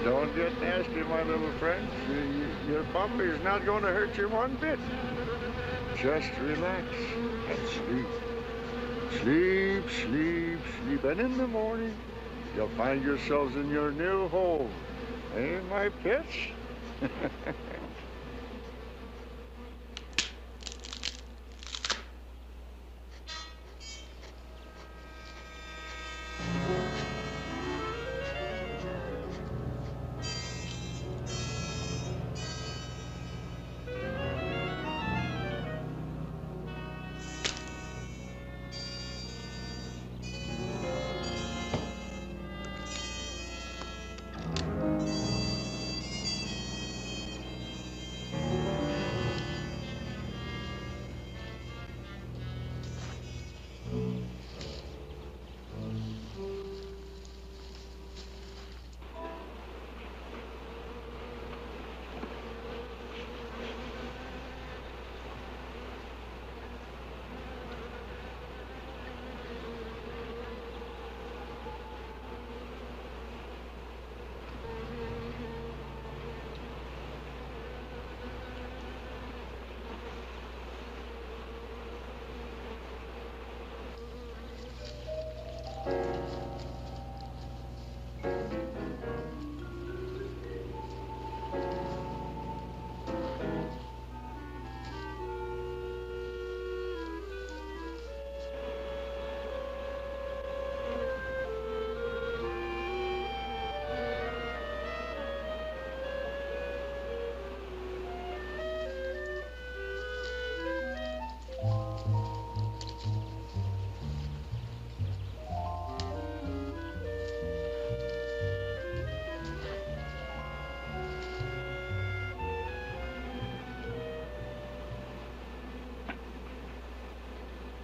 Don't get nasty, my little friends. Your puppy is not going to hurt you one bit. Just relax and sleep. Sleep, sleep, sleep. And in the morning, you'll find yourselves in your new home. Eh, my pets?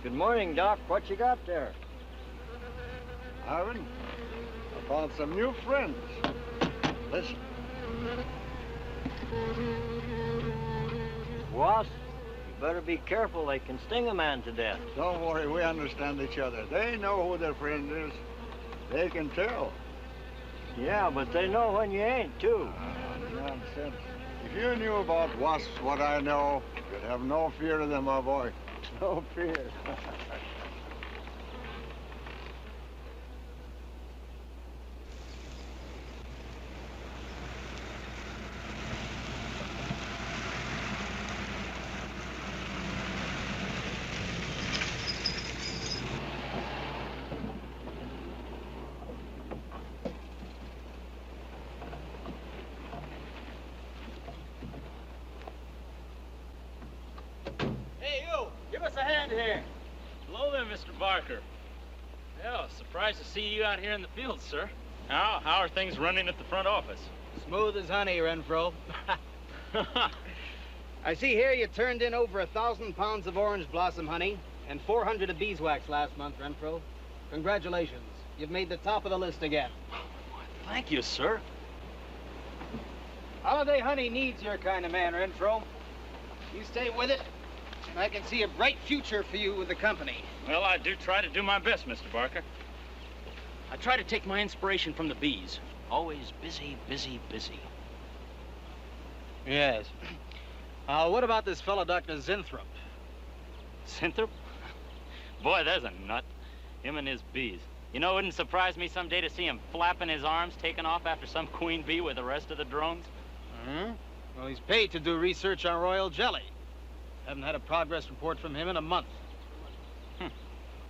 Good morning, Doc. What you got there? Ivan, I found some new friends. Listen. Wasp, you better be careful. They can sting a man to death. Don't worry, we understand each other. They know who their friend is. They can tell. Yeah, but they know when you ain't, too. Nonsense. If you knew about wasps what I know, you'd have no fear of them, my boy. No fear. Hey, you! Give us a hand here. Hello there, Mr. Barker. Yeah, surprised to see you out here in the field, sir. How are things running at the front office? Smooth as honey, Renfro. I see here you turned in over 1,000 pounds of orange blossom honey and 400 of beeswax last month, Renfro. Congratulations. You've made the top of the list again. Thank you, sir. Holiday honey needs your kind of man, Renfro. You stay with it, and I can see a bright future for you with the company. Well, I do try to do my best, Mr. Barker. I try to take my inspiration from the bees. Always busy, busy, busy. Yes. What about this fellow, Dr. Zinthrop? Zinthrop? Boy, there's a nut. Him and his bees. You know, it wouldn't surprise me someday to see him flapping his arms, taking off after some queen bee with the rest of the drones. Hmm? Well, he's paid to do research on royal jelly. Haven't had a progress report from him in a month.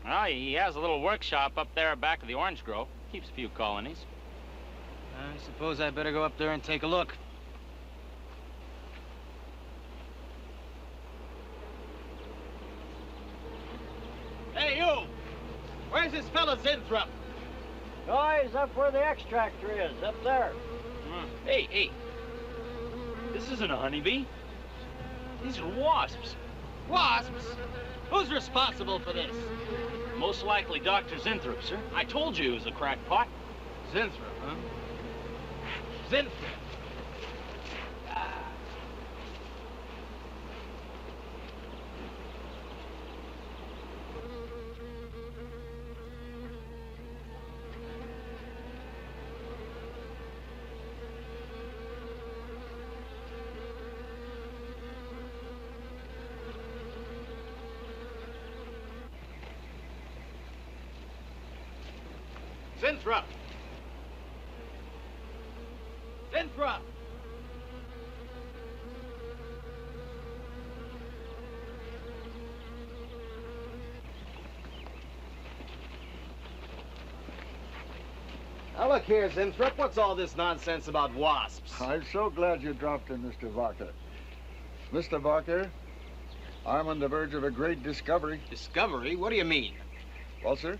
Well, he has a little workshop up there back of the orange grove. Keeps a few colonies. I suppose I better go up there and take a look. Hey, you! Where's this fella Zinthrop? Oh, he's up where the extractor is, up there. Hey. This isn't a honeybee. These are wasps. Wasps? Who's responsible for this? Most likely Dr. Zinthrop, sir. I told you he was a crackpot. Zinthrop, huh? Zinthrop. Zinthrop! Zinthrop! Now look here, Zinthrop, what's all this nonsense about wasps? I'm so glad you dropped in, Mr. Barker. Mr. Barker, I'm on the verge of a great discovery. Discovery? What do you mean? Well, sir,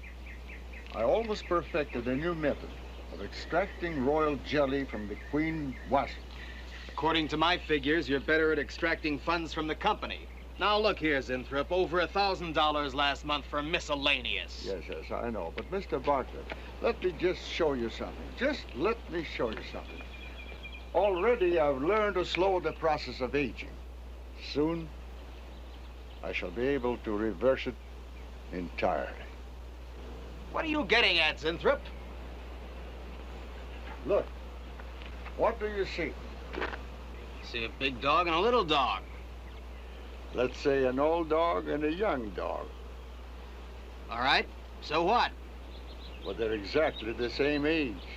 I almost perfected a new method of extracting royal jelly from the queen wasp. According to my figures, you're better at extracting funds from the company. Now look here, Zinthrop, over $1,000 last month for miscellaneous. Yes, I know. But, Mr. Barker, let me just show you something. Just let me show you something. Already I've learned to slow the process of aging. Soon, I shall be able to reverse it entirely. What are you getting at, Zinthrop? Look, what do you see? See a big dog and a little dog. Let's say an old dog and a young dog. All right, so what? Well, they're exactly the same age.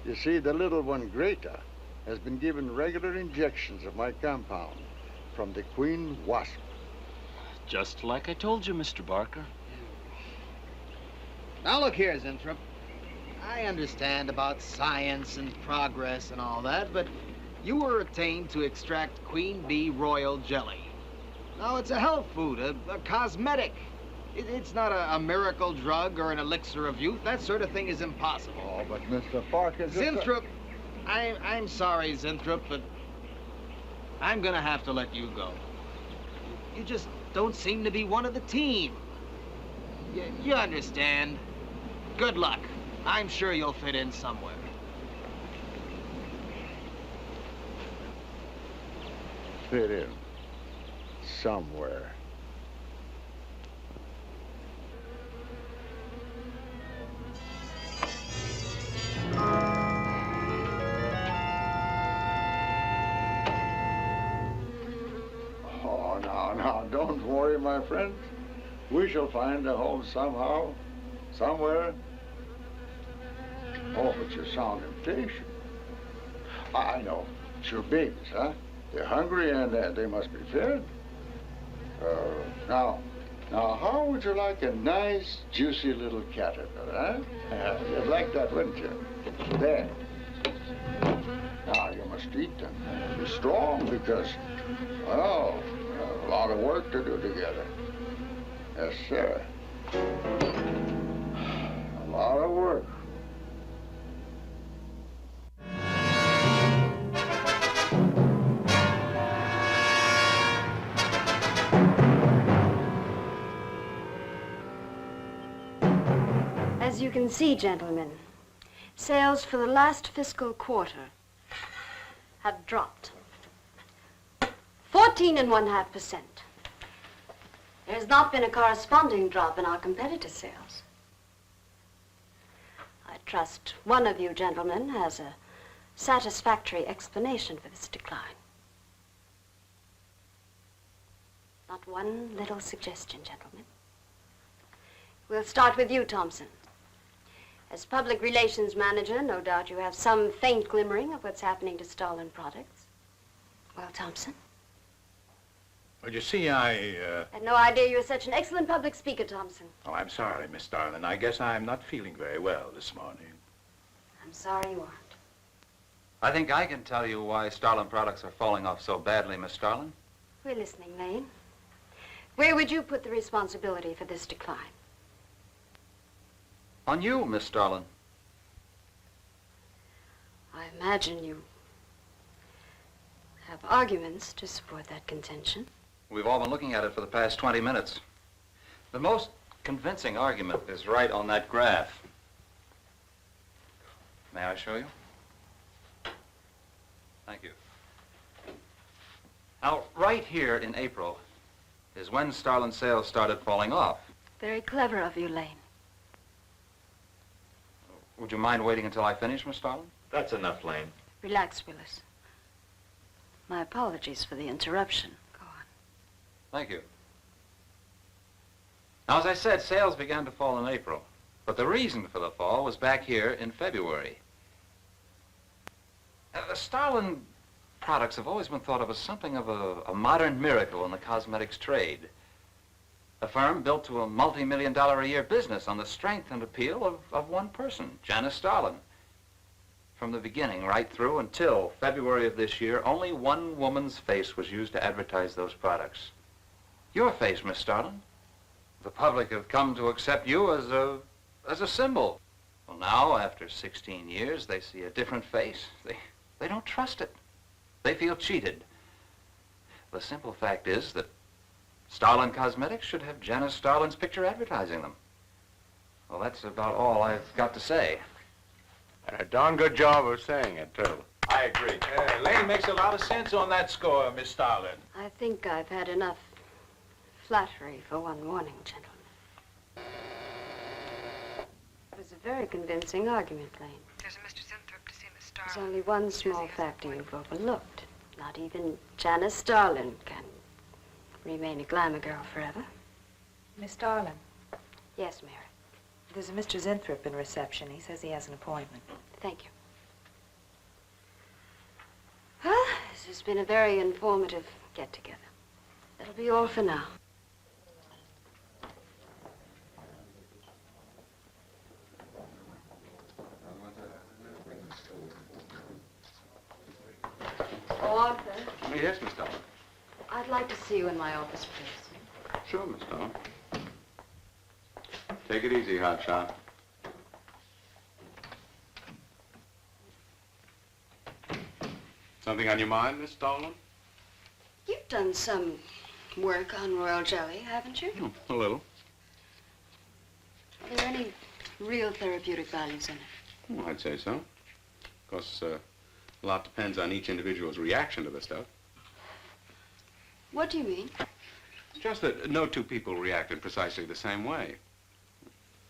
You see, the little one, Greta, has been given regular injections of my compound from the queen wasp. Just like I told you, Mr. Barker. Now look here, Zinthrop. I understand about science and progress and all that, but you were attained to extract queen bee royal jelly. Now, it's a health food, a cosmetic. It's not a miracle drug or an elixir of youth. That sort of thing is impossible. Oh, but Mr. Parker... Zinthrop, I'm sorry, Zinthrop, but I'm gonna have to let you go. You just don't seem to be one of the team. You understand. Good luck. I'm sure you'll fit in somewhere. Fit in somewhere. Oh, now, don't worry, my friend. We shall find a home somehow, somewhere. Oh, but you sound impatient. I know. It's your babies, huh? They're hungry and they must be fed. Now, how would you like a nice, juicy little caterpillar, huh? You'd like that, wouldn't you? There. Now, you must eat them. Be strong because, well, a lot of work to do together. Yes, sir. A lot of work. As you can see, gentlemen, sales for the last fiscal quarter have dropped 14.5%. There has not been a corresponding drop in our competitor sales. I trust one of you gentlemen has a satisfactory explanation for this decline. Not one little suggestion, gentlemen. We'll start with you, Thompson. As public relations manager, no doubt you have some faint glimmering of what's happening to Stalin products. Well, Thompson? Well, you see, I had no idea you were such an excellent public speaker, Thompson. Oh, I'm sorry, Miss Starlin. I guess I'm not feeling very well this morning. I'm sorry you aren't. I think I can tell you why Starlin products are falling off so badly, Miss Starlin. We're listening, Lane. Where would you put the responsibility for this decline? On you, Miss Starlin. I imagine you have arguments to support that contention. We've all been looking at it for the past 20 minutes. The most convincing argument is right on that graph. May I show you? Thank you. Now, right here in April is when Starlin sales started falling off. Very clever of you, Lane. Would you mind waiting until I finish, Miss Starlin? That's enough, Lane. Relax, Willis. My apologies for the interruption. Go on. Thank you. Now, as I said, sales began to fall in April. But the reason for the fall was back here in February. Starlin products have always been thought of as something of a modern miracle in the cosmetics trade. A firm built to a multi-million-dollar-a-year business on the strength and appeal of one person, Janice Starlin. From the beginning, right through until February of this year, only one woman's face was used to advertise those products. Your face, Miss Starlin. The public have come to accept you as a symbol. Well, now, after 16 years, they see a different face. They don't trust it. They feel cheated. The simple fact is that Starlin Cosmetics should have Janice Starlin's picture advertising them. Well, that's about all I've got to say. And a darn good job of saying it, too. I agree. Lane makes a lot of sense on that score, Miss Starlin. I think I've had enough flattery for one morning, gentlemen. It was a very convincing argument, Lane. There's a Mr. Zinthrop to see Miss There's Starlin. only one small factor you've overlooked. Not even Janice Starlin can remain a glamour girl forever. Miss Starlin, Yes, Mary. there's a Mr. Zinthrop in reception. He says he has an appointment. Thank you. Well, this has been a very informative get-together. That'll be all for now. Oh, Arthur, Yes, Miss Starlin. I'd like to see you in my office, please. Sure, Miss Starlin. Take it easy, hotshot. Something on your mind, Miss Starlin? You've done some work on royal jelly, haven't you? A little. Are there any real therapeutic values in it? Well, I'd say so. Of course, a lot depends on each individual's reaction to the stuff. What do you mean? It's just that no two people react in precisely the same way.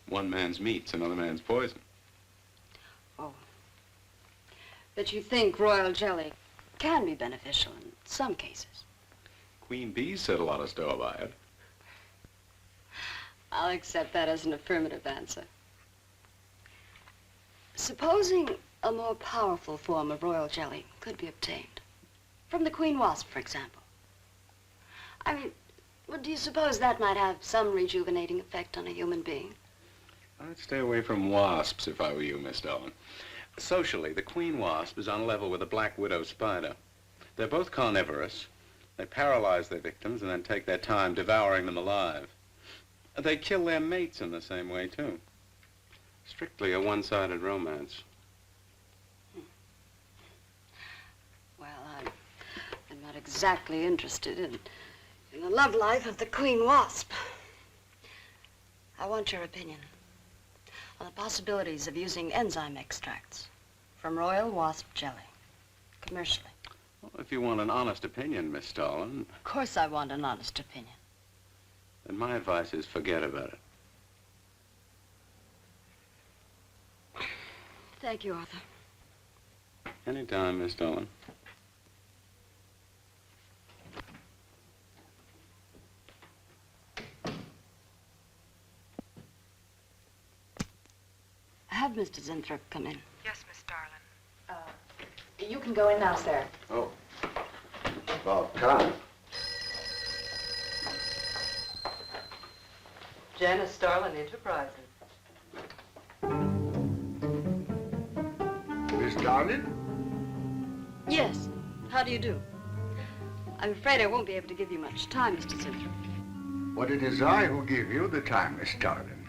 One man's meat's another man's poison. Oh. But you think royal jelly can be beneficial in some cases? Queen bees set a lot of store by it. I'll accept that as an affirmative answer. Supposing a more powerful form of royal jelly could be obtained. From the queen wasp, for example. I mean, well, do you suppose that might have some rejuvenating effect on a human being? I'd stay away from wasps if I were you, Miss Starlin. Socially, the queen wasp is on a level with the black widow spider. They're both carnivorous. They paralyze their victims and then take their time devouring them alive. They kill their mates in the same way, too. Strictly a one-sided romance. Well, I'm not exactly interested in the love life of the queen wasp. I want your opinion on the possibilities of using enzyme extracts from royal wasp jelly, commercially. Well, if you want an honest opinion, Miss Starlin, Of course I want an honest opinion. then my advice is forget about it. Thank you, Arthur. Anytime, Miss Starlin. Have Mr. Zinthrop come in. Yes, Miss Starlin. You can go in now, sir. Oh. About time. Janice Starlin Enterprises. Miss Starlin? Yes. How do you do? I'm afraid I won't be able to give you much time, Mr. Zinthrop. But it is I who give you the time, Miss Starlin.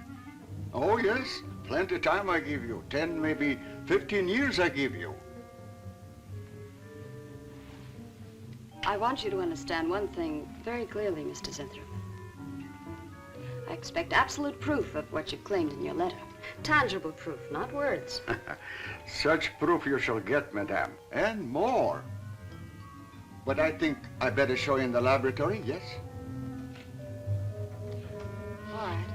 Oh, yes. Plenty time I give you. 10, maybe 15 years I give you. I want you to understand one thing very clearly, Mr. Zinthrop. I expect absolute proof of what you claimed in your letter. Tangible proof, not words. Such proof you shall get, madame, and more. But I think I better show you in the laboratory, yes? All right.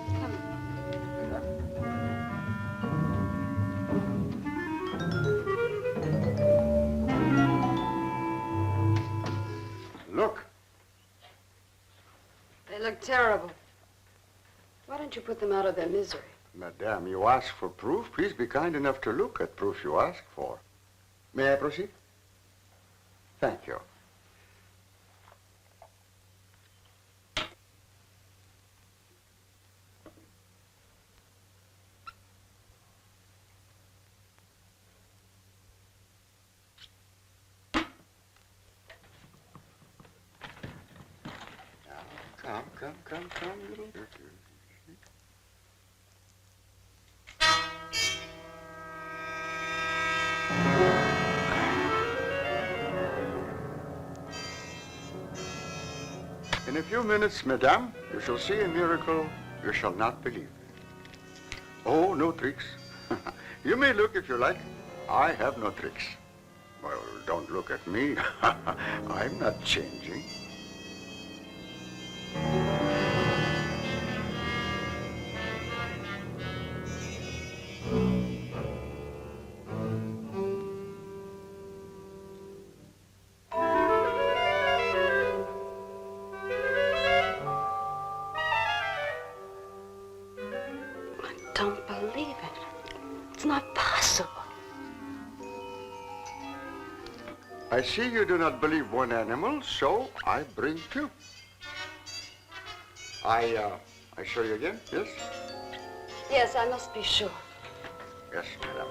Come. Look. They look terrible. Why don't you put them out of their misery? Madame, you ask for proof. Please be kind enough to look at proof you ask for. May I proceed? Thank you. Come, little. In a few minutes, madame, you shall see a miracle you shall not believe. Oh, no tricks. You may look if you like. I have no tricks. Well, don't look at me. I'm not changing. Don't believe it. It's not possible. I see you do not believe one animal, so I bring two. I show you again, yes? Yes, I must be sure. Yes, madam.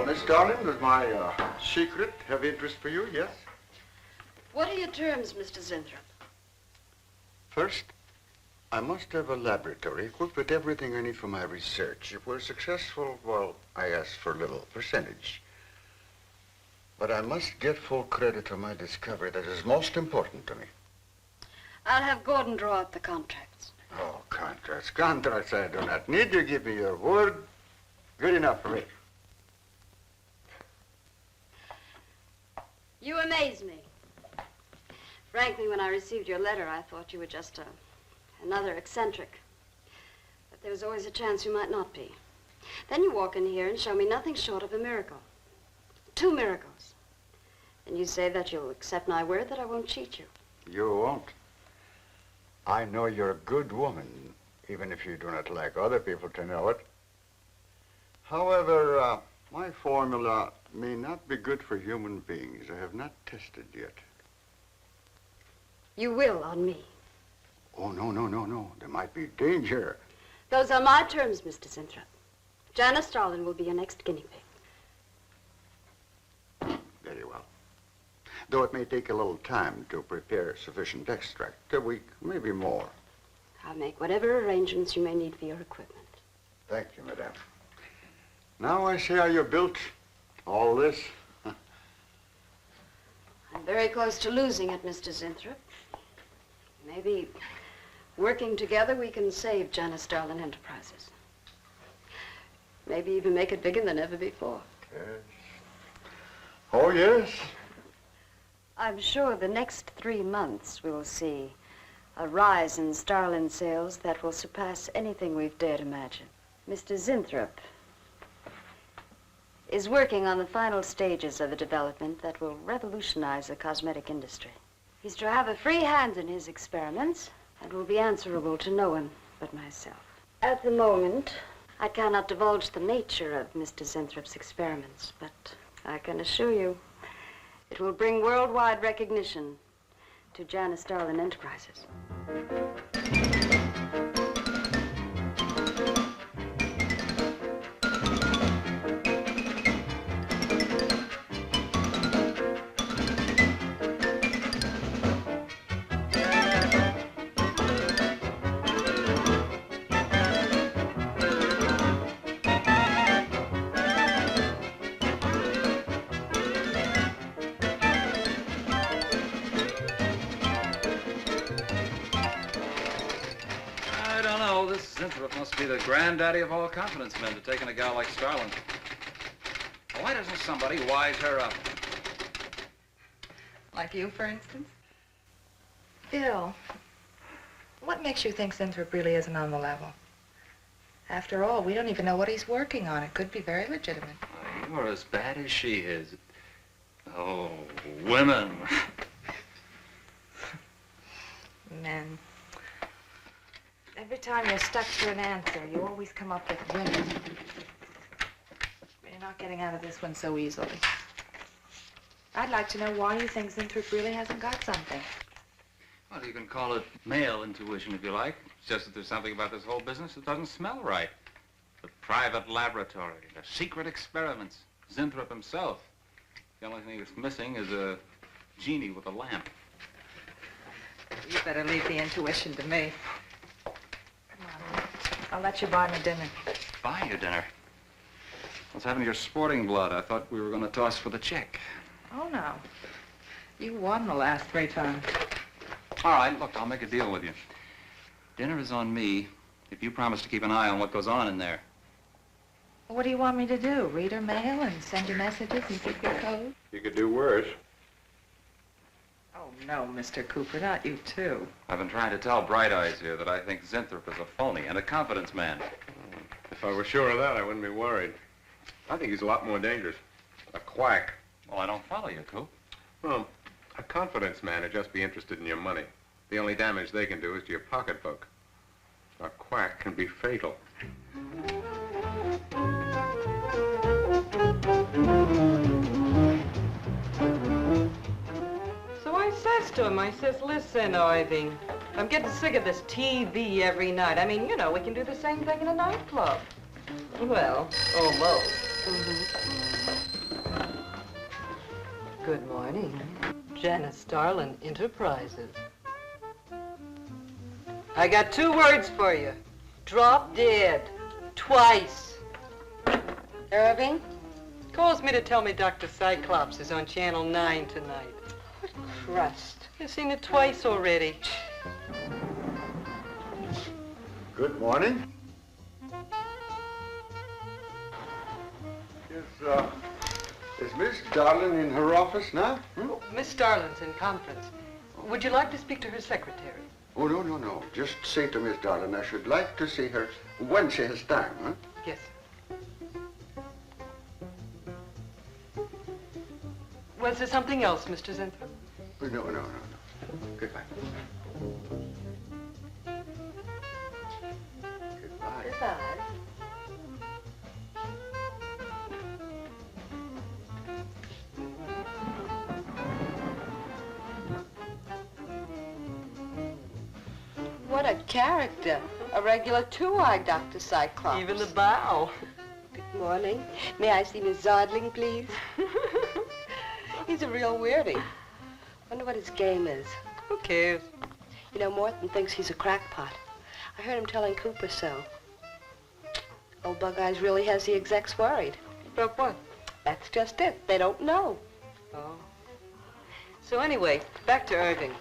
Miss Darling, does my secret have interest for you, yes? What are your terms, Mr. Zinthrop? First, I must have a laboratory equipped with everything I need for my research. If we're successful, well, I ask for a little percentage. But I must get full credit for my discovery. That is most important to me. I'll have Gordon draw up the contracts. Oh, contracts. Contracts I do not need. You give me your word. Good enough for me. You amaze me. Frankly, when I received your letter, I thought you were just another eccentric. But there was always a chance you might not be. Then you walk in here and show me nothing short of a miracle. 2 miracles. And you say that you'll accept my word that I won't cheat you. You won't. I know you're a good woman, even if you do not like other people to know it. However, my formula may not be good for human beings. I have not tested yet. You will on me. Oh, no. There might be danger. Those are my terms, Mr. Zinthrop. Janice Starlin will be your next guinea pig. Very well. Though it may take a little time to prepare sufficient extract. A week, maybe more. I'll make whatever arrangements you may need for your equipment. Thank you, madame. Now I see how you built all this. I'm very close to losing it, Mr. Zinthrop. Maybe working together we can save Janice Starlin Enterprises. Maybe even make it bigger than ever before. Yes. Oh, yes. I'm sure the next 3 months we'll see a rise in Starlin sales that will surpass anything we've dared imagine. Mr. Zinthrop is working on the final stages of a development that will revolutionize the cosmetic industry. He's to have a free hand in his experiments and will be answerable to no one but myself. At the moment, I cannot divulge the nature of Mr. Zinthrop's experiments, but I can assure you it will bring worldwide recognition to Janice Starlin Enterprises. Winthrop must be the granddaddy of all confidence men to take in a gal like Starlin. Why doesn't somebody wise her up? Like you, for instance? Bill, what makes you think Zinthrop really isn't on the level? After all, we don't even know what he's working on. It could be very legitimate. You're as bad as she is. Oh, women. Men. Every time you're stuck for an answer, you always come up with women. You're not getting out of this one so easily. I'd like to know why you think Zinthrop really hasn't got something. Well, you can call it male intuition if you like. It's just that there's something about this whole business that doesn't smell right. The private laboratory, the secret experiments, Zinthrop himself. The only thing that's missing is a genie with a lamp. You better leave the intuition to me. Come on, I'll let you buy me dinner. Buy you dinner? What's happened to your sporting blood? I thought we were going to toss for the check. Oh, no. You won the last 3 times. All right, look, I'll make a deal with you. Dinner is on me if you promise to keep an eye on what goes on in there. What do you want me to do? Read her mail and send you messages and keep your code? You could do worse. Oh, no, Mr. Cooper, not you, too. I've been trying to tell Bright Eyes here that I think Zinthrop is a phony and a confidence man. If I were sure of that, I wouldn't be worried. I think he's a lot more dangerous. A quack. Well, I don't follow you, Coop. Well, a confidence man would just be interested in your money. The only damage they can do is to your pocketbook. A quack can be fatal. So I says to him, I says, listen, Irving, I'm getting sick of this TV every night. I mean, you know, we can do the same thing in a nightclub. Well, almost. Good morning. Janice Starlin Enterprises. I got 2 words for you. Drop dead. Twice. Irving? Calls me to tell me Dr. Cyclops is on Channel 9 tonight. What crust? You've seen it twice already. Good morning. Is Miss Darlin in her office now? Miss Starlin's in conference. Would you like to speak to her secretary? Oh, no. Just say to Miss Darlin I should like to see her when she has time, huh? Yes. Was there something else, Mr. Zinthrop? No. Goodbye. Goodbye. Goodbye. What a character. A regular 2-eyed Dr. Cyclops. Even the bow. Good morning. May I see Miss Zodling, please? He's a real weirdie. Wonder what his game is. Who cares? You know, Morton thinks he's a crackpot. I heard him telling Cooper so. Old Bug Eyes really has the execs worried. About what? That's just it. They don't know. Oh. So anyway, back to Irving.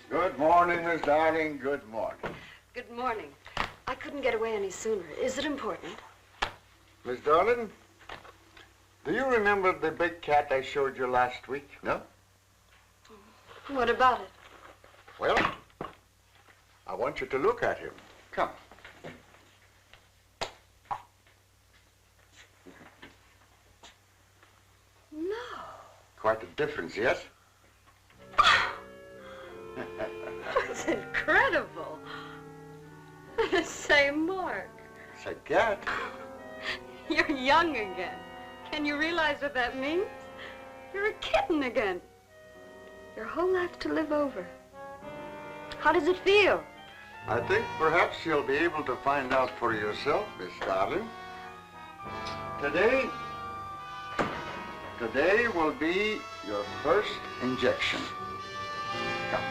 Good morning, Miss Darling. Good morning. Good morning. I couldn't get away any sooner. Is it important? Miss Darlin, do you remember the big cat I showed you last week? No? What about it? Well, I want you to look at him. Come. No. Quite a difference, yes? That's incredible. The same mark. It's a cat. You're young again. Can you realize what that means? You're a kitten again. Your whole life to live over. How does it feel? I think perhaps you'll be able to find out for yourself, Miss Darling. Today will be your first injection. Come.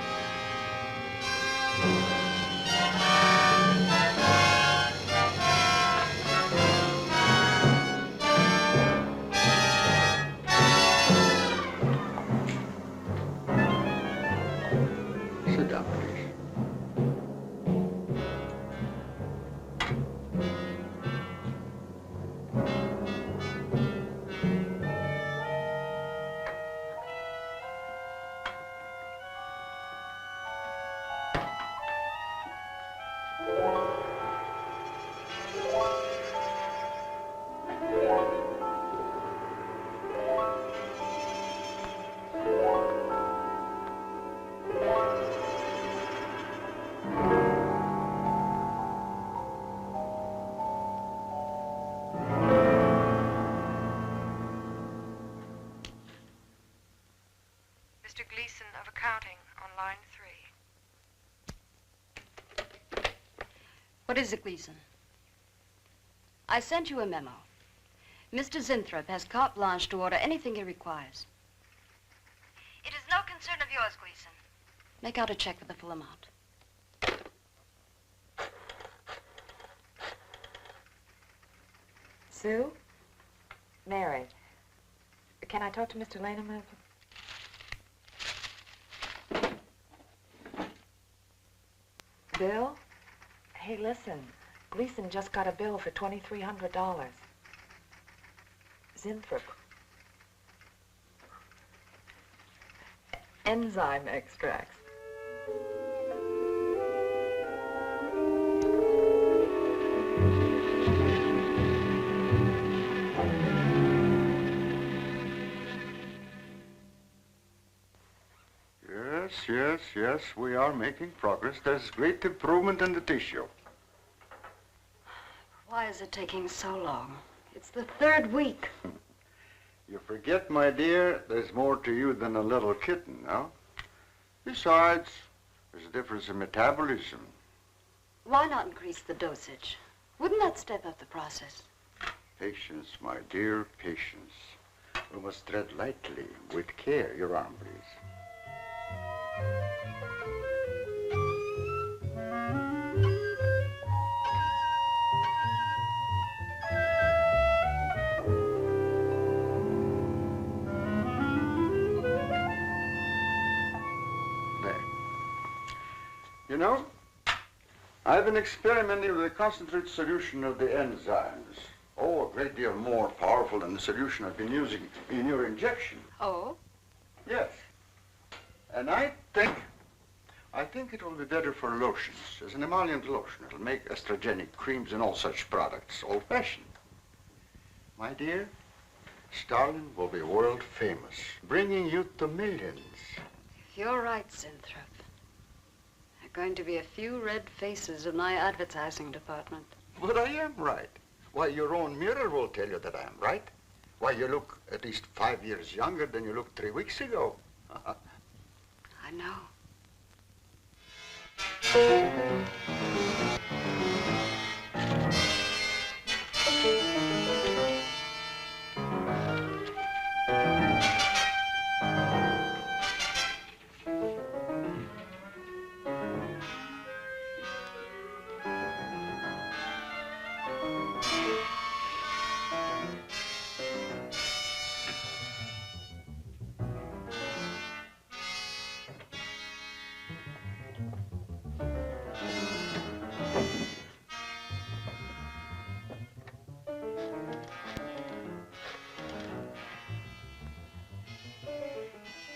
counting on line 3. What is it, Gleason? I sent you a memo. Mr. Zinthrop has carte blanche to order anything he requires. It is no concern of yours, Gleason. Make out a check for the full amount. Sue? Mary, can I talk to Mr. Lane a minute? Bill? Hey, listen. Gleason just got a bill for $2,300. Zinthrop. Enzyme extracts. Yes, we are making progress. There's great improvement in the tissue. Why is it taking so long? It's the 3rd week. You forget, my dear, there's more to you than a little kitten, no? Besides, there's a difference in metabolism. Why not increase the dosage? Wouldn't that step up the process? Patience, my dear, patience. We must tread lightly, with care. Your arm, please. You know, I've been experimenting with a concentrated solution of the enzymes. Oh, a great deal more powerful than the solution I've been using in your injection. Oh? Yes. And I think it will be better for lotions, as an emollient lotion. It'll make estrogenic creams and all such products old-fashioned. My dear, Stalin will be world famous, bringing youth to millions. You're right, Zinthrop. There are going to be a few red faces in my advertising department. But I am right. Why, your own mirror will tell you that I am right. Why, you look at least 5 years younger than you looked 3 weeks ago. I know.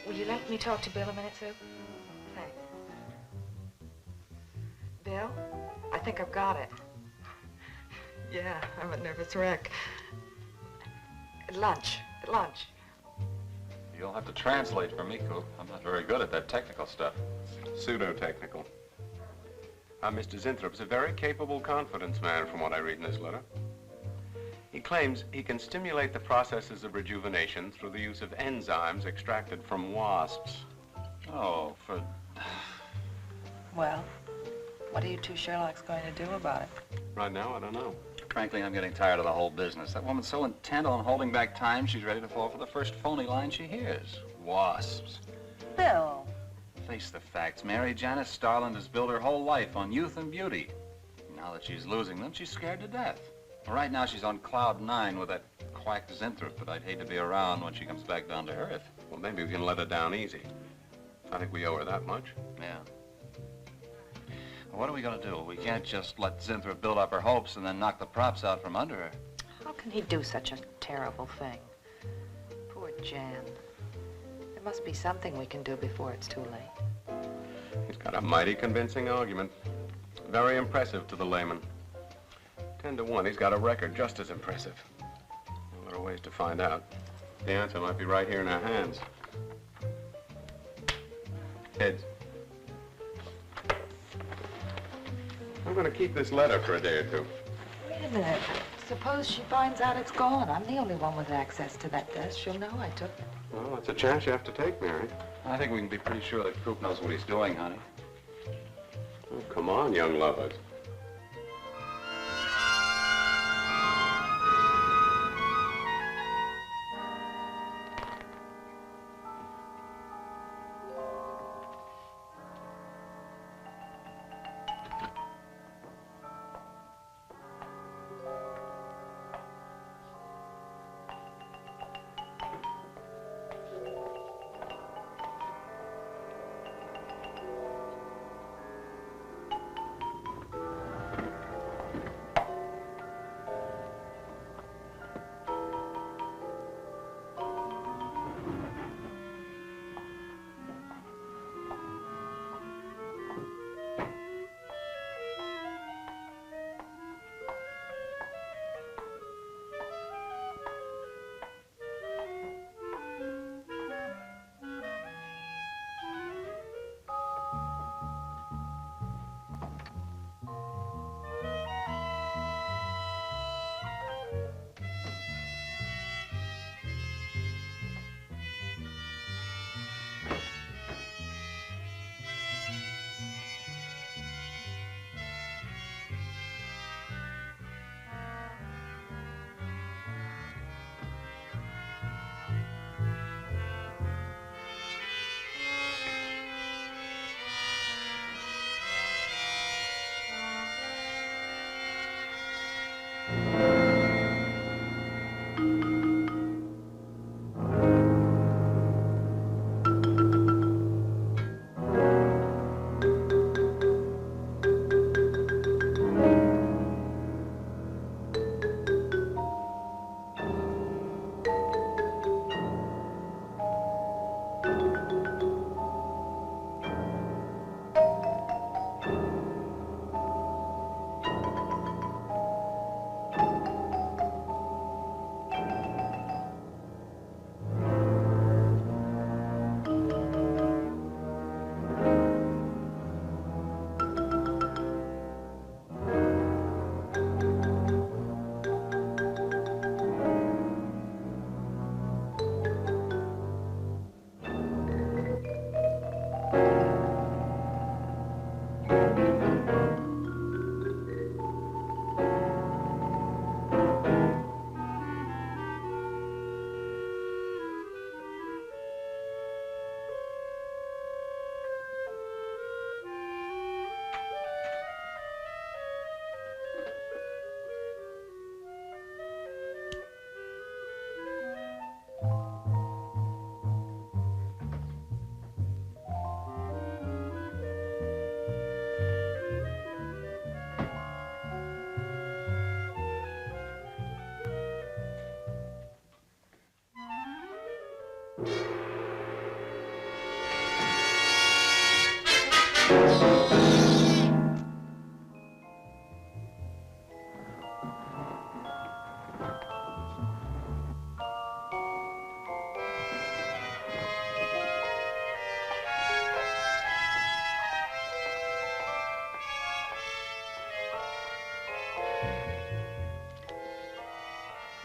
Will you let me talk to Bill a minute, Sue? Thanks. Bill, I think I've got it. Yeah, I'm a nervous wreck. At lunch. You'll have to translate for me, Coop. I'm not very good at that technical stuff. Pseudo-technical. Mr. Zinthrup's a very capable confidence man, from what I read in this letter. He claims he can stimulate the processes of rejuvenation through the use of enzymes extracted from wasps. Oh, for... Well, what are you two Sherlocks going to do about it? Right now, I don't know. Frankly, I'm getting tired of the whole business. That woman's so intent on holding back time, she's ready to fall for the first phony line she hears. Wasps. Bill. Face the facts, Mary. Janice Starland has built her whole life on youth and beauty. Now that she's losing them, she's scared to death. Right now, she's on cloud 9 with that quack Zinthrop that I'd hate to be around when she comes back down to earth. Well, maybe we can let her down easy. I think we owe her that much. Yeah. Well, what are we going to do? We can't just let Zinthrop build up her hopes and then knock the props out from under her. How can he do such a terrible thing? Poor Jan. There must be something we can do before it's too late. He's got a mighty convincing argument. Very impressive to the layman. 10 to 1, he's got a record just as impressive. Well, there are ways to find out. The answer might be right here in our hands. Heads. I'm going to keep this letter for a day or two. Wait a minute. Suppose she finds out it's gone. I'm the only one with access to that desk. She'll know I took it. Well, that's a chance you have to take, Mary. I think we can be pretty sure that Coop knows what he's doing, honey. Oh, come on, young lovers.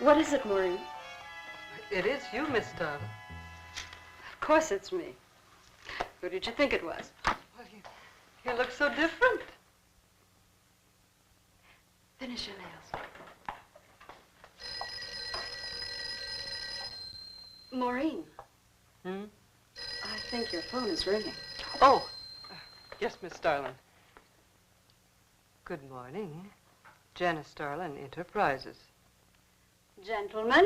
What is it, Maureen? It is you, Miss Darling. Of course it's me. Who did you think it was? Well, you look so different. Finish your nails. Maureen. Hmm? I think your phone is ringing. Oh, yes, Miss Darling. Good morning. Janice Darlin Enterprises. Gentlemen,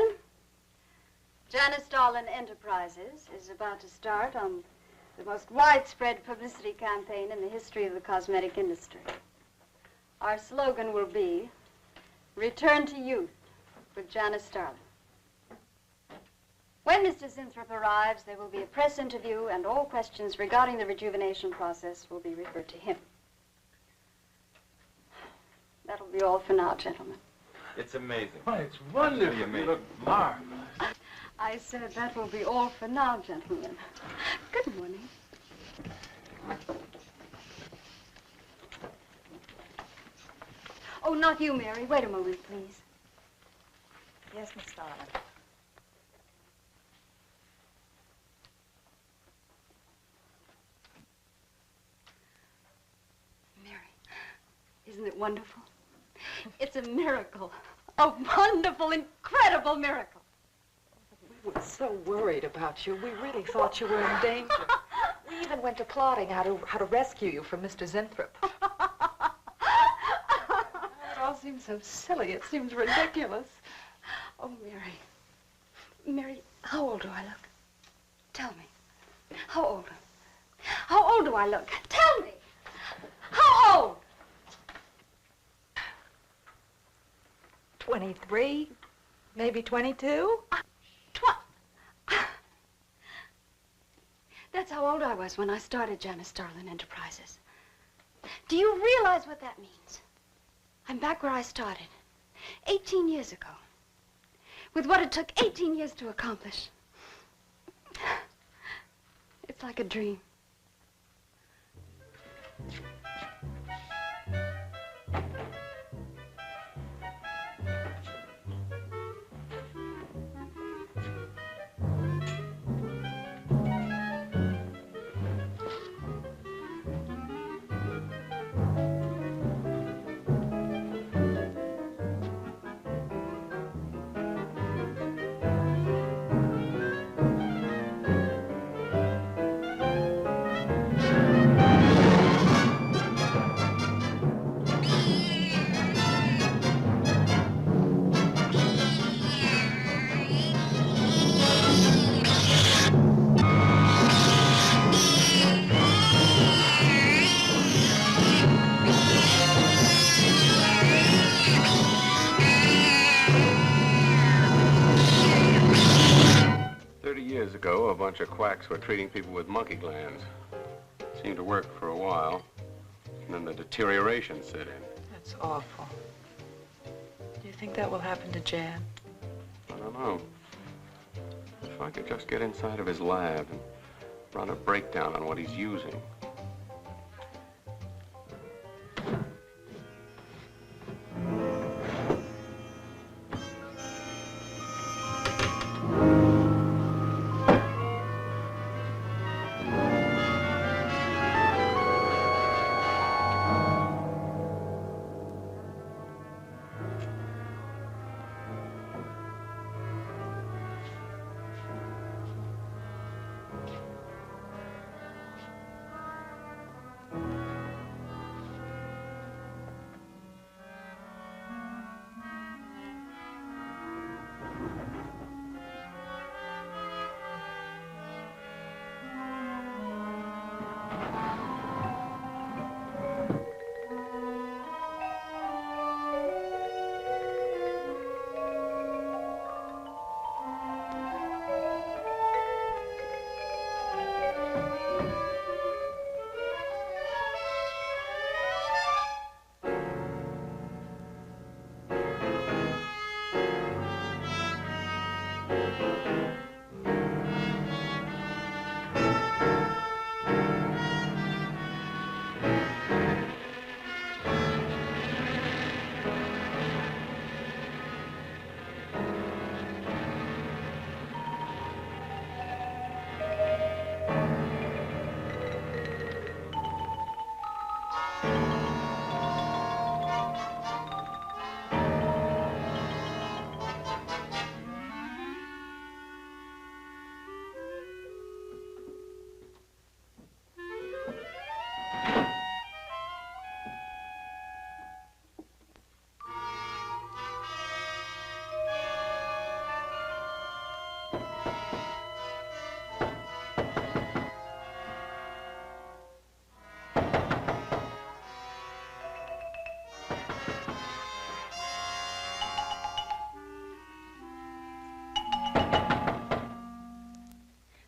Janice Darlin Enterprises is about to start on the most widespread publicity campaign in the history of the cosmetic industry. Our slogan will be, Return to Youth with Janice Darlin. When Mr. Sinthrop arrives, there will be a press interview, and all questions regarding the rejuvenation process will be referred to him. That'll be all for now, gentlemen. It's amazing. Why, it's wonderful. You look marvelous. I said that will be all for now, gentlemen. Good morning. Oh, not you, Mary. Wait a moment, please. Yes, Miss Darlin. Isn't it wonderful? It's a miracle. A wonderful, incredible miracle. We were so worried about you. We really thought you were in danger. We even went to plotting how to rescue you from Mr. Zinthrop. It all seems so silly. It seems ridiculous. Oh, Mary. Mary, how old do I look? Tell me. How old? How old do I look? Tell me. How old? 23, maybe 22. That's how old I was when I started Janice Starlin Enterprises. Do you realize what that means? I'm back where I started, 18 years ago, with what it took 18 years to accomplish. It's like a dream. Years ago, a bunch of quacks were treating people with monkey glands. Seemed to work for a while, and then the deterioration set in. That's awful. Do you think that will happen to Jan? I don't know. If I could just get inside of his lab and run a breakdown on what he's using.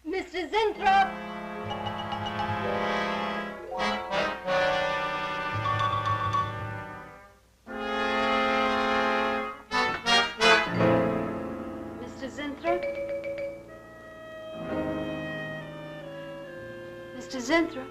Mr. Zinthrop! Mr. Zinthrop? Mr. Zinthrop?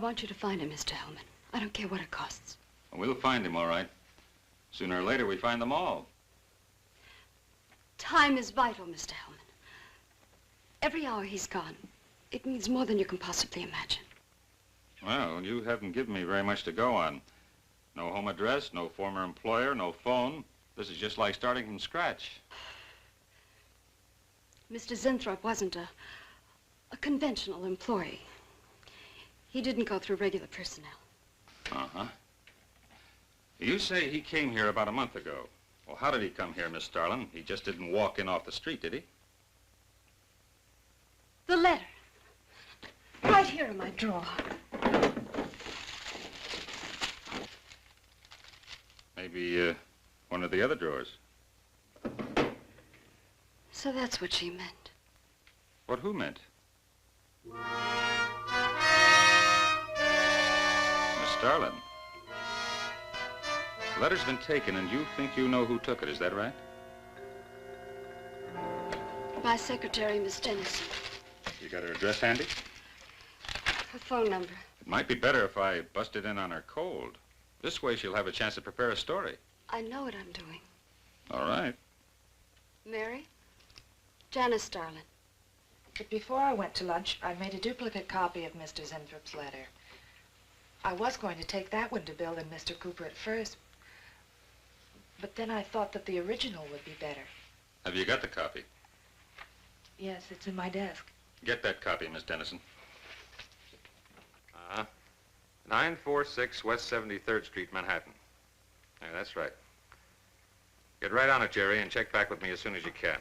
want you to find him, Mr. Hellman. I don't care what it costs. We'll find him, all right. Sooner or later, we find them all. Time is vital, Mr. Hellman. Every hour he's gone, it means more than you can possibly imagine. Well, you haven't given me very much to go on. No home address, no former employer, no phone. This is just like starting from scratch. Mr. Zinthrop wasn't a conventional employee. He didn't go through regular personnel. Uh-huh. You say he came here about a month ago. Well, how did he come here, Miss Starlin? He just didn't walk in off the street, did he? The letter. Right here in my drawer. Maybe, one of the other drawers. So that's what she meant. What who meant? Miss Starlin. The letter's been taken, and you think you know who took it, is that right? My secretary, Miss Dennison. You got her address handy? Her phone number. It might be better if I busted in on her cold. This way she'll have a chance to prepare a story. I know what I'm doing. All right. Mary? Janice Starlin. But before I went to lunch, I made a duplicate copy of Mr. Zinthrop's letter. I was going to take that one to Bill and Mr. Cooper at first, but then I thought that the original would be better. Have you got the copy? Yes, it's in my desk. Get that copy, Miss Dennison. 946 West 73rd Street, Manhattan. Yeah, that's right. Get right on it, Jerry, and check back with me as soon as you can.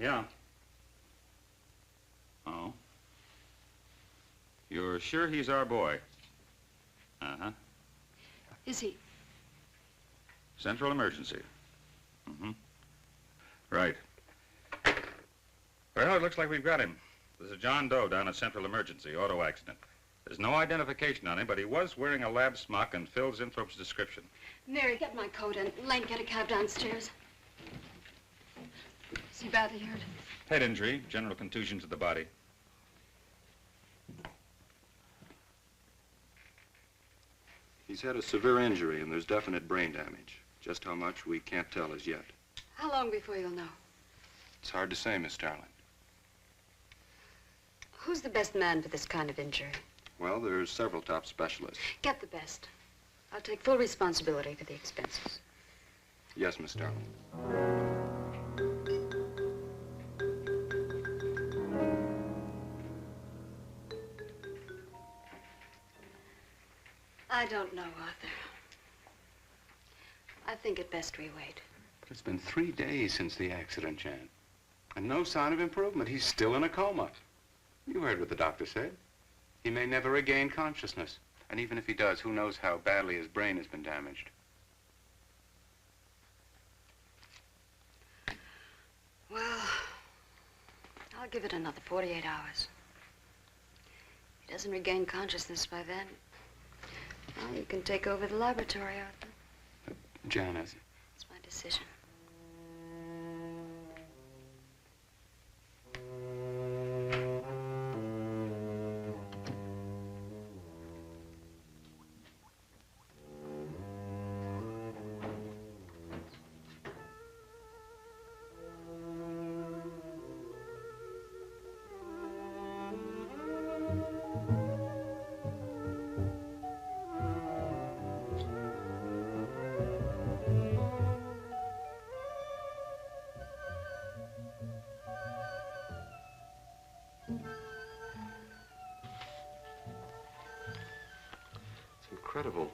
Yeah. Oh. You're sure he's our boy? Uh-huh. Is he? Central emergency. Mm-hmm. Right. Well, it looks like we've got him. There's a John Doe down at Central Emergency, auto accident. There's no identification on him, but he was wearing a lab smock and filled Zinthrop's description. Mary, get my coat and Len, get a cab downstairs. Is he badly hurt? Head injury, general contusion to the body. He's had a severe injury and there's definite brain damage. Just how much, we can't tell as yet. How long before you'll know? It's hard to say, Miss Starlin. Who's the best man for this kind of injury? Well, there's several top specialists. Get the best. I'll take full responsibility for the expenses. Yes, Miss Darling. I don't know, Arthur. I think it best we wait. It's been 3 days since the accident, Jan. And no sign of improvement. He's still in a coma. You heard what the doctor said. He may never regain consciousness. And even if he does, who knows how badly his brain has been damaged. Well, I'll give it another 48 hours. If he doesn't regain consciousness by then, well, you can take over the laboratory, Arthur. Jan, It's my decision. Incredible.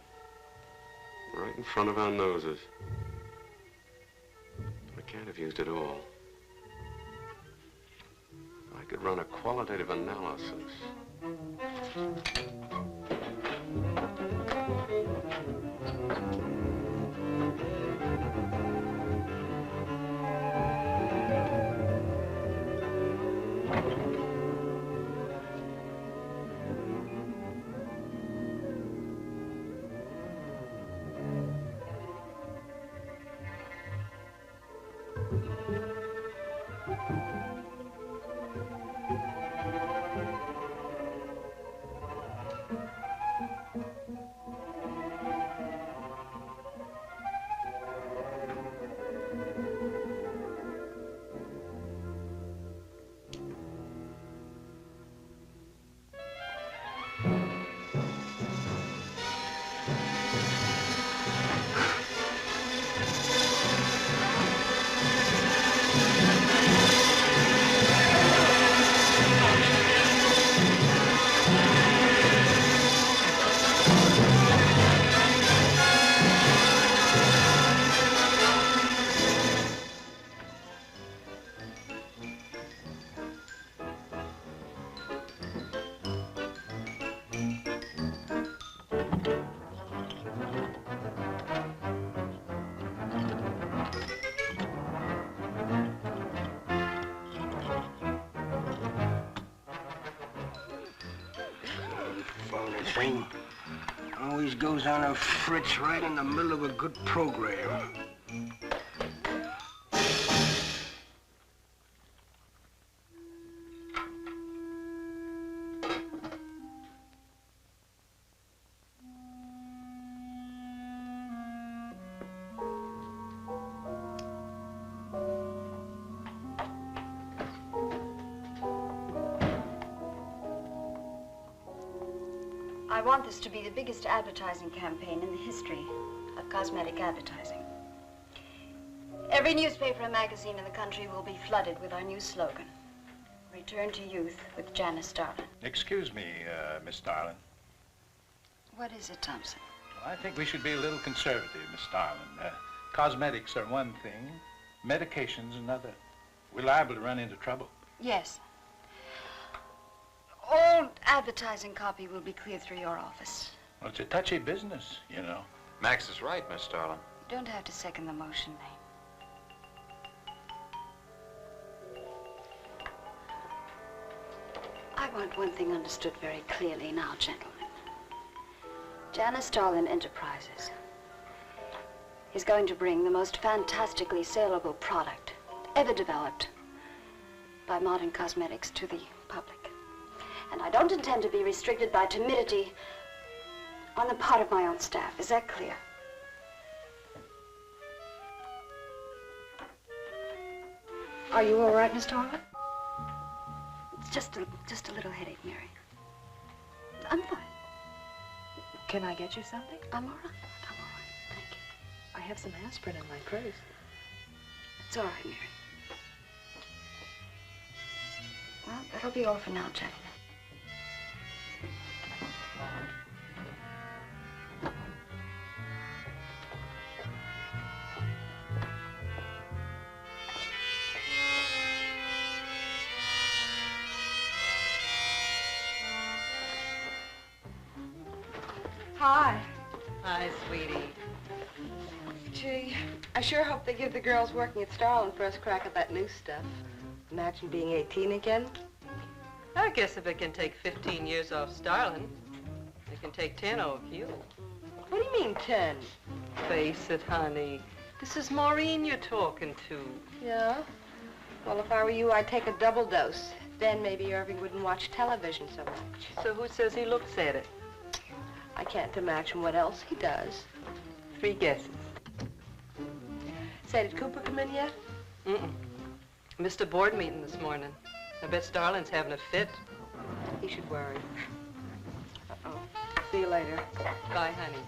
Right in front of our noses. I can't have used it all. I could run a qualitative analysis. Thing always goes on a fritz right in the middle of a good program. I want this to be the biggest advertising campaign in the history of cosmetic advertising. Every newspaper and magazine in the country will be flooded with our new slogan, Return to Youth with Janice Darling. Excuse me, Miss Darling. What is it, Thompson? Well, I think we should be a little conservative, Miss Darling. Cosmetics are one thing, medications another. We're liable to run into trouble. Yes. All advertising copy will be cleared through your office. Well, it's a touchy business, you know. Max is right, Miss Darling. You don't have to second the motion, May. I want one thing understood very clearly now, gentlemen. Janice Darling Enterprises is going to bring the most fantastically saleable product ever developed by modern cosmetics to the public. And I don't intend to be restricted by timidity on the part of my own staff. Is that clear? Are you all right, Miss Darling? It's just a little headache, Mary. I'm fine. Can I get you something? I'm all right. I'm all right. Thank you. I have some aspirin in my purse. It's all right, Mary. Well, that'll be all for now, gentlemen. Hi. Hi, sweetie. Gee, I sure hope they give the girls working at Starland first crack at that new stuff. Imagine being 18 again. I guess if it can take 15 years off Starland, it can take 10 off you. What do you mean, 10? Face it, honey. This is Maureen you're talking to. Yeah? Well, if I were you, I'd take a double dose. Then maybe Irving wouldn't watch television so much. So who says he looks at it? I can't imagine what else he does. 3 guesses. Say, did Cooper come in yet? Mm-mm. Missed a board meeting this morning. I bet Starland's having a fit. He should worry. Uh-oh. See you later. Bye, honey.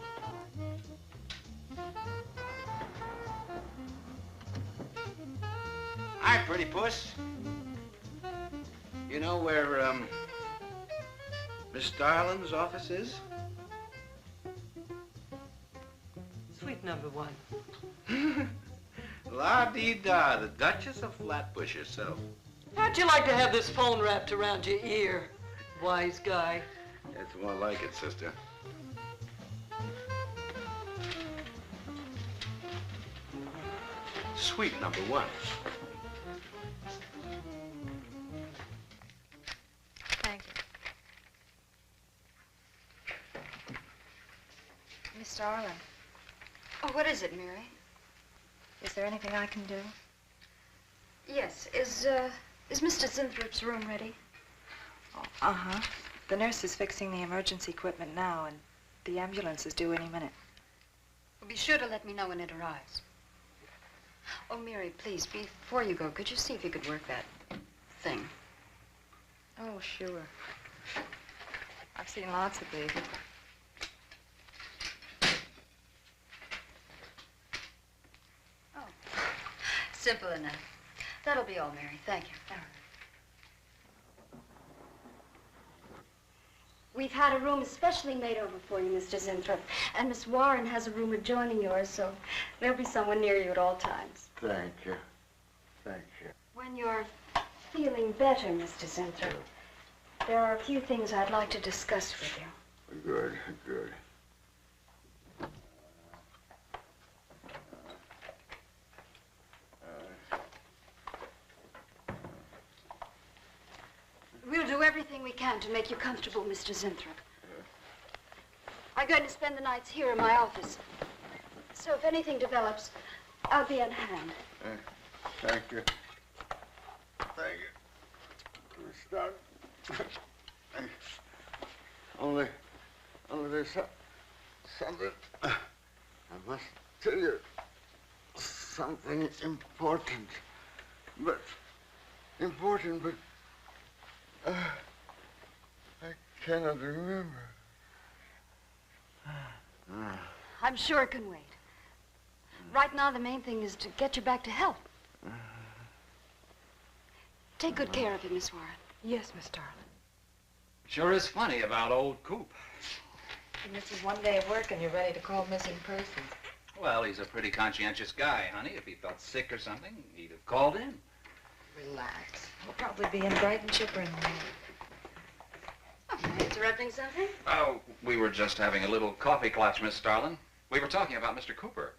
Hi, pretty puss. You know where, Miss Starland's office is? Sweet number 1. La-dee-da, the Duchess of Flatbush herself. How'd you like to have this phone wrapped around your ear, wise guy? It's more like it, sister. Sweet number 1. Thank you. Miss Starland, Oh, what is it, Mary? is there anything I can do? Yes, is Mr. Zinthrop's room ready? Uh-huh. The nurse is fixing the emergency equipment now, and the ambulance is due any minute. Well, be sure to let me know when it arrives. Oh, Mary, please, before you go, could you see if you could work that thing? Oh, sure. I've seen lots of these. Simple enough. That'll be all, Mary. Thank you. We've had a room especially made over for you, Mr. Zinthrop. And Miss Warren has a room adjoining yours, so there'll be someone near you at all times. Thank you. Thank you. When you're feeling better, Mr. Zinthrop, there are a few things I'd like to discuss with you. Good, good. We'll do everything we can to make you comfortable, Mr. Zinthrop. I'm going to spend the nights here in my office. So if anything develops, I'll be on hand. Thank you. Thank you. Miss Starland. Only there's something. I must tell you something important. But I cannot remember. I'm sure it can wait. Right now, the main thing is to get you back to health. Take good care of him, Miss Warren. Yes, Miss Starland. Sure is funny about old Coop. You miss his one day of work and you're ready to call missing persons. Well, he's a pretty conscientious guy, honey. If he felt sick or something, he'd have called in. Relax. We'll probably be in bright and chipper in the morning. Oh, am I interrupting something? Oh, we were just having a little coffee clutch, Miss Starland. We were talking about Mr. Cooper.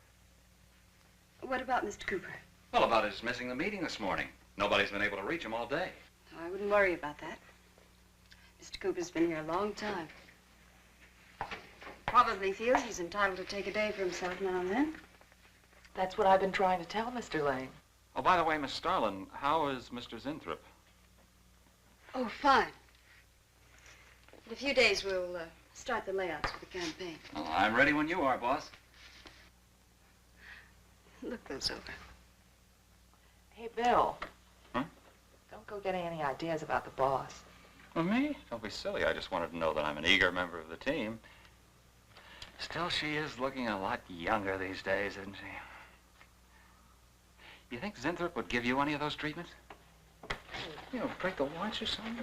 What about Mr. Cooper? Well, about his missing the meeting this morning. Nobody's been able to reach him all day. Oh, I wouldn't worry about that. Mr. Cooper's been here a long time. Probably feels he's entitled to take a day for himself now and then. That's what I've been trying to tell Mr. Lane. Oh, by the way, Miss Starland, how is Mr. Zinthrop? Oh, fine. In a few days, we'll start the layouts for the campaign. Oh, I'm ready when you are, boss. Look those over. Hey, Bill. Huh? Don't go getting any ideas about the boss. Well, me? Don't be silly. I just wanted to know that I'm an eager member of the team. Still, she is looking a lot younger these days, isn't she? You think Zinthrop would give you any of those treatments? You know, break the watch or something?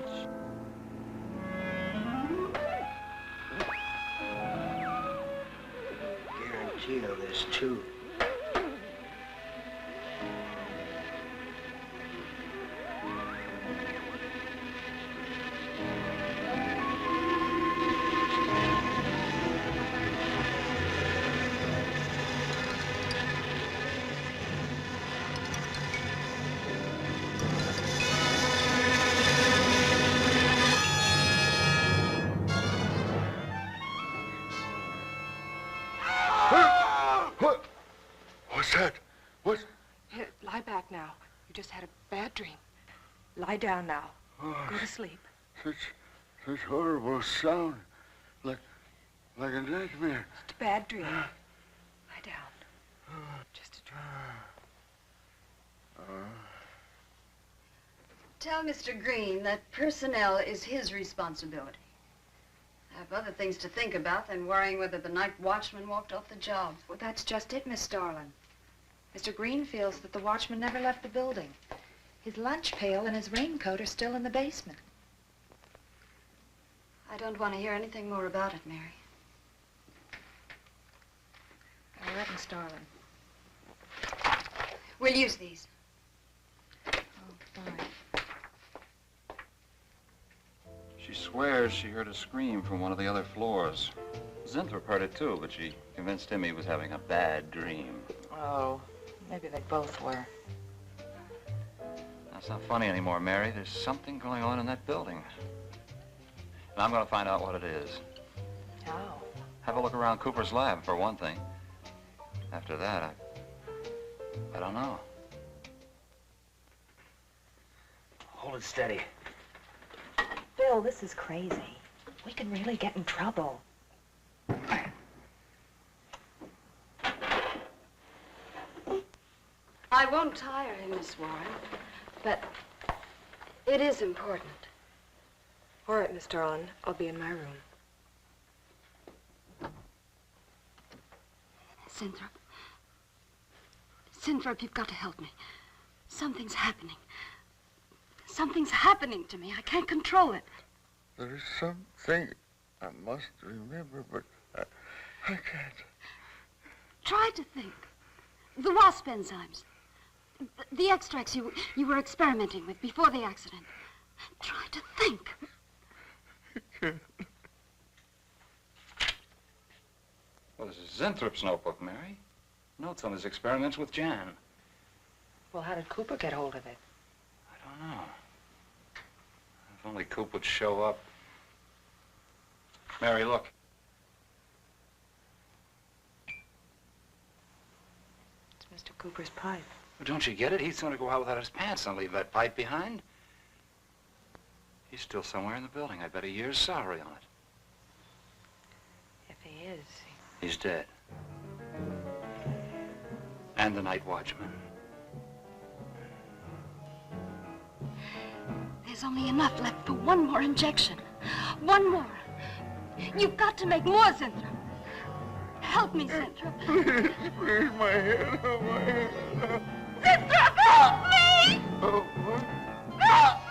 Guaranteed of this, too. What's that? What? Here, lie back now. You just had a bad dream. Lie down now. Go to sleep. Such horrible sound. Like a nightmare. Just a bad dream. Lie down. Just a dream. Tell Mr. Green that personnel is his responsibility. I have other things to think about than worrying whether the night watchman walked off the job. Well, that's just it, Miss Starlin. Mr. Green feels that the watchman never left the building. His lunch pail and his raincoat are still in the basement. I don't want to hear anything more about it, Mary. All right, Miss Starlin. We'll use these. Oh, fine. She swears she heard a scream from one of the other floors. Zinthrop heard it too, but she convinced him he was having a bad dream. Oh, maybe they both were. That's not funny anymore, Mary. There's something going on in that building. And I'm going to find out what it is. How? Have a look around Cooper's lab, for one thing. After that, I don't know. Hold it steady. Bill, this is crazy. We can really get in trouble. I won't tire him, Miss Warren, but it is important. All right, Miss Starlin. I'll be in my room. Zinthrop. Zinthrop, you've got to help me. Something's happening. Something's happening to me. I can't control it. There is something I must remember, but I can't. Try to think. The WASP enzymes. The extracts you were experimenting with before the accident. Try to think. I can't. Well, this is Zinthrop's notebook, Mary. Notes on his experiments with Jan. Well, how did Cooper get hold of it? I don't know. If only Coop would show up. Mary, look. It's Mr. Cooper's pipe. Well, don't you get it? He'd sooner go out without his pants than leave that pipe behind. He's still somewhere in the building. I bet a year's salary on it. If he is, He's dead. And the night watchman. There's only enough left for one more injection. One more. You've got to make more, Zinthrop. Help me, Zinthrop. Please, my head, oh, my head. Zinthrop, help me! Oh, what? Help me!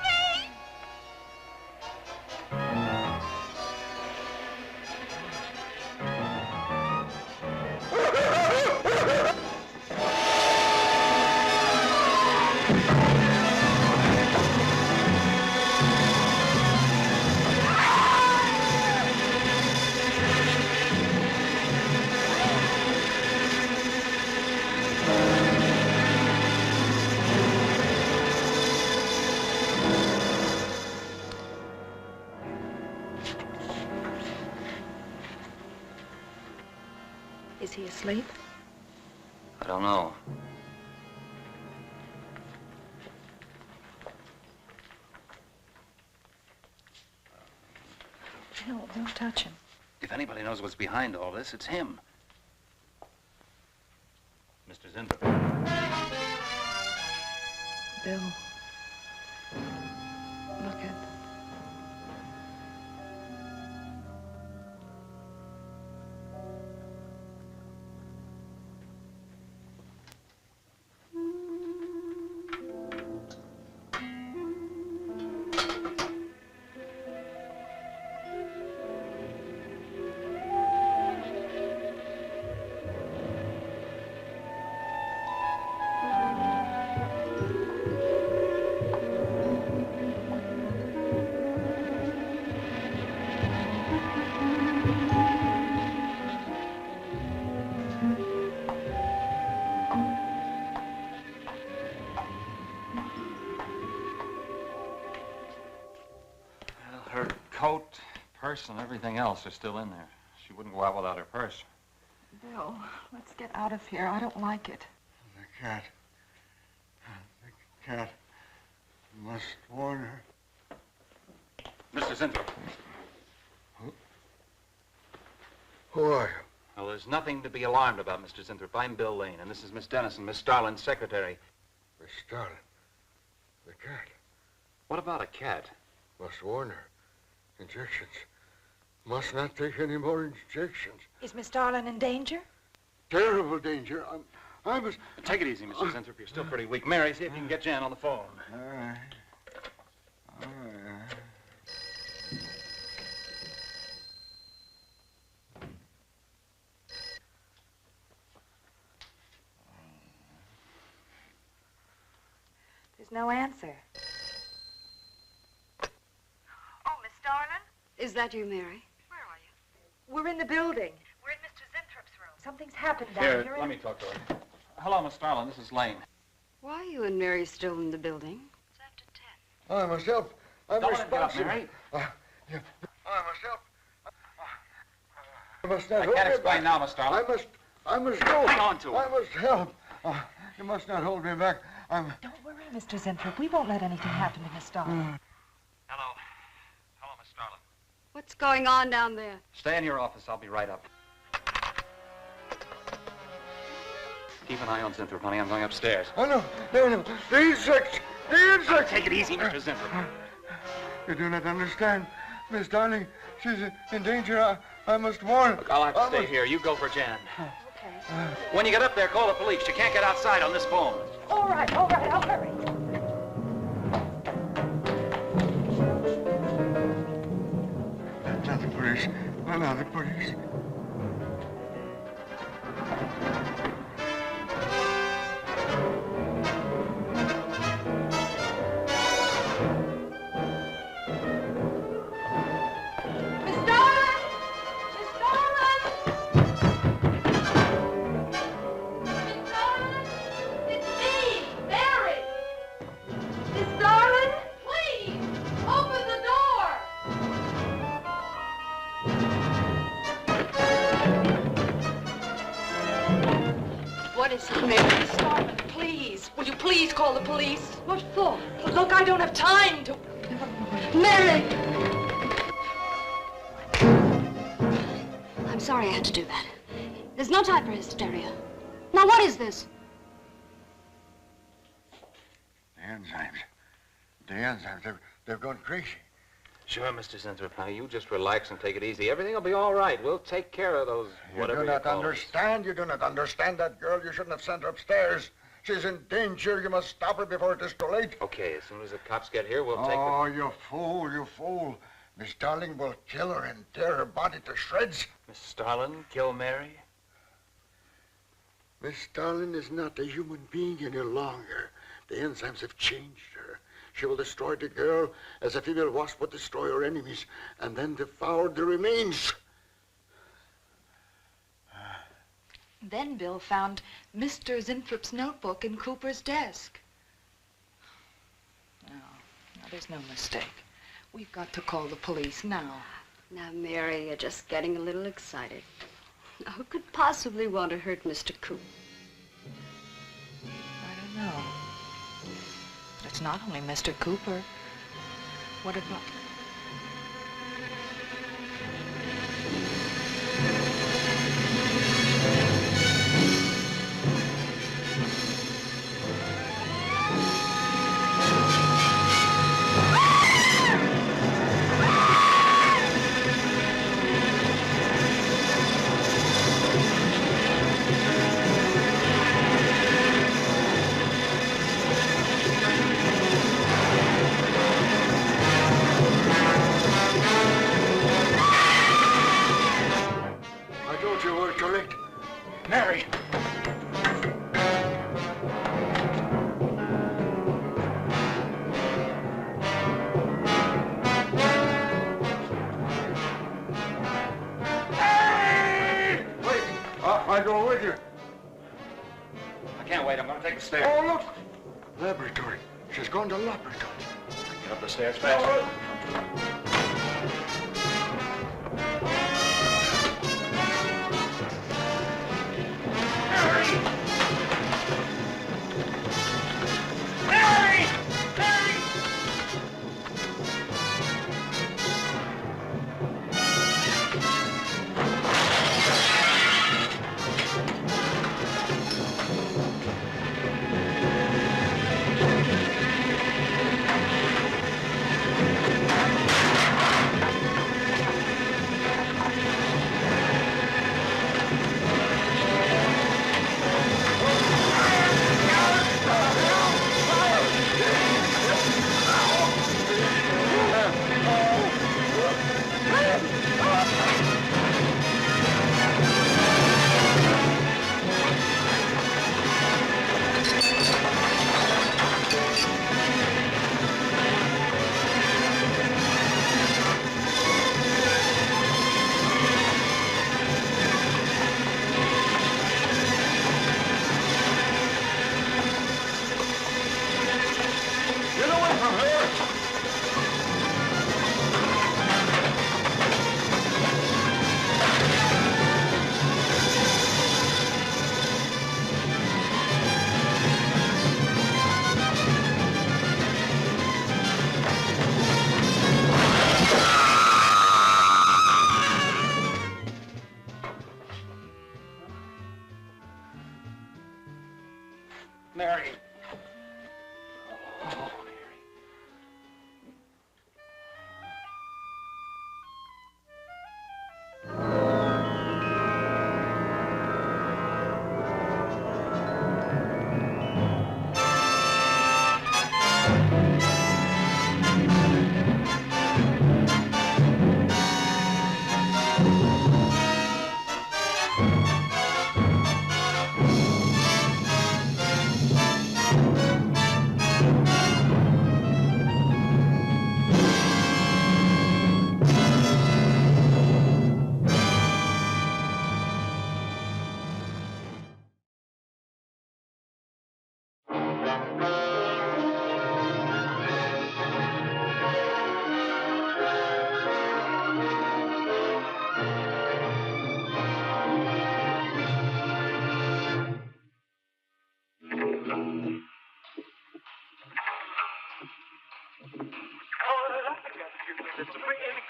is he asleep? I don't know. No, don't touch him. If anybody knows what's behind all this, it's him. Mr. Zinthrop. Bill. Look at... coat, purse, and everything else are still in there. She wouldn't go out without her purse. Bill, let's get out of here. I don't like it. The cat. The cat. You must warn her. Mr. Zinthrop. Who are you? Well, there's nothing to be alarmed about, Mr. Zinthrop. I'm Bill Lane, and this is Miss Dennison, Miss Starlin's secretary. Miss Starlin. The cat. What about a cat? Must warn her. Injections. Must not take any more injections. Is Miss Darlin in danger? Terrible danger. I must... Take it easy, Mr. Zinthrop. You're still pretty weak. Mary, see if you can get Jan on the phone. All right. All right. There's no answer. Oh, Miss Darlin? Is that you, Mary? Where are you? We're in the building. We're in Mr. Zinthrup's room. Something's happened down Here, here. let me talk to her. Hello, Miss Starlin. This is Lane. Why are you and Mary still in the building? It's after 10. I must help. I'm Don't let him get up, responsible. Mary. Yeah. I must help. I must not I hold can't me explain back. now, Miss Starlin. I must go. Hang on to her. I must help. You must not hold me back. Don't worry, Mr. Zinthrop. We won't let anything happen to Miss Darlin. Hello. Hello, Miss Starlin. What's going on down there? Stay in your office. I'll be right up. Keep an eye on Zinthrop, honey. I'm going upstairs. Oh, no. No. The insects. The insects. Take it easy, Mr. Zinthrop. You do not understand. Miss Darling, she's in danger. I must warn. Look, I'll have to stay here. You go for Jan. Okay. When you get up there, call the police. You can't get outside on this phone. All right. I'll hurry. Not the police. No, not the police. What is it, Mary? Miss Darlin, please. Will you please call the police? What for? Look, I don't have time to... Mary! I'm sorry I had to do that. There's no time for hysteria. Now, what is this? The enzymes, they've gone crazy. Sure, Mr. Zinthrop. Now, you just relax and take it easy. Everything will be all right. We'll take care of those, whatever You do not call them. understand. You do not understand that girl. You shouldn't have sent her upstairs. She's in danger. You must stop her before it is too late. Okay, as soon as the cops get here, we'll take the... Oh, you fool, you fool. Miss Darling will kill her and tear her body to shreds. Miss Starlin, kill Mary? Miss Darling is not a human being any longer. The enzymes have changed her. She will destroy the girl as a female wasp would destroy her enemies, and then devour the remains. Then Bill found Mr. Zinthrop's notebook in Cooper's desk. No, there's no mistake. We've got to call the police now. Now, Mary, you're just getting a little excited. Now, who could possibly want to hurt Mr. Coop? I don't know. It's not only Mr. Cooper. What about... Mary! Hey! Wait! I go with you. I can't wait. I'm going to take the stairs. Oh, look! Laboratory. She's gone to laboratory. Get up the stairs fast.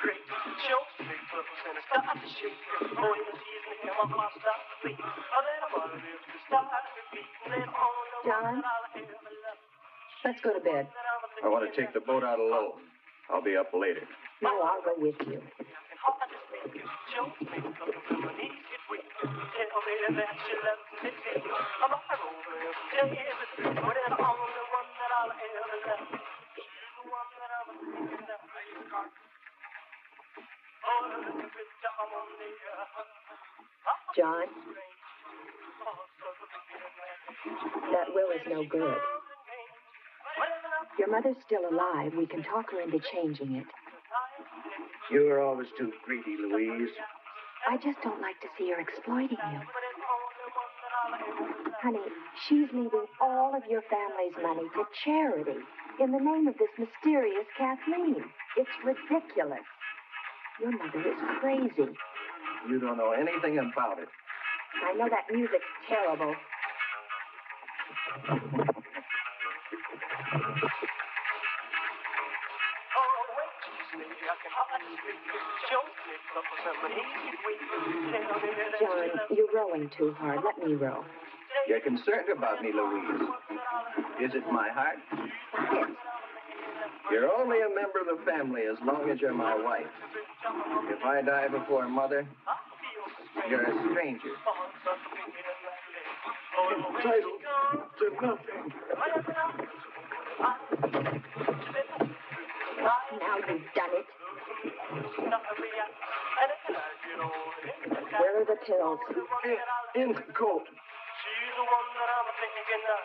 great. Shows big bubbles and it starts to shake. Oh, in the season, him up, I start to beat. Oh, then I'm on it to start to repeat. Then on the one that I'll ever love. Let's go to bed. I want to take the boat out alone. I'll be up later. No, I'll go with you. Shows big bubbles and my knees get weak. Tell me that she loves me too. I'm a rover every day, every day. But then on the one that I'll ever love. She's the one that I'm thinking of. John, that will is no good. Your mother's still alive. We can talk her into changing it. You're always too greedy, Louise. I just don't like to see her exploiting you. Honey, she's leaving all of your family's money to charity in the name of this mysterious Kathleen. It's ridiculous. Your mother is crazy. You don't know anything about it. I know that music's terrible. John, you're rowing too hard. Let me row. You're concerned about me, Louise. Is it my heart? Yes. You're only a member of the family as long as you're my wife. If I die before Mother, you're a stranger. Entitled to nothing. Now you've done it. Where are the pills? In the coat. She's the one that I'm thinking of.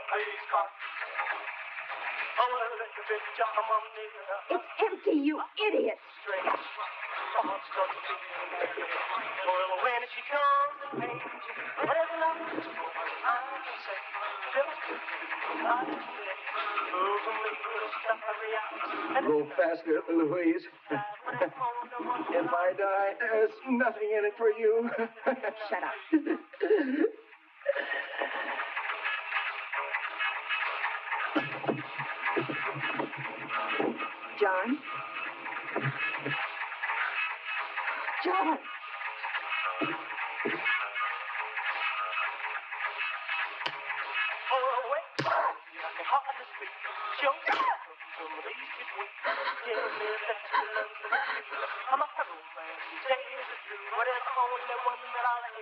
It's empty, you idiot. Well, when she comes and pains, whatever I can say, Go faster, Louise. If I die, there's nothing in it for you. Shut up. John? John!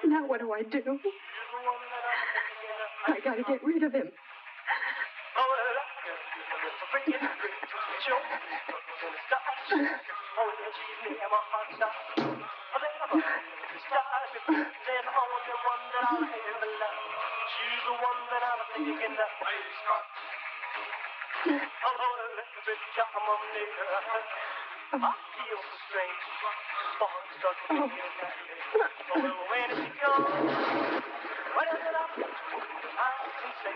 Now what do I do? I gotta get rid of him. She's the one that I'm thinking of. I feel so strange. Thoughts start to get when she comes, whatever I can say.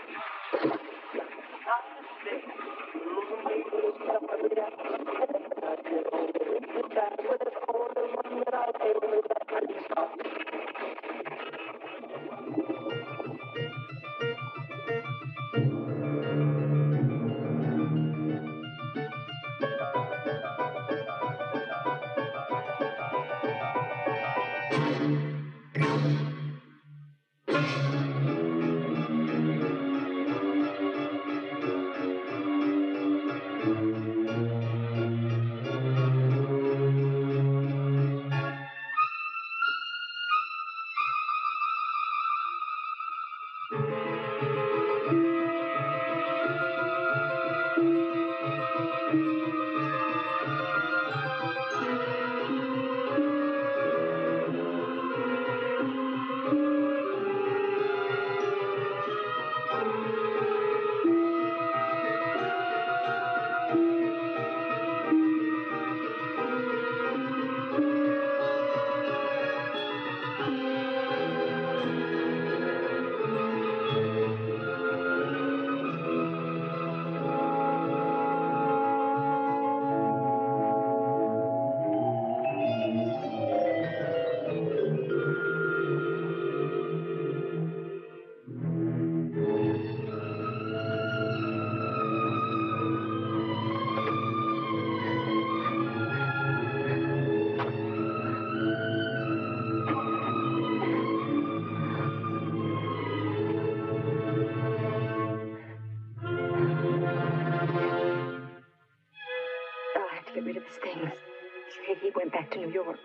to New York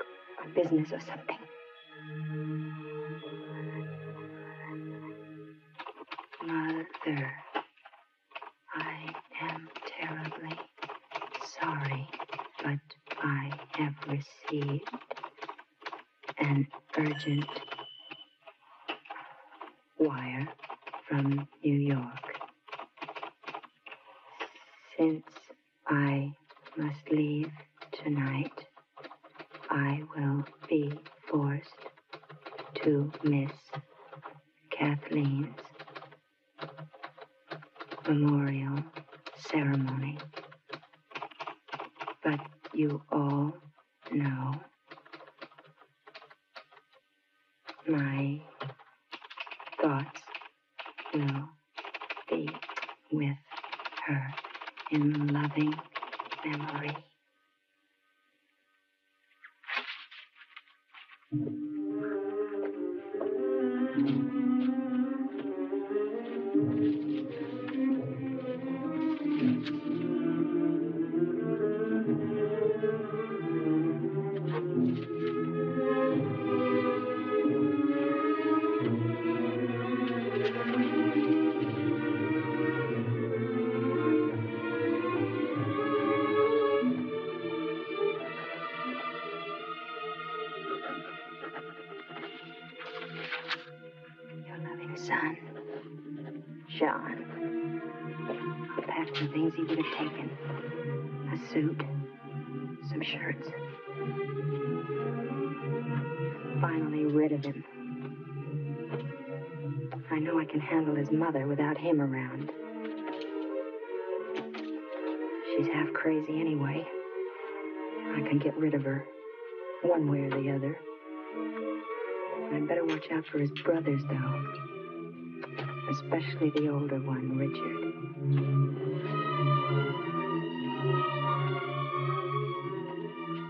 on business or something. Mother, I am terribly sorry, but I have received an urgent wire from New York. Since I must leave tonight, I will be forced to miss Kathleen's memorial ceremony. But you all know my thoughts will be with her in loving memory. Son, John. I'll pack the things he would have taken. A suit, some shirts. Finally rid of him. I know I can handle his mother without him around. She's half crazy anyway. I can get rid of her, one way or the other. I'd better watch out for his brothers, though. Especially the older one, Richard.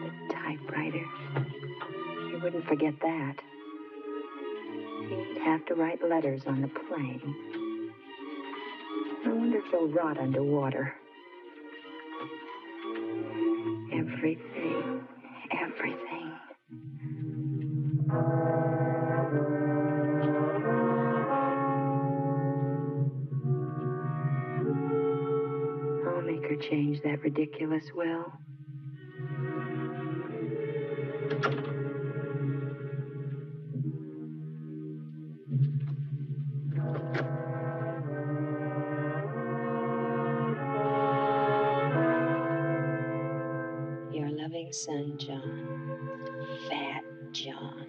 The typewriter. He wouldn't forget that. He'd have to write letters on the plane. I wonder if they'll rot underwater. Everything. I'll make her change that ridiculous will. Your loving son, John. Fat John.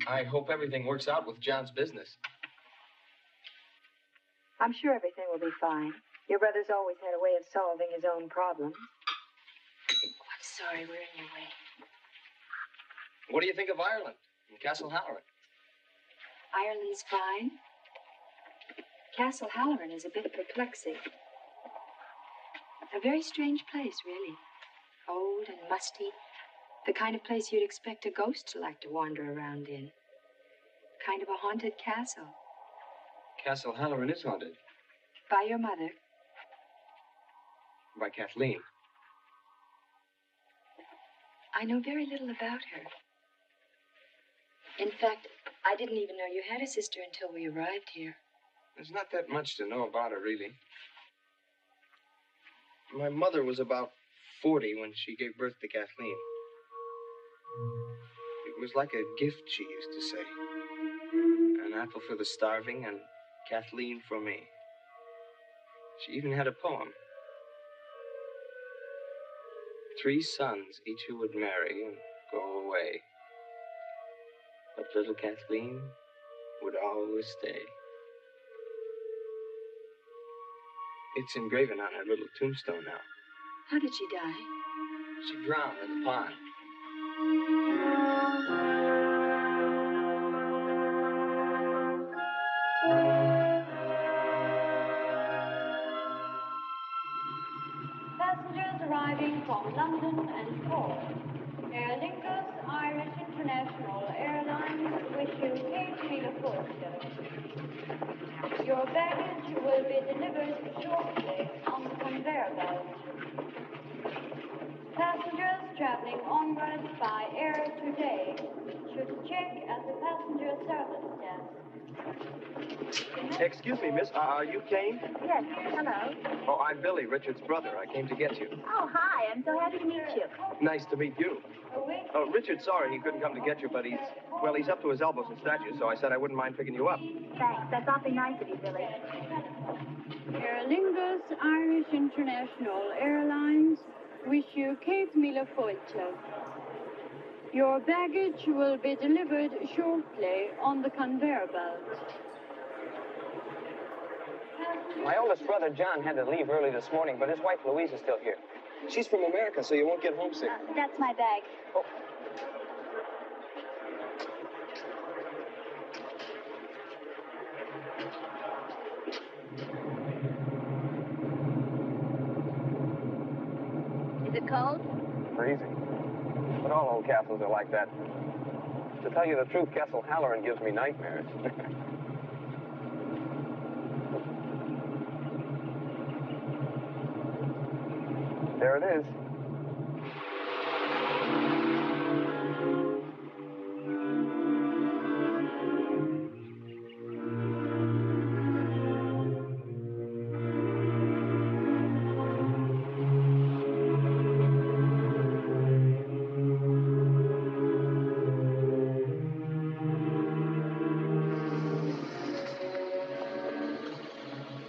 I hope everything works out with John's business. I'm sure everything will be fine. Your brother's always had a way of solving his own problems. I'm sorry we're in your way. What do you think of Ireland and Castle Halloran? Ireland's fine. Castle Halloran is a bit perplexing. A very strange place, really. Old and musty. The kind of place you'd expect a ghost to like to wander around in. Kind of a haunted castle. Castle Halloran is haunted. By your mother. By Kathleen. I know very little about her. In fact, I didn't even know you had a sister until we arrived here. There's not that much to know about her, really. My mother was about 40 when she gave birth to Kathleen. It was like a gift, she used to say. An apple for the starving and Kathleen for me. She even had a poem. 3 sons, each who would marry and go away. But little Kathleen would always stay. It's engraven on her little tombstone now. How did she die? She drowned in the pond. Passengers arriving from London and Cork. Aer Lingus Irish International Airlines wish you Cape Vila. Your baggage will be delivered shortly on the conveyor belt. Passengers traveling onwards by air today should check at the passenger service desk. Excuse me, miss. Are you Kane? Yes, hello. Oh, I'm Billy, Richard's brother. I came to get you. Oh, hi. I'm so happy to meet you. Nice to meet you. Oh, Richard's sorry he couldn't come to get you, but he's up to his elbows in statues, so I said I wouldn't mind picking you up. Thanks. That's awfully nice of you, Billy. Aer Lingus Irish International Airlines wish you Cape Vila. Your baggage will be delivered shortly on the conveyor belt. My oldest brother, John, had to leave early this morning, but his wife, Louise, is still here. She's from America, so you won't get homesick. That's my bag. Oh. Is it cold? Freezing. But all old castles are like that. To tell you the truth, Castle Halloran gives me nightmares. There it is.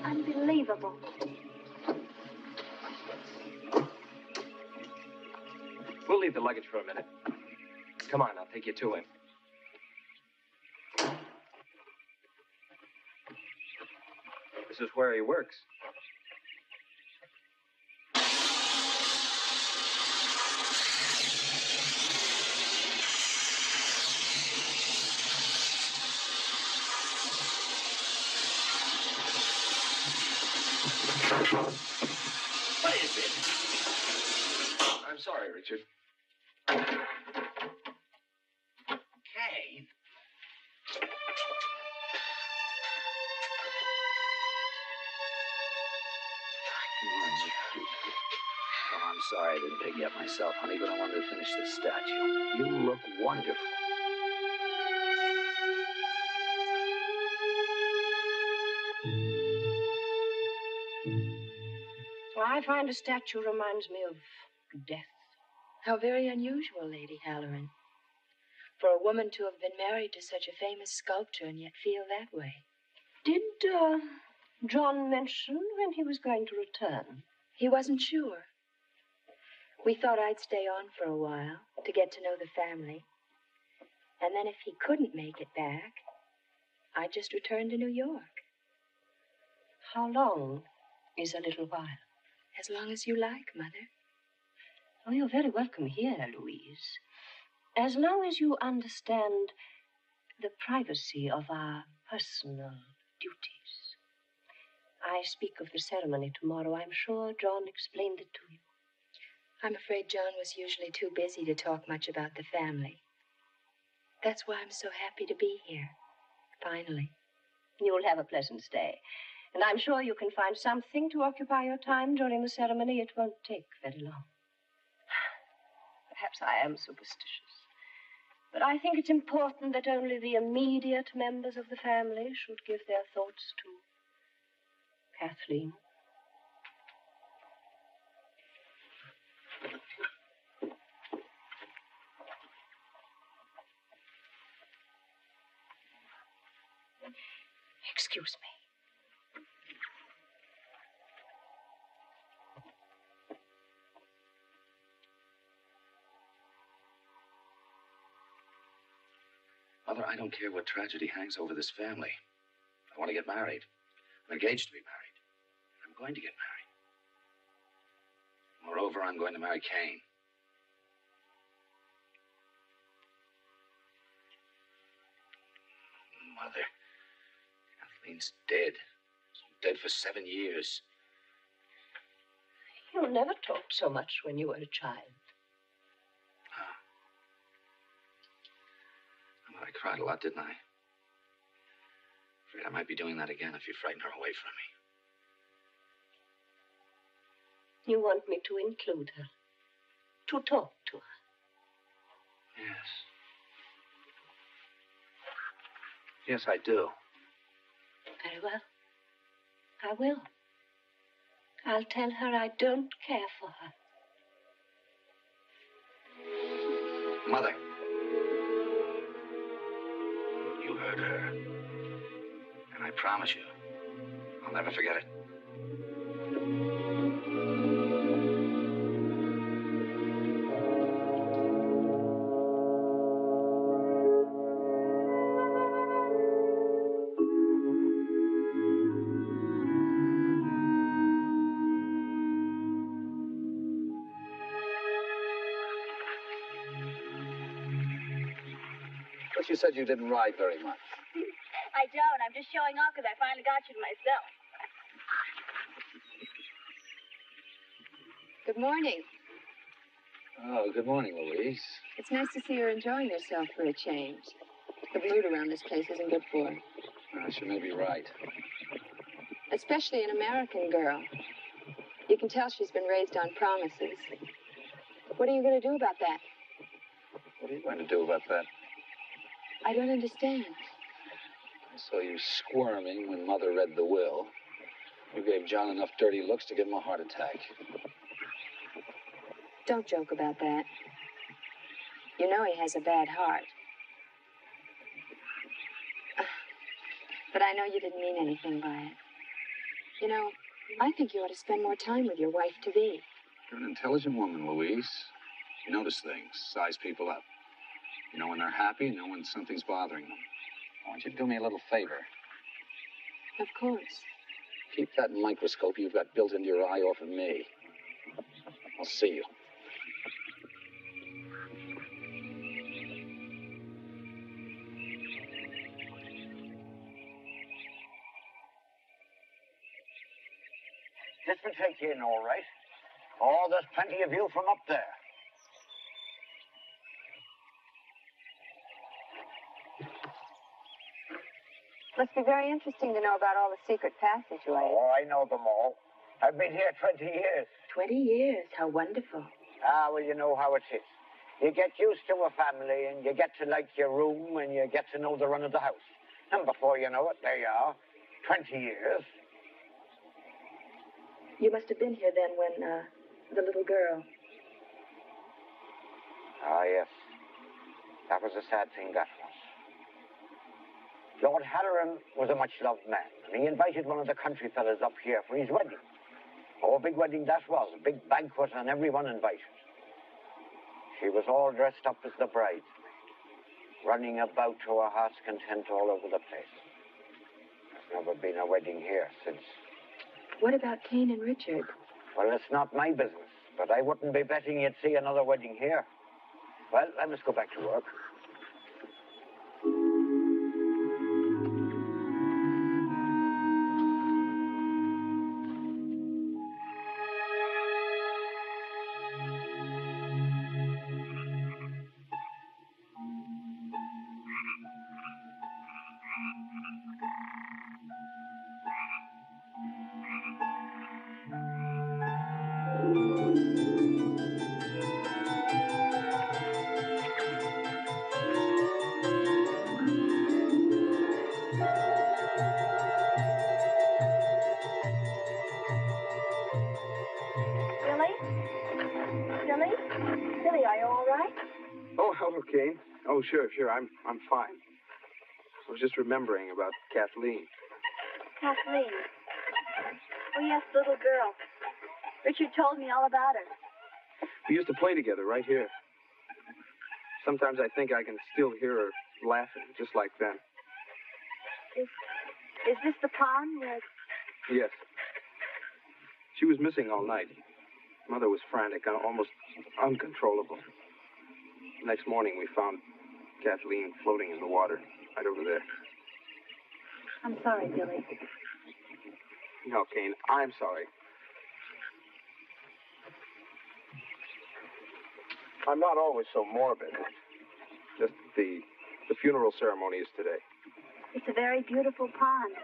Unbelievable. We'll leave the luggage for a minute. Come on, I'll take you to him. This is where he works. What is it? I'm sorry, Richard. Kane. Oh, I'm sorry I didn't pick you up myself, honey, but I wanted to finish this statue. You look wonderful. Well, I find a statue reminds me of death. How very unusual, Lady Halloran, for a woman to have been married to such a famous sculptor and yet feel that way. Did John mention when he was going to return? He wasn't sure. We thought I'd stay on for a while to get to know the family. And then if he couldn't make it back, I'd just return to New York. How long is a little while? As long as you like, Mother. Oh, you're very welcome here, Louise. As long as you understand the privacy of our personal duties. I speak of the ceremony tomorrow. I'm sure John explained it to you. I'm afraid John was usually too busy to talk much about the family. That's why I'm so happy to be here, finally. You'll have a pleasant stay. And I'm sure you can find something to occupy your time during the ceremony. It won't take very long. Perhaps I am superstitious. But I think it's important that only the immediate members of the family should give their thoughts to Kathleen. Excuse me. Mother, I don't care what tragedy hangs over this family. I want to get married. I'm engaged to be married. I'm going to get married. Moreover, I'm going to marry Kane. Mother. Kathleen's dead. Dead for 7 years. You never talked so much when you were a child. Well, I cried a lot, didn't I? Afraid I might be doing that again if you frighten her away from me. You want me to include her, to talk to her. Yes. Yes, I do. Very well. I will. I'll tell her I don't care for her. Mother. You heard her. And I promise you, I'll never forget it. But you said you didn't ride very much. I don't. I'm just showing off because I finally got you to myself. Good morning. Oh, good morning, Louise. It's nice to see you're enjoying yourself for a change. The mood around this place isn't good for her. She may be right. Especially an American girl. You can tell she's been raised on promises. What are you going to do about that? What are you going to do about that? I don't understand. I saw you squirming when Mother read the will. You gave John enough dirty looks to give him a heart attack. Don't joke about that. You know he has a bad heart. But I know you didn't mean anything by it. You know, I think you ought to spend more time with your wife-to-be. You're an intelligent woman, Louise. You notice things, size people up. You know when they're happy, you know when something's bothering them. I want you to do me a little favor. Of course. Keep that microscope you've got built into your eye off of me. I'll see you. This will take you in all right. Oh, there's plenty of view from up there. Must be very interesting to know about all the secret passageways. Oh, I know them all. I've been here 20 years. 20 years. How wonderful. Ah, well, you know how it is. You get used to a family, and you get to like your room, and you get to know the run of the house. And before you know it, there you are. 20 years. You must have been here then when, the little girl. Ah, yes. That was a sad thing, that was. Lord Halloran was a much-loved man, and he invited one of the country fellas up here for his wedding. Oh, a big wedding that was, a big banquet, and everyone invited. She was all dressed up as the bride, running about to her heart's content all over the place. There's never been a wedding here since. What about Cain and Richard? Well, it's not my business, but I wouldn't be betting you'd see another wedding here. Well, I must go back to work. Billy, are you all right? Oh, hello, Kane. Oh, sure. I'm fine. I was just remembering about Kathleen. Kathleen. Oh, yes, little girl. Richard told me all about her. We used to play together right here. Sometimes I think I can still hear her laughing, just like then. Is this the pond where... Yes. She was missing all night. Mother was frantic, almost uncontrollable. Next morning, we found Kathleen floating in the water right over there. I'm sorry, Billy. No, Kane, I'm sorry. I'm not always so morbid. Just the funeral ceremony is today. It's a very beautiful pond.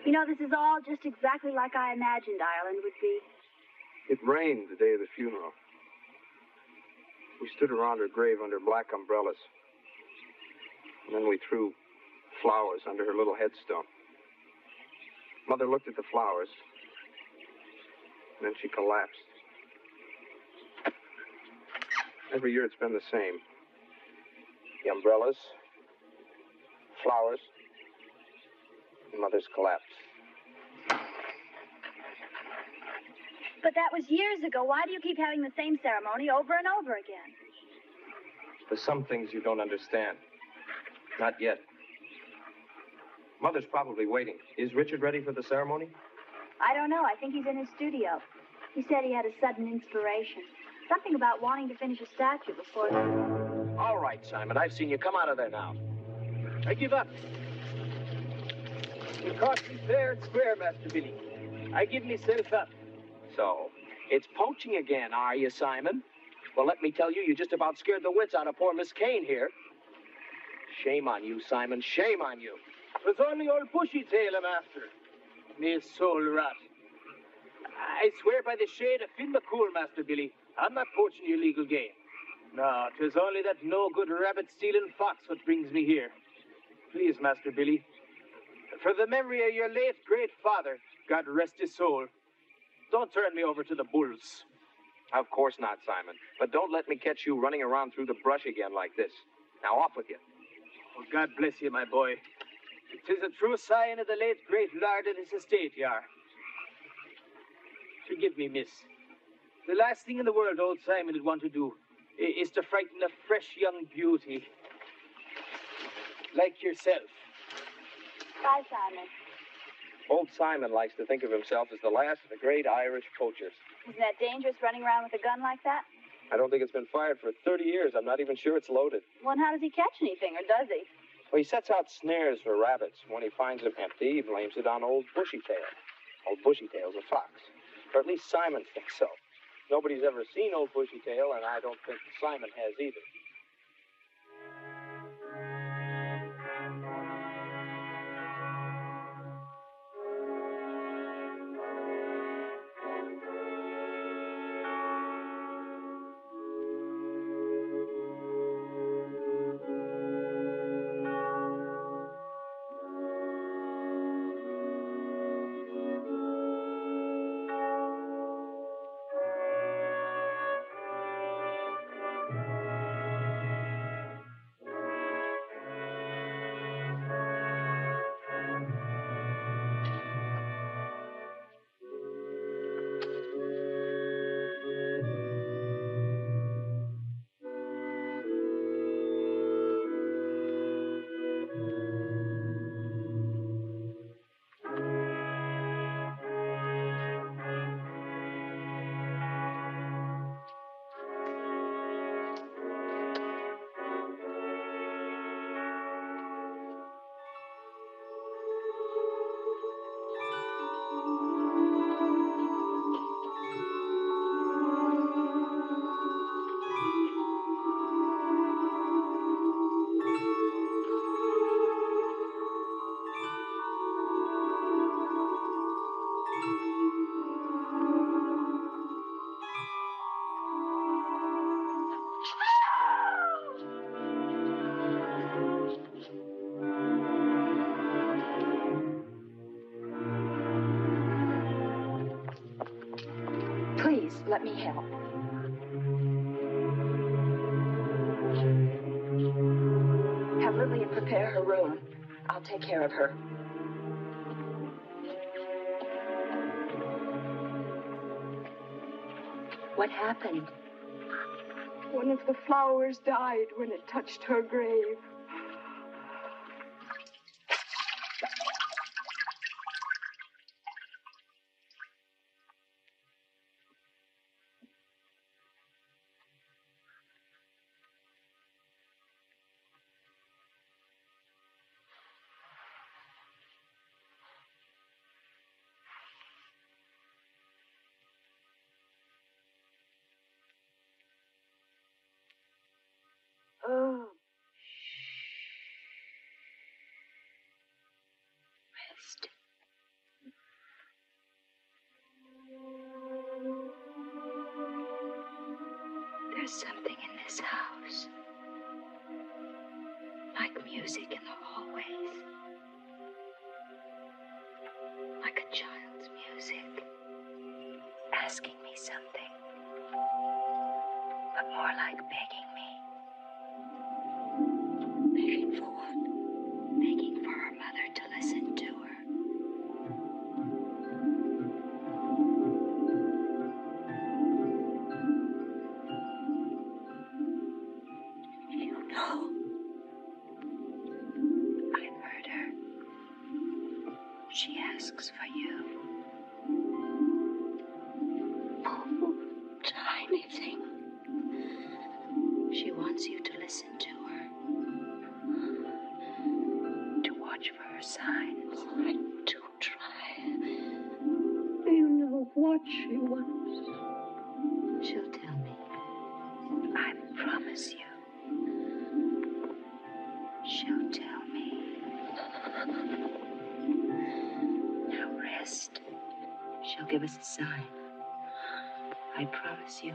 You know, this is all just exactly like I imagined Ireland would be. It rained the day of the funeral. We stood around her grave under black umbrellas. And then we threw flowers under her little headstone. Mother looked at the flowers, and then she collapsed. Every year it's been the same. The umbrellas, flowers, and Mother's collapse. But that was years ago. Why do you keep having the same ceremony over and over again? There's some things you don't understand. Not yet. Mother's probably waiting. Is Richard ready for the ceremony? I don't know. I think he's in his studio. He said he had a sudden inspiration. Something about wanting to finish a statue before... All right, Simon. I've seen you. Come out of there now. I give up. It cost me fair and square, Master Billy. I give myself up. So, it's poaching again, are you, Simon? Well, let me tell you, you just about scared the wits out of poor Miss Kane here. Shame on you, Simon. Shame on you. 'Twas only old Bushy Tail I'm after. Me soul rat. I swear by the shade of Finn McCool, Master Billy, I'm not poaching your legal game. No, 'tis only that no-good rabbit-stealing fox what brings me here. Please, Master Billy, for the memory of your late great father, God rest his soul, don't turn me over to the bulls. Of course not, Simon. But don't let me catch you running around through the brush again like this. Now, off with you. Oh, God bless you, my boy. 'Tis a true sign of the late great lord at his estate, you are. Forgive me, miss. The last thing in the world old Simon would want to do is to frighten a fresh young beauty like yourself. Bye, Simon. Old Simon likes to think of himself as the last of the great Irish poachers. Isn't that dangerous, running around with a gun like that? I don't think it's been fired for 30 years. I'm not even sure it's loaded. Well, and how does he catch anything, or does he? Well, he sets out snares for rabbits. When he finds them empty, he blames it on old Bushy Tail. Old Bushy Tail's a fox. Or at least Simon thinks so. Nobody's ever seen old Bushy Tail, and I don't think Simon has either. Please, let me help. Have Lillian prepare her room. I'll take care of her. What happened? One of the flowers died when it touched her grave. music in the hallways. Like a child's music. Asking me something. But more like begging me. Begging for what? Begging for her mother to listen to her. You know, I heard her. She asks for you. Oh, tiny thing. She wants you to listen to her. To watch for her signs. I do try. You know what she wants. She'll tell me. I promise you. She'll tell me. Now rest. She'll give us a sign. I promise you.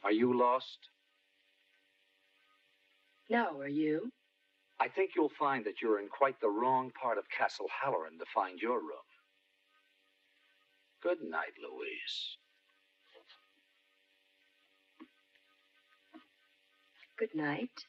Are you lost? No, are you? I think you'll find that you're in quite the wrong part of Castle Halloran to find your room. Good night, Louise. Good night.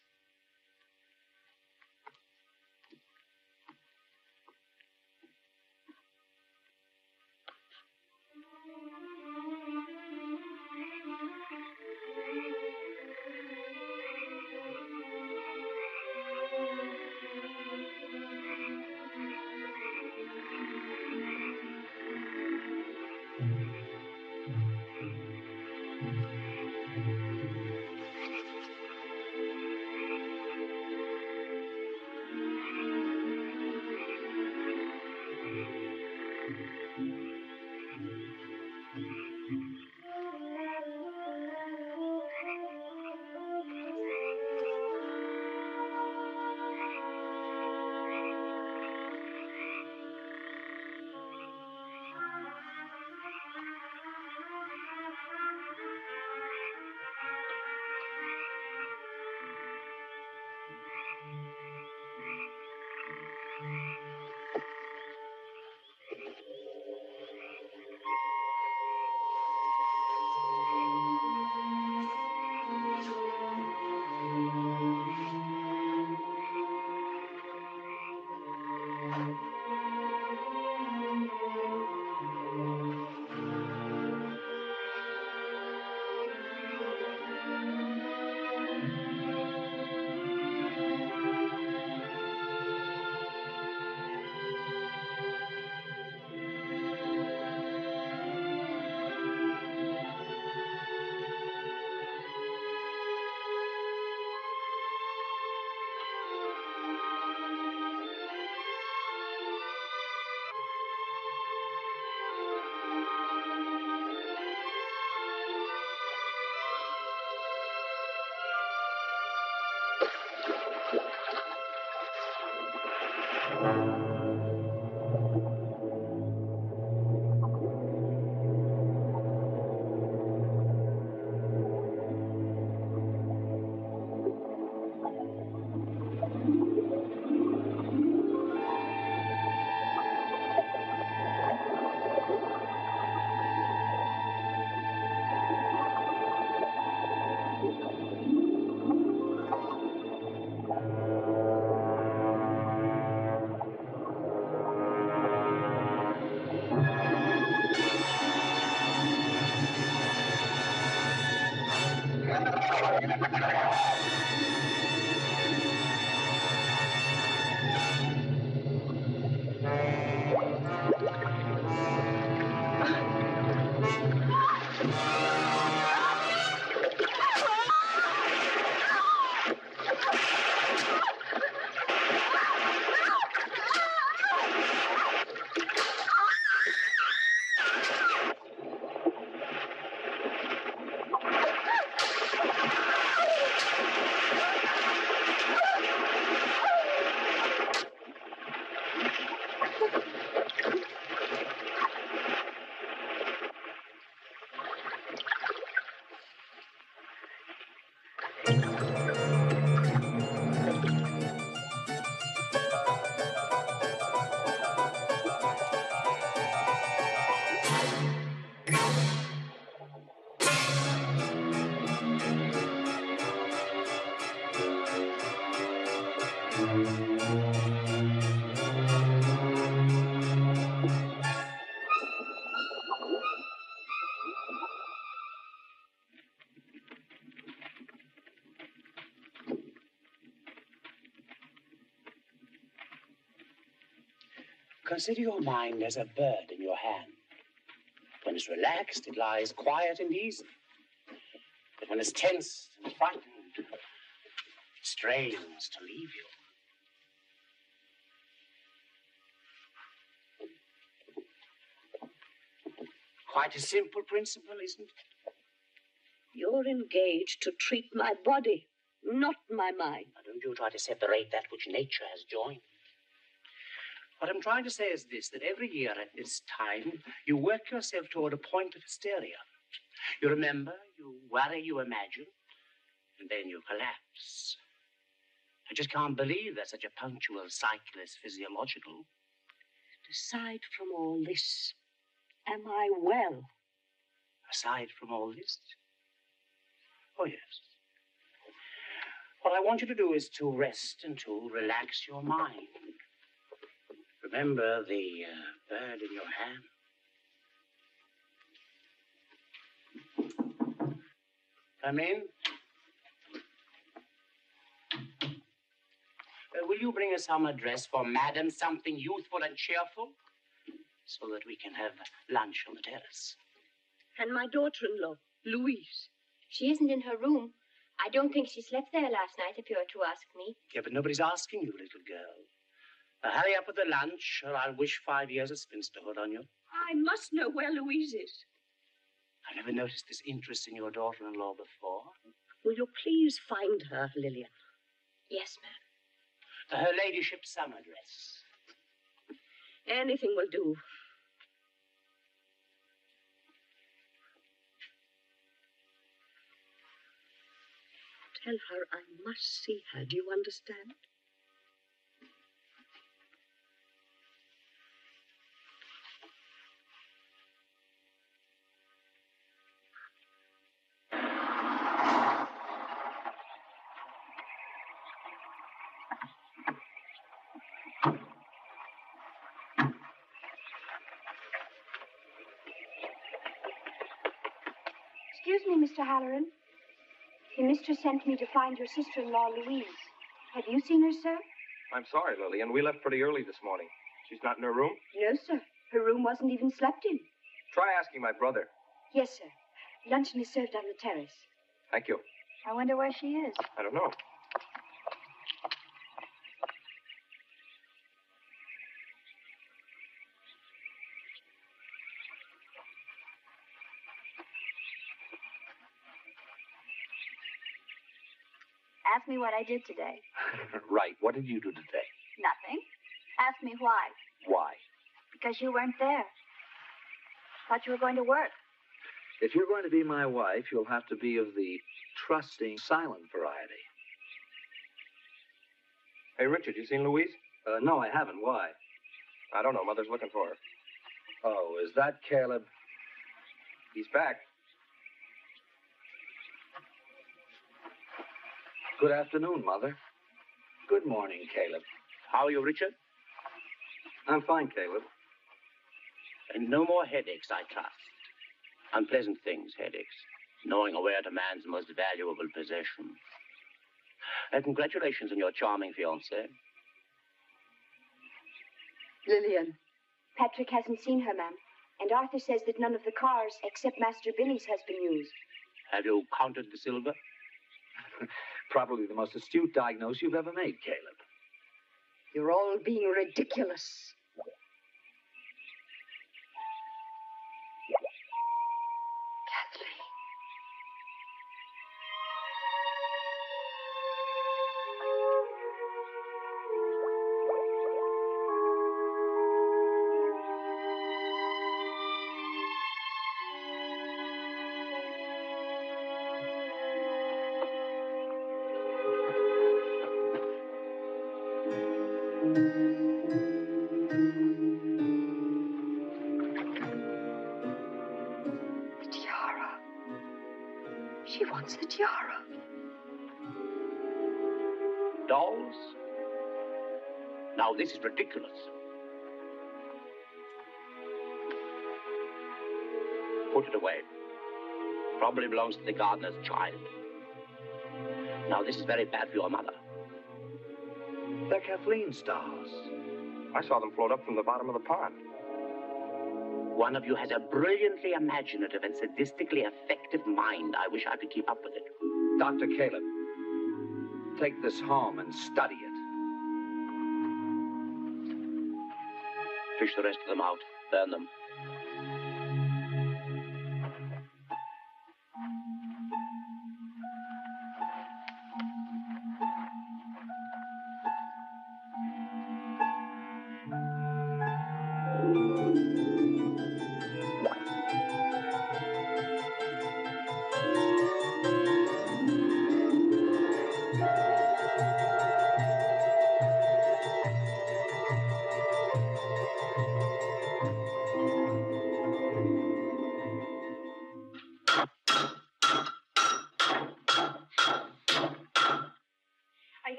Consider your mind as a bird in your hand. When it's relaxed, it lies quiet and easy. But when it's tense and frightened, it strains to leave you. Quite a simple principle, isn't it? You're engaged to treat my body, not my mind. Now, don't you try to separate that which nature has joined. What I'm trying to say is this, that every year at this time, you work yourself toward a point of hysteria. You remember, you worry, you imagine, and then you collapse. I just can't believe that such a punctual cycle is physiological. And aside from all this, am I well? Aside from all this? Oh, yes. What I want you to do is to rest and to relax your mind. Remember the bird in your hand. Come in. Will you bring us some address for Madam, something youthful and cheerful, so that we can have lunch on the terrace? And my daughter-in-law, Louise. She isn't in her room. I don't think she slept there last night, if you are to ask me. Yeah, but nobody's asking you, little girl. Now, hurry up with the lunch, or I'll wish 5 years of spinsterhood on you. I must know where Louise is. I've never noticed this interest in your daughter-in-law before. Will you please find her, Lillian? Yes, ma'am. Her ladyship's summer dress. Anything will do. Tell her I must see her. Do you understand? Excuse me, Mr. Halloran. Your mistress sent me to find your sister-in-law, Louise. Have you seen her, sir? I'm sorry, Lillian. We left pretty early this morning. She's not in her room? No, sir. Her room wasn't even slept in. Try asking my brother. Yes, sir. Luncheon is served on the terrace. Thank you. I wonder where she is. I don't know. Ask me what I did today. Right. What did you do today? Nothing. Ask me why. Why? Because you weren't there. Thought you were going to work. If you're going to be my wife, you'll have to be of the trusting, silent variety. Hey, Richard, you seen Louise? No, I haven't. Why? I don't know. Mother's looking for her. Oh, is that Caleb? He's back. Good afternoon, Mother. Good morning, Caleb. How are you, Richard? I'm fine, Caleb. And no more headaches, I trust. Unpleasant things, headaches. Knowing aware to man's most valuable possession. Congratulations on your charming fiancée. Lillian. Patrick hasn't seen her, ma'am. And Arthur says that none of the cars, except Master Billy's, has been used. Have you counted the silver? Probably the most astute diagnose you've ever made, Caleb. You're all being ridiculous. She wants the tiara. Dolls? Now, this is ridiculous. Put it away. Probably belongs to the gardener's child. Now, this is very bad for your mother. They're Kathleen's dolls. I saw them float up from the bottom of the pond. One of you has a brilliantly imaginative and sadistically effective mind. I wish I could keep up with it. Dr. Caleb, take this home and study it. Fish the rest of them out. Burn them.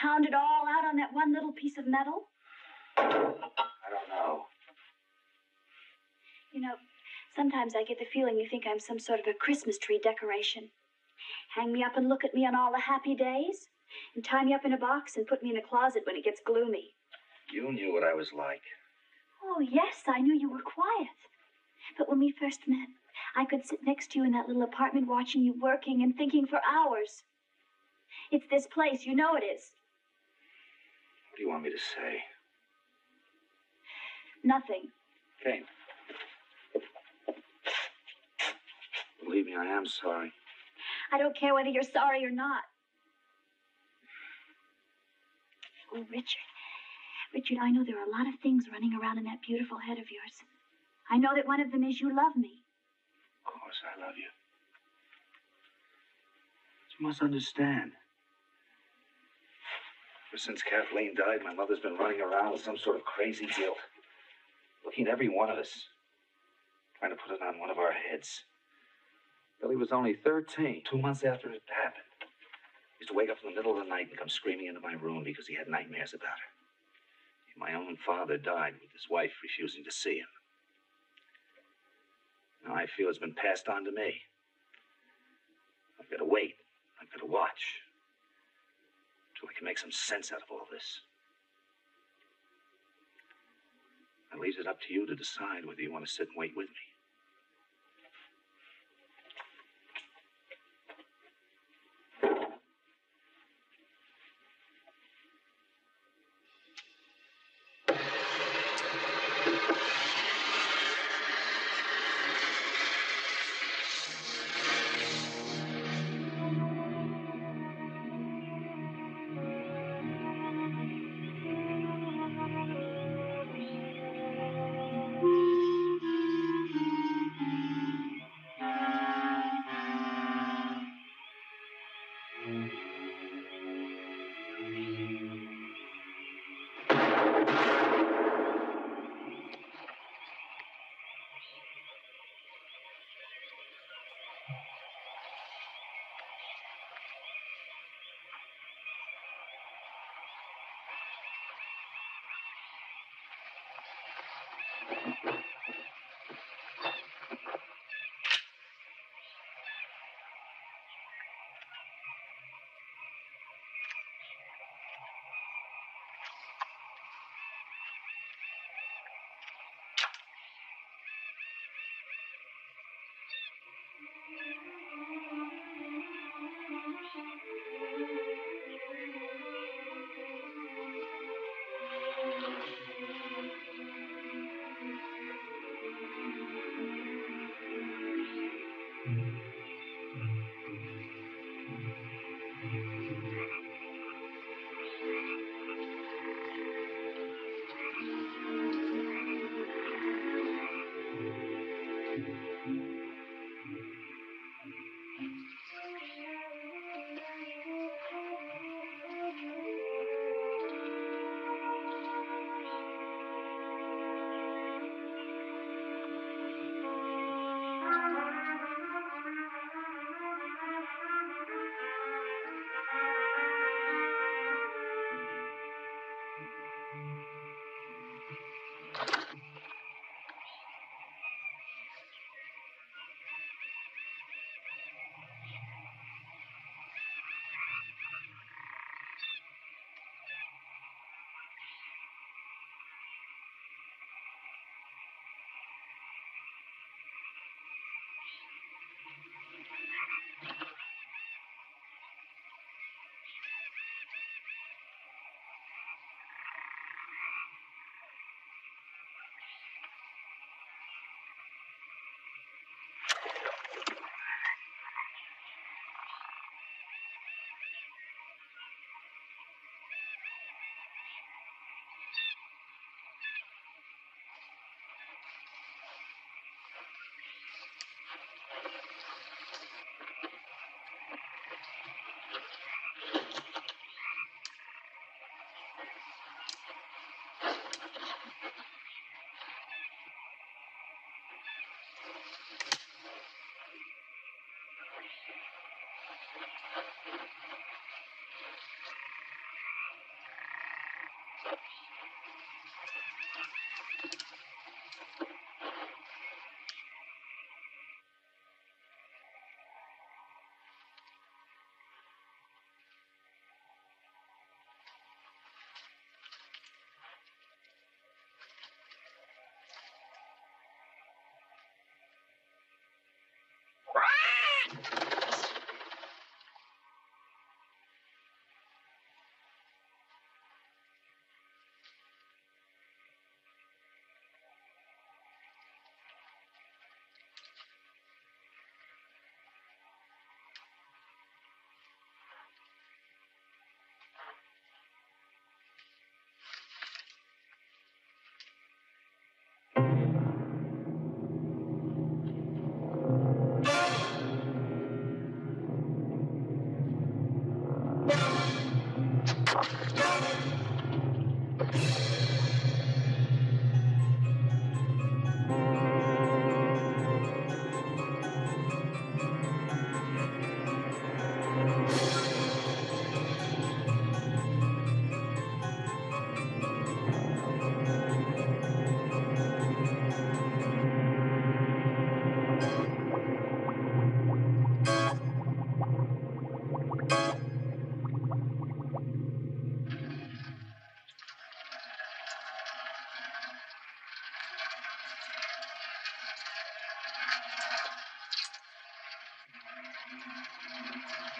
pound it all out on that one little piece of metal? I don't know. You know, sometimes I get the feeling you think I'm some sort of a Christmas tree decoration. Hang me up and look at me on all the happy days, and tie me up in a box and put me in a closet when it gets gloomy. You knew what I was like. Oh, yes, I knew you were quiet. But when we first met, I could sit next to you in that little apartment watching you working and thinking for hours. It's this place, you know it is. What do you want me to say? Nothing. Kane. Believe me, I am sorry. I don't care whether you're sorry or not. Oh, Richard. Richard, I know there are a lot of things running around in that beautiful head of yours. I know that one of them is you love me. Of course I love you. But you must understand. Ever since Kathleen died, my mother's been running around with some sort of crazy guilt. Looking at every one of us. Trying to put it on one of our heads. Billy was only 13, 2 months after it happened. He used to wake up in the middle of the night and come screaming into my room because he had nightmares about her. My own father died with his wife refusing to see him. Now I feel it's been passed on to me. I've got to wait. I've got to watch. Until I can make some sense out of all this. That leaves it up to you to decide whether you want to sit and wait with me.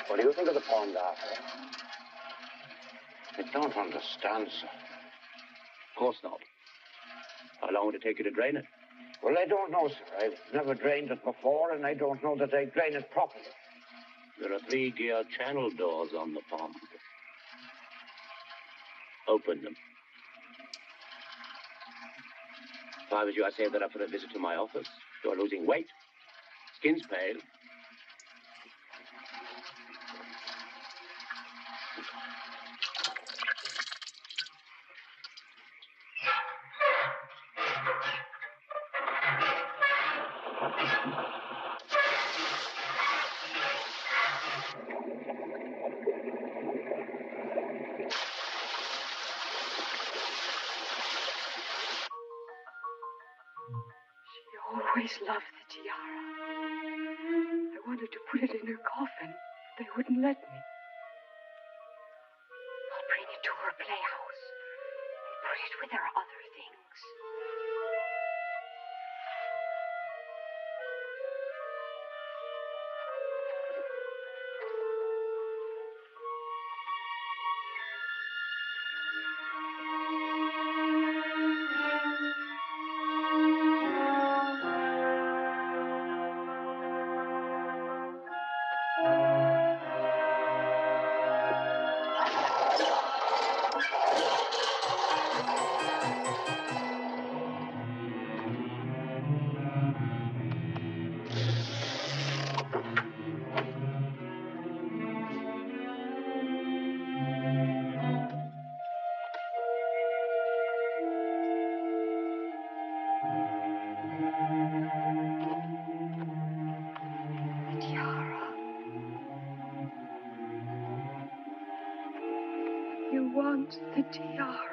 What do you think of the pond, Arthur? I don't understand, sir. Of course not. How long would it take you to drain it? Well, I don't know, sir. I've never drained it before, and I don't know that I drain it properly. There are 3 gear channel doors on the pond. Open them. If I was you, I'd save that up for a visit to my office. You're losing weight. Skin's pale. Always loved the tiara. I wanted to put it in her coffin. They wouldn't let me. I'll bring it to her playhouse and put it with her other things. You want the tiara.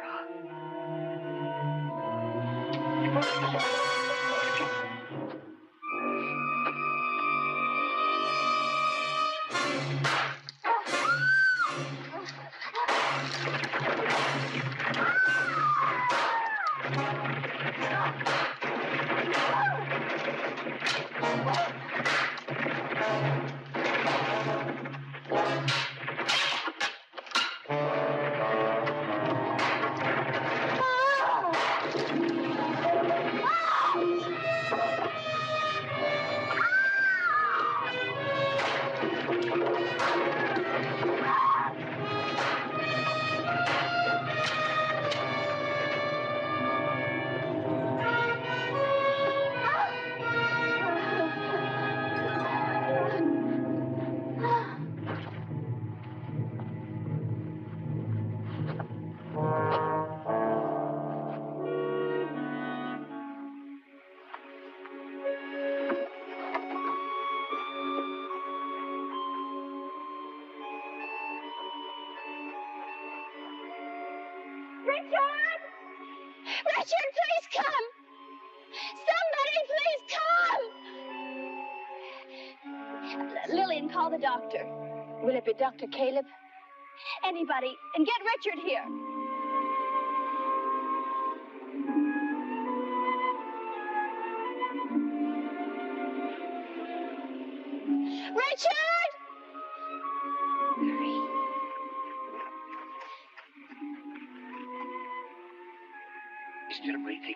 Richard! Richard, please come! Somebody, please come! Lillian, call the doctor. Will it be Dr. Caleb? Anybody. And get Richard here. Richard! Hurry. Still breathing.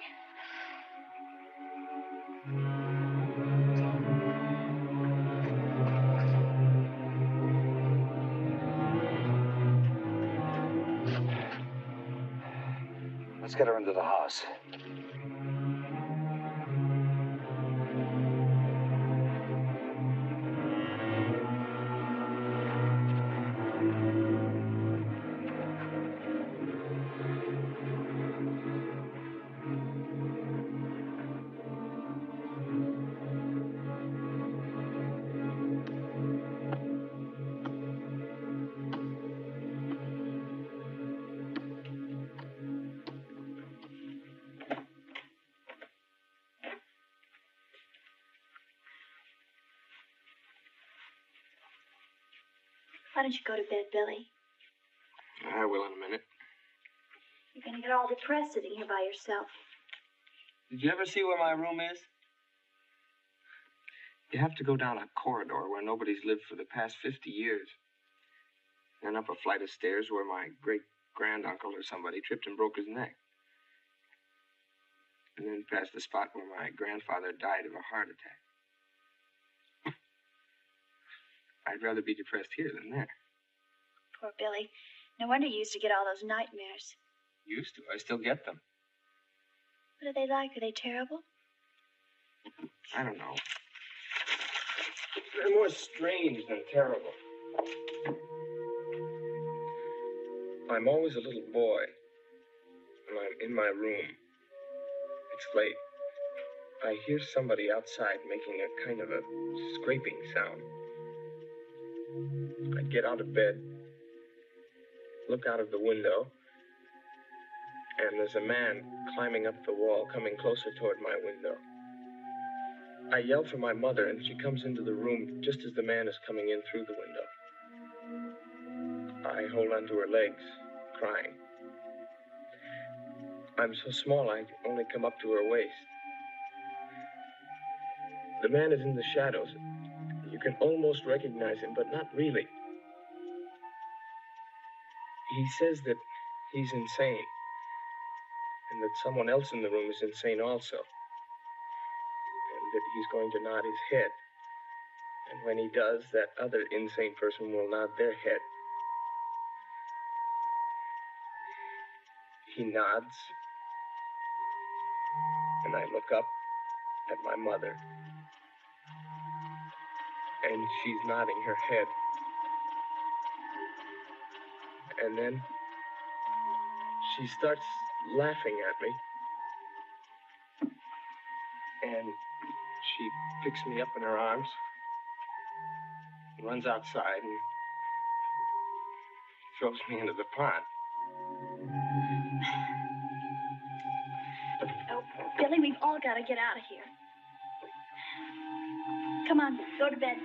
Let's get her into the house. Why don't you go to bed, Billy? I will in a minute. You're gonna get all depressed sitting here by yourself. Did you ever see where my room is? You have to go down a corridor where nobody's lived for the past 50 years. And up a flight of stairs where my great-granduncle or somebody tripped and broke his neck. And then past the spot where my grandfather died of a heart attack. I'd rather be depressed here than there. Poor Billy. No wonder you used to get all those nightmares. Used to. I still get them. What are they like? Are they terrible? I don't know. They're more strange than terrible. I'm always a little boy when I'm in my room. It's late. I hear somebody outside making a kind of a scraping sound. I get out of bed, look out of the window, and there's a man climbing up the wall, coming closer toward my window. I yell for my mother, and she comes into the room just as the man is coming in through the window. I hold onto her legs, crying. I'm so small, I only come up to her waist. The man is in the shadows. You can almost recognize him, but not really. He says that he's insane, and that someone else in the room is insane also, and that he's going to nod his head. And when he does, that other insane person will nod their head. He nods, and I look up at my mother, and she's nodding her head. And then she starts laughing at me, and she picks me up in her arms, runs outside, and throws me into the pond. Oh, Billy, we've all got to get out of here. Come on, go to bed.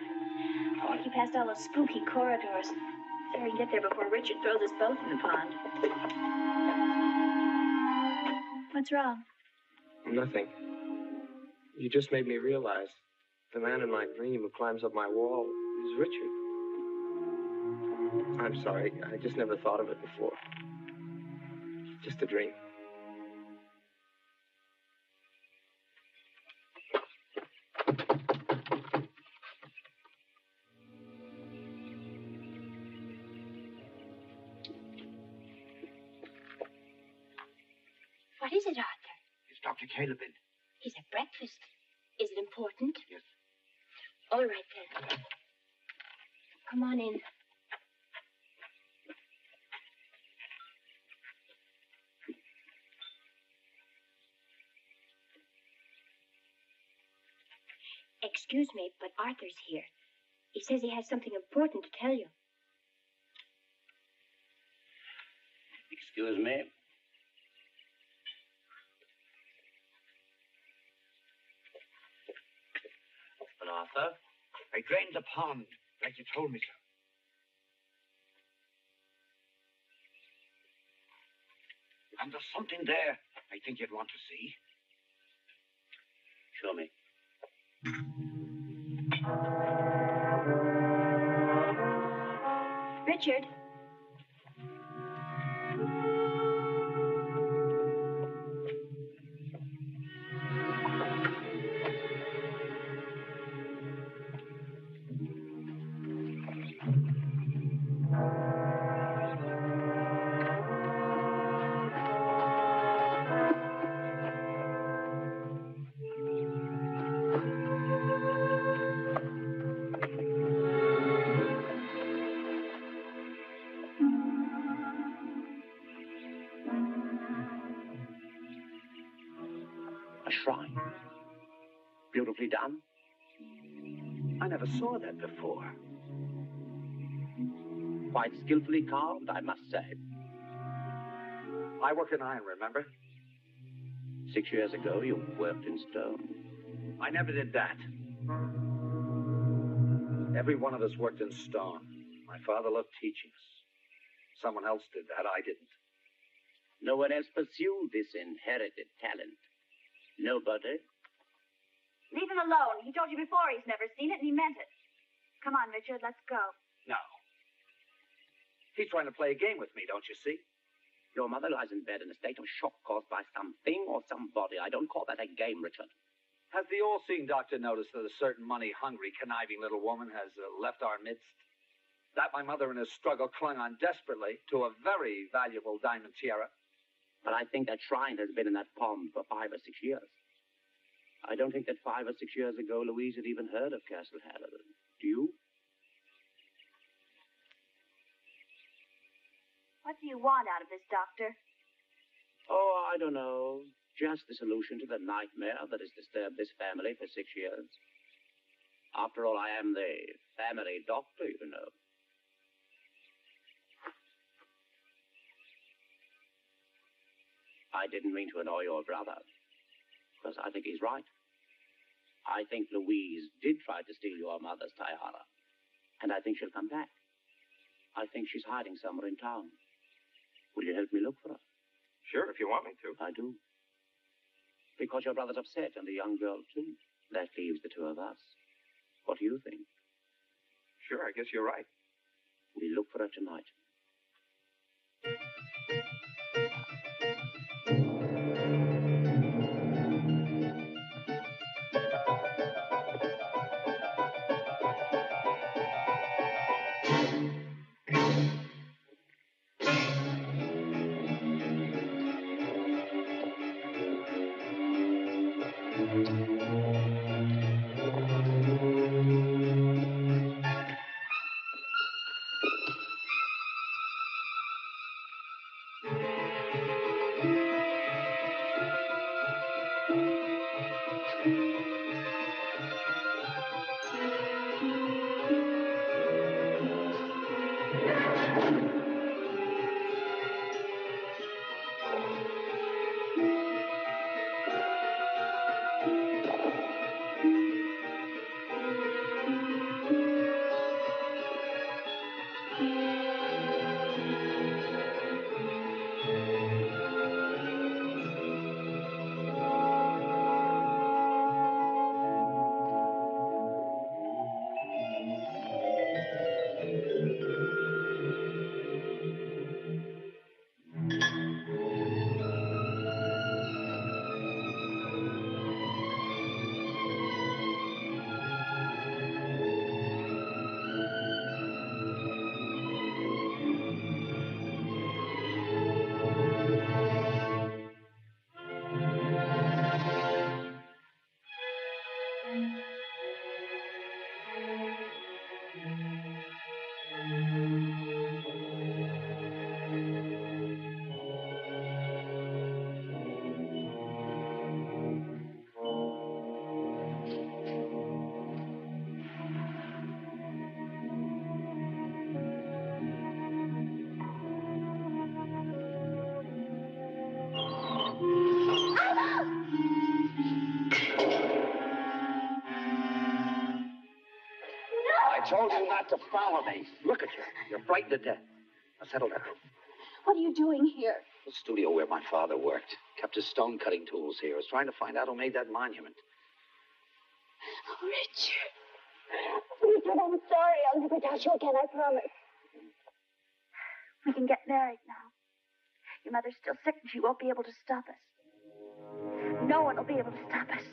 I'll walk you past all those spooky corridors. So we can get there before Richard throws us both in the pond. What's wrong? Nothing. You just made me realize the man in my dream who climbs up my wall is Richard. I'm sorry. I just never thought of it before. Just a dream. What is it, Arthur? It's Dr. Calebin. He's at breakfast. Is it important? Yes. All right, then. Come on in. Excuse me, but Arthur's here. He says he has something important to tell you. Excuse me. Well, Arthur, I drained the pond, like you told me so. And there's something there I think you'd want to see. show me. Richard. A shrine. Beautifully done. I never saw that before. Quite skillfully carved, I must say. I worked in iron, remember? 6 years ago, you worked in stone. I never did that. Every one of us worked in stone. My father loved teaching us. Someone else did that, I didn't. No one else pursued this inherited talent. Nobody? Leave him alone. He told you before he's never seen it, and he meant it. Come on, Richard, let's go. No. He's trying to play a game with me, don't you see? Your mother lies in bed in a state of shock caused by something or somebody. I don't call that a game, Richard. Has the all-seeing doctor noticed that a certain money-hungry, conniving little woman has left our midst? That my mother in her struggle clung on desperately to a very valuable diamond tiara? But I think that shrine has been in that pond for 5 or 6 years. I don't think that 5 or 6 years ago Louise had even heard of Castle Halloran. Do you? What do you want out of this, Doctor? Oh, I don't know. Just the solution to the nightmare that has disturbed this family for 6 years. After all, I am the family doctor, you know. I didn't mean to annoy your brother, because I think he's right. I think Louise did try to steal your mother's tiara, and I think she'll come back. I think she's hiding somewhere in town. Will you help me look for her? Sure, if you want me to. I do. Because your brother's upset, and the young girl, too. That leaves the two of us. What do you think? Sure, I guess you're right. We look for her tonight. I told you not to follow me. Look at you. You're frightened to death. Now settle down. What are you doing here? The studio where my father worked. Kept his stone cutting tools here. I was trying to find out who made that monument. Oh, Richard. Richard, I'm sorry. I'll never touch you again, I promise. We can get married now. Your mother's still sick and she won't be able to stop us. No one will be able to stop us.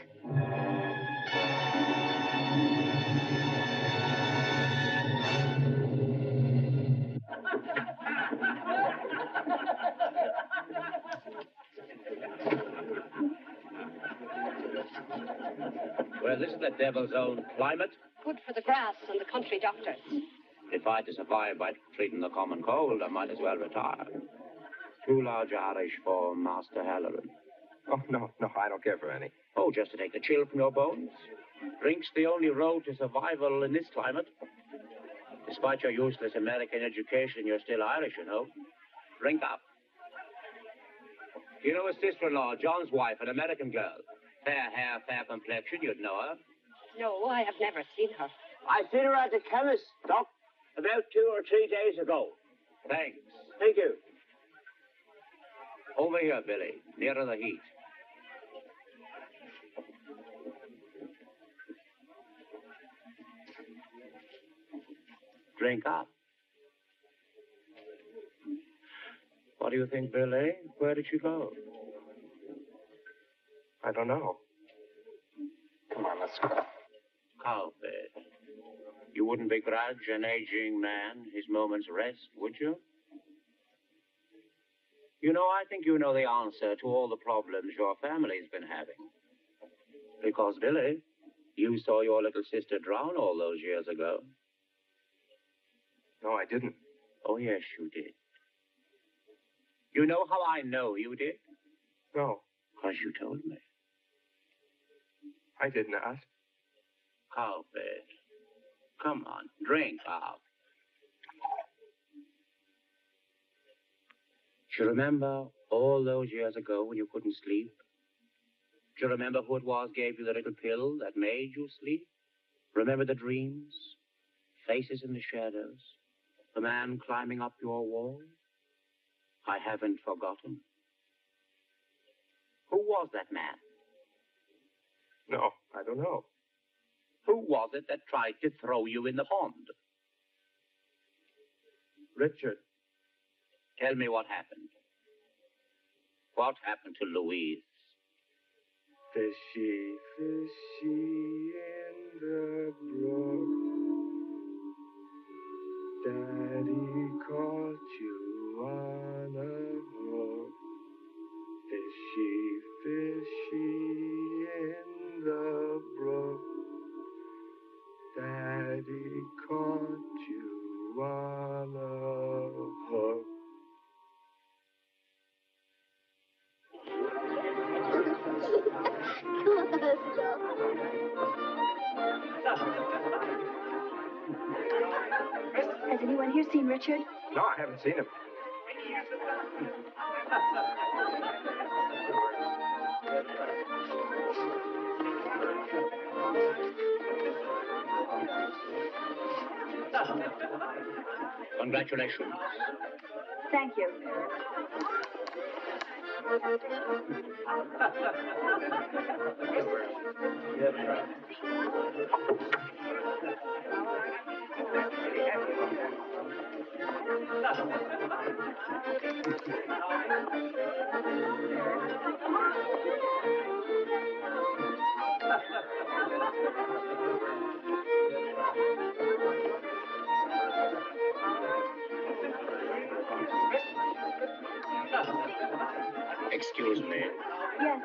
Well, this is the devil's own climate. Good for the grass and the country doctors. If I to survive by treating the common cold, I might as well retire. Too large Irish for Master Halloran. Oh, no, I don't care for any. Oh, just to take the chill from your bones. Drink's the only road to survival in this climate. Despite your useless American education, you're still Irish, you know. Drink up. You know his sister-in-law, John's wife, an American girl. Fair hair, fair complexion, you'd know her. No, I have never seen her. I seen her at the chemist, Doc, about 2 or 3 days ago. Thanks. Thank you. Over here, Billy, nearer the heat. Drink up. What do you think, Billy? Where did she go? I don't know. Come on, let's go. Carpet. You wouldn't begrudge an aging man his moment's rest, would you? You know, I think you know the answer to all the problems your family's been having. Because, Billy, you saw your little sister drown all those years ago. No, I didn't. Oh, yes, you did. You know how I know you did? No. Because you told me. I didn't ask. Carpet. Come on, drink up. Do you remember all those years ago when you couldn't sleep? Do you remember who it was gave you the little pill that made you sleep? Remember the dreams? Faces in the shadows? The man climbing up your wall? I haven't forgotten. Who was that man? No, I don't know. Who was it that tried to throw you in the pond? Richard. Tell me what happened. What happened to Louise? Fishy, fishy in the brook. Daddy caught you on a hook. Fishy, fishy in the brook. Daddy caught you on a hook. Has anyone here seen Richard? No, I haven't seen him. Congratulations. Thank you. Excuse me. Yes.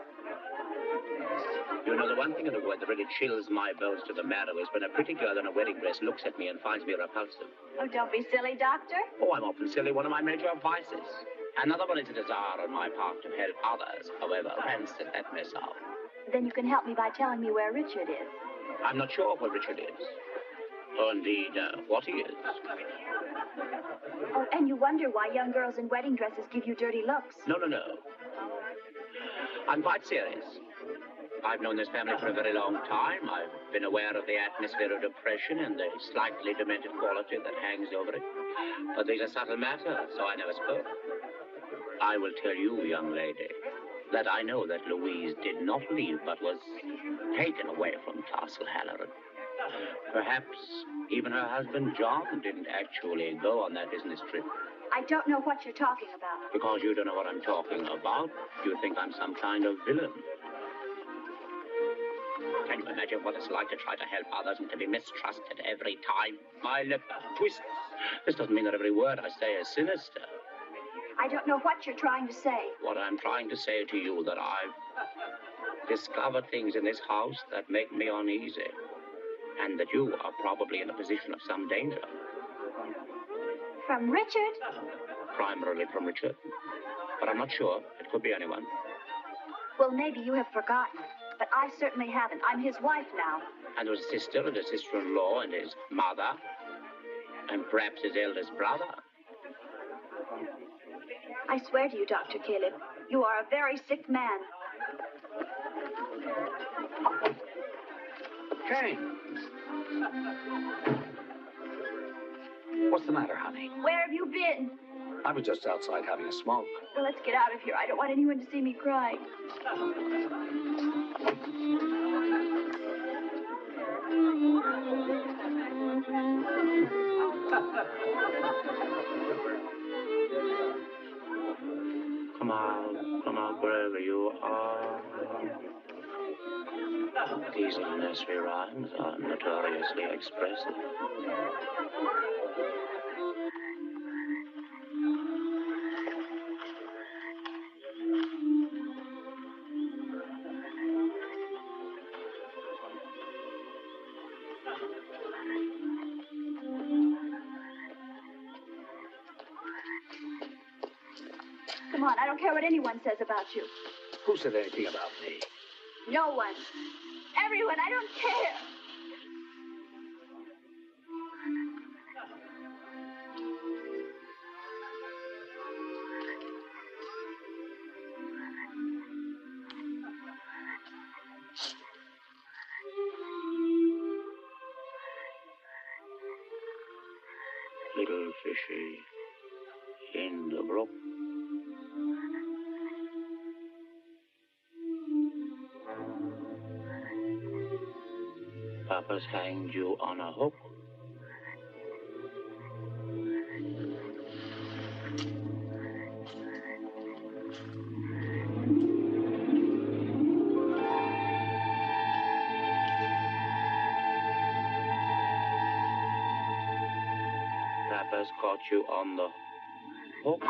You know, the one thing in the world that really chills my bones to the marrow is when a pretty girl in a wedding dress looks at me and finds me repulsive. Oh, don't be silly, Doctor. Oh, I'm often silly, one of my major vices. Another one is a desire on my part to help others. However, rancid that mess up. Then you can help me by telling me where Richard is. I'm not sure where Richard is. Or indeed, what he is. Oh, and you wonder why young girls in wedding dresses give you dirty looks. No. I'm quite serious. I've known this family for a very long time. I've been aware of the atmosphere of depression and the slightly demented quality that hangs over it. But these are subtle matters, so I never spoke. I will tell you, young lady, that I know that Louise did not leave, but was taken away from Castle Halloran. Perhaps even her husband, John, didn't actually go on that business trip. I don't know what you're talking about. Because you don't know what I'm talking about, you think I'm some kind of villain. Can you imagine what it's like to try to help others and to be mistrusted every time my lip twists? This doesn't mean that every word I say is sinister. I don't know what you're trying to say. What I'm trying to say to you that I've discovered things in this house that make me uneasy. And that you are probably in a position of some danger. From Richard? Primarily from Richard. But I'm not sure. It could be anyone. Well, maybe you have forgotten. But I certainly haven't. I'm his wife now. And his sister and his sister-in-law and his mother. And perhaps his eldest brother. I swear to you, Dr. Caleb, you are a very sick man. Jane! What's the matter, honey? Where have you been? I was just outside having a smoke. Well, let's get out of here. I don't want anyone to see me cry. These nursery rhymes are notoriously expressive. Come on, I don't care what anyone says about you. Who said anything about me? No one. Everyone, I don't care. Little fishy in the brook. Papa's hanged you on a hook. Papa's caught you on the hook.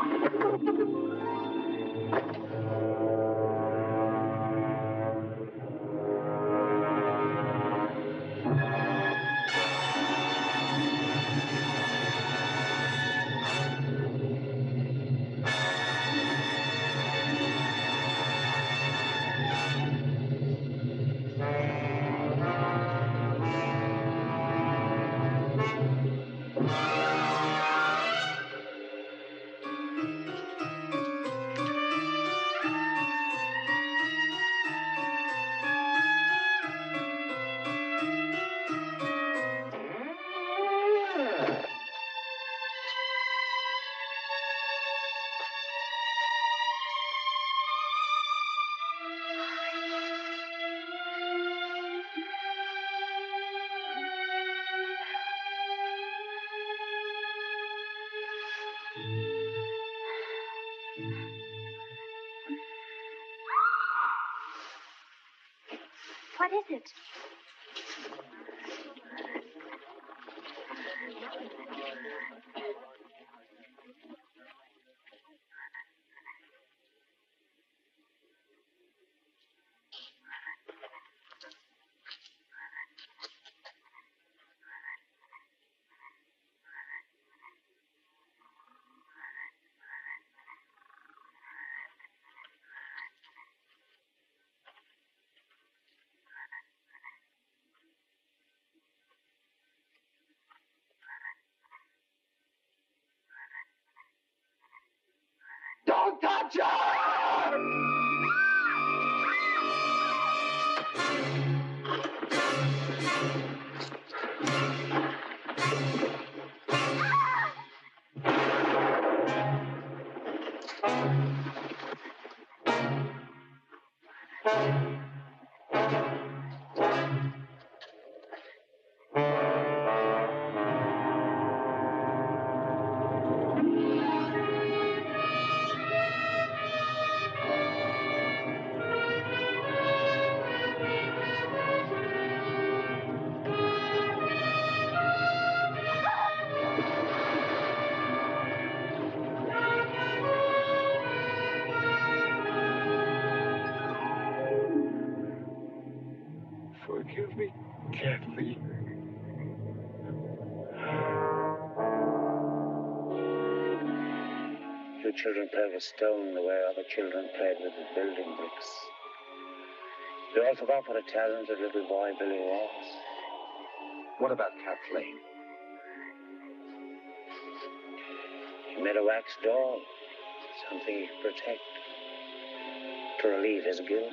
What is it? Don't touch her! Forgive me, Kathleen. You children play with stone the way other children played with the building bricks. You all forgot what a talented little boy Billy was. What about Kathleen? He made a wax doll, something he could protect, to relieve his guilt.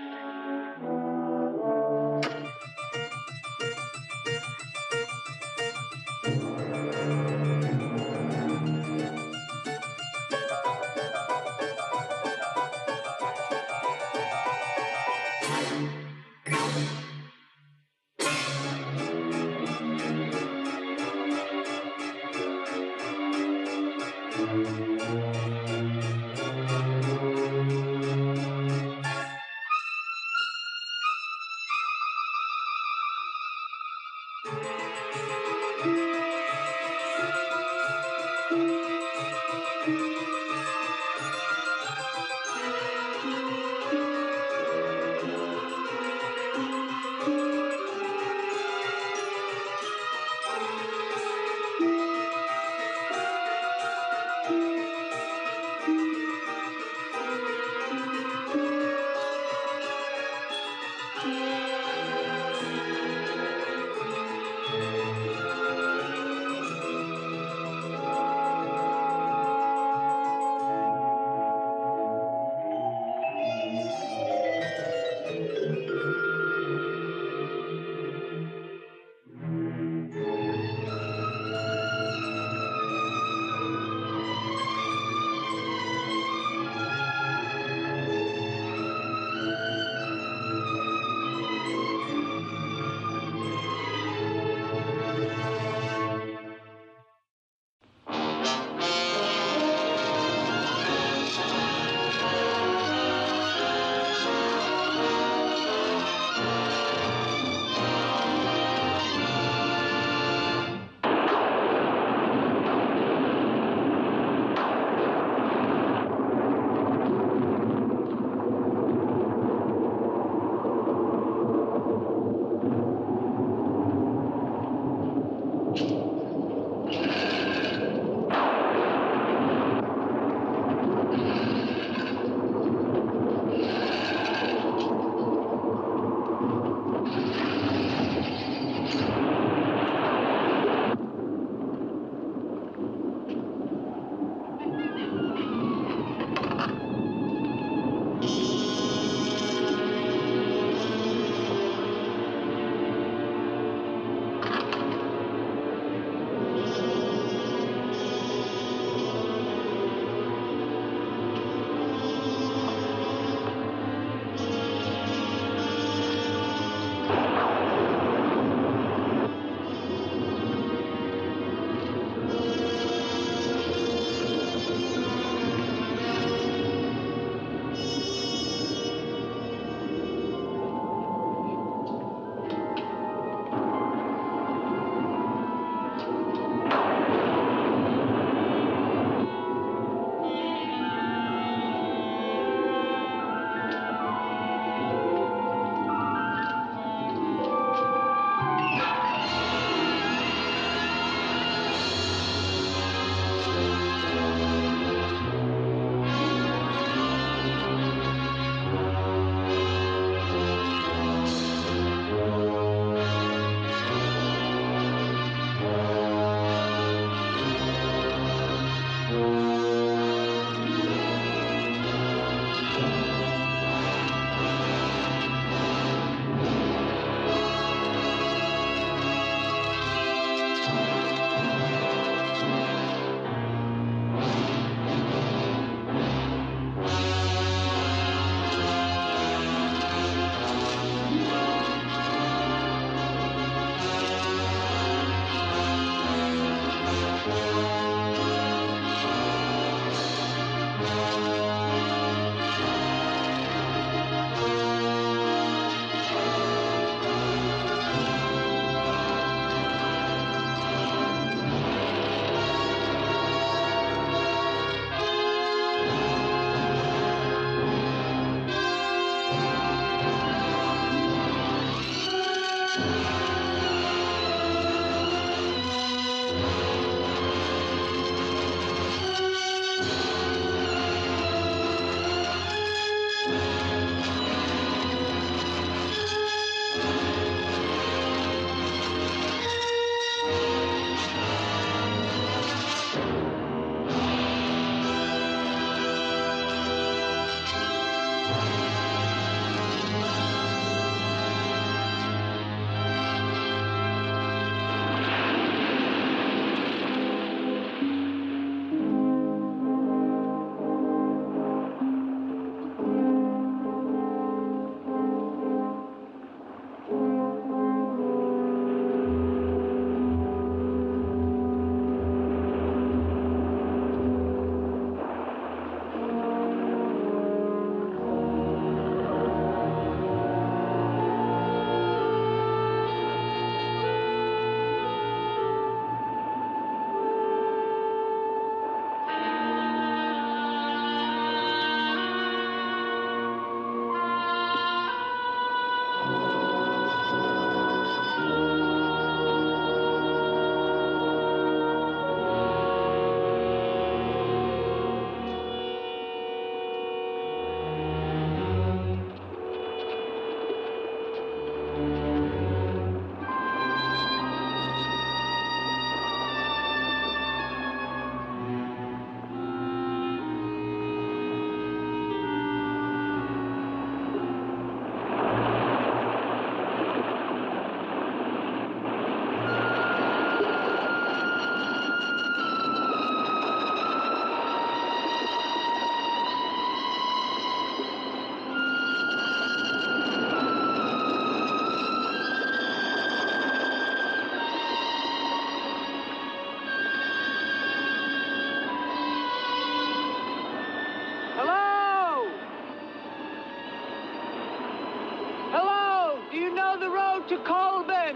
Roger Corman.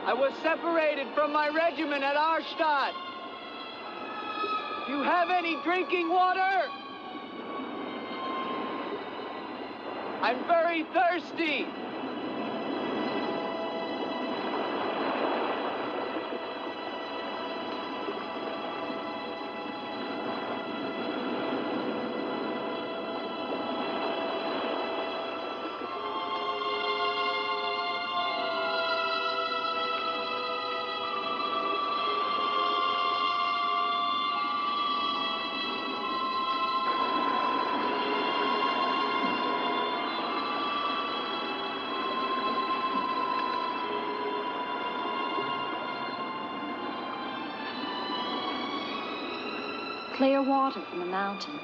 I was separated from my regiment at Arstadt. Do you have any drinking water? I'm very thirsty. Clear water from the mountain.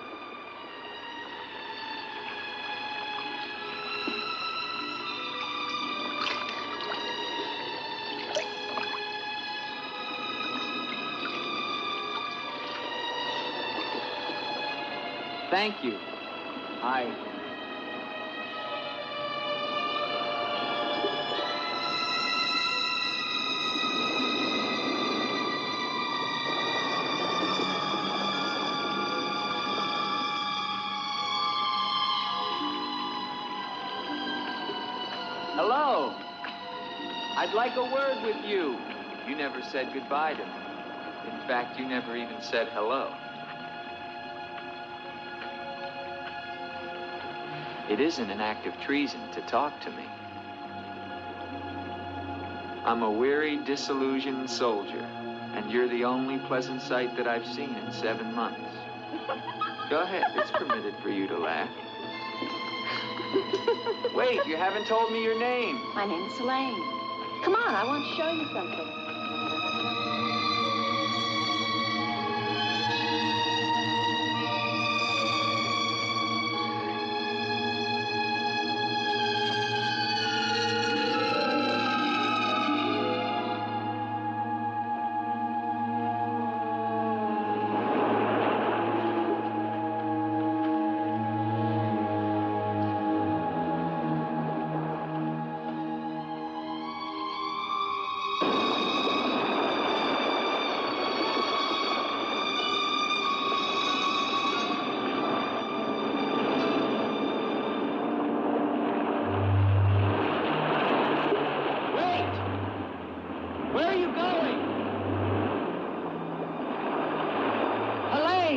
Thank you. Hello. I'd like a word with you. You never said goodbye to me. In fact, you never even said hello. It isn't an act of treason to talk to me. I'm a weary, disillusioned soldier, and you're the only pleasant sight that I've seen in 7 months. Go ahead, it's permitted for you to laugh. Wait, you haven't told me your name. My name's Elaine. Come on, I want to show you something.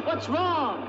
What's wrong?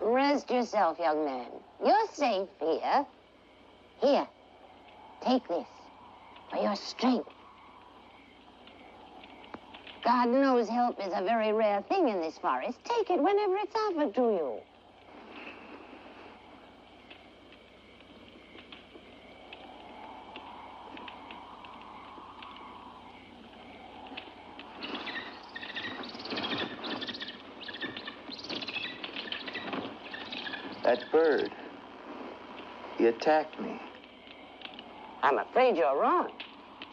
Rest yourself, young man. You're safe here. Here, take this for your strength. God knows help is a very rare thing in this forest. Take it whenever it's offered to you. That bird, He attacked me. I'm afraid you're wrong.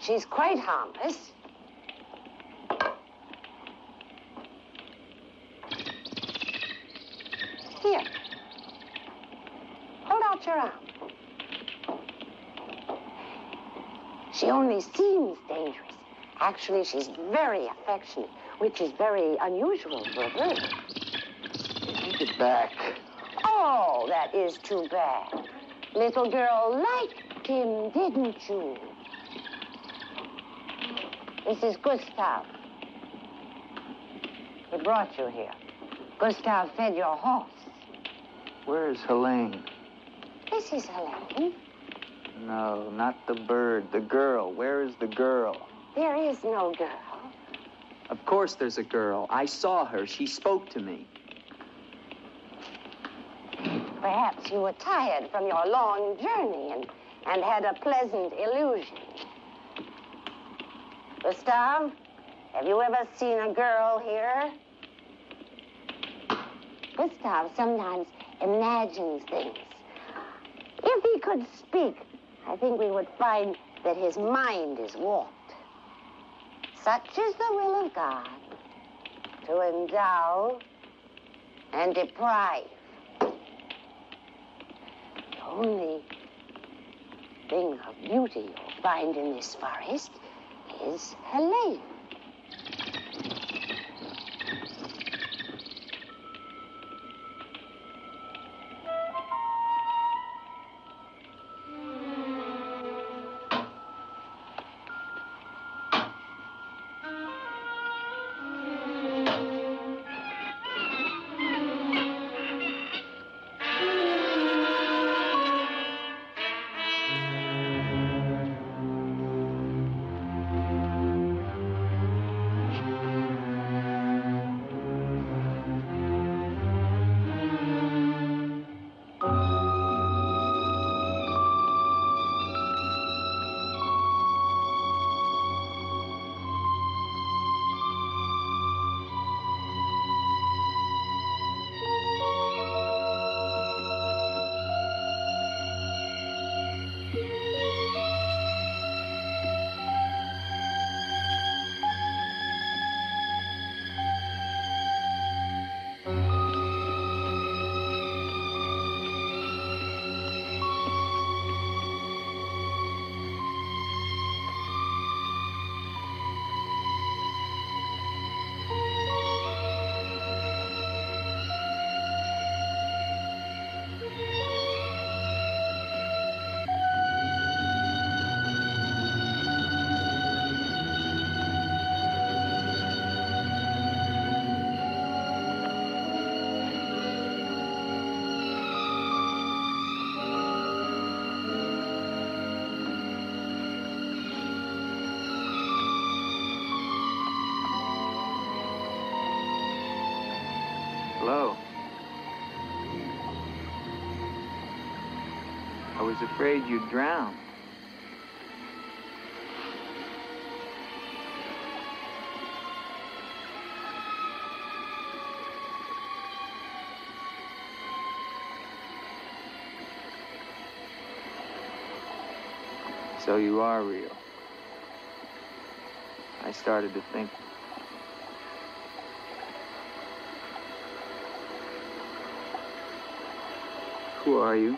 She's quite harmless. Here. Hold out your arm. She only seems dangerous. Actually, she's very affectionate, which is very unusual for a bird. Take it back. Oh, that is too bad. Little girl liked him, didn't you? This is Gustav. He brought you here. Gustav fed your horse. Where's Helene? This is Helene. No, not the bird. The girl. Where is the girl? There is no girl. Of course there's a girl. I saw her. She spoke to me. Perhaps you were tired from your long journey and had a pleasant illusion. Gustav, have you ever seen a girl here? Gustav sometimes imagines things. If he could speak, I think we would find that his mind is warped. Such is the will of God, to endow and deprive. The only thing of beauty you'll find in this forest is Helene. Hello. I was afraid you'd drown. So you are real. I started to think. Who are you?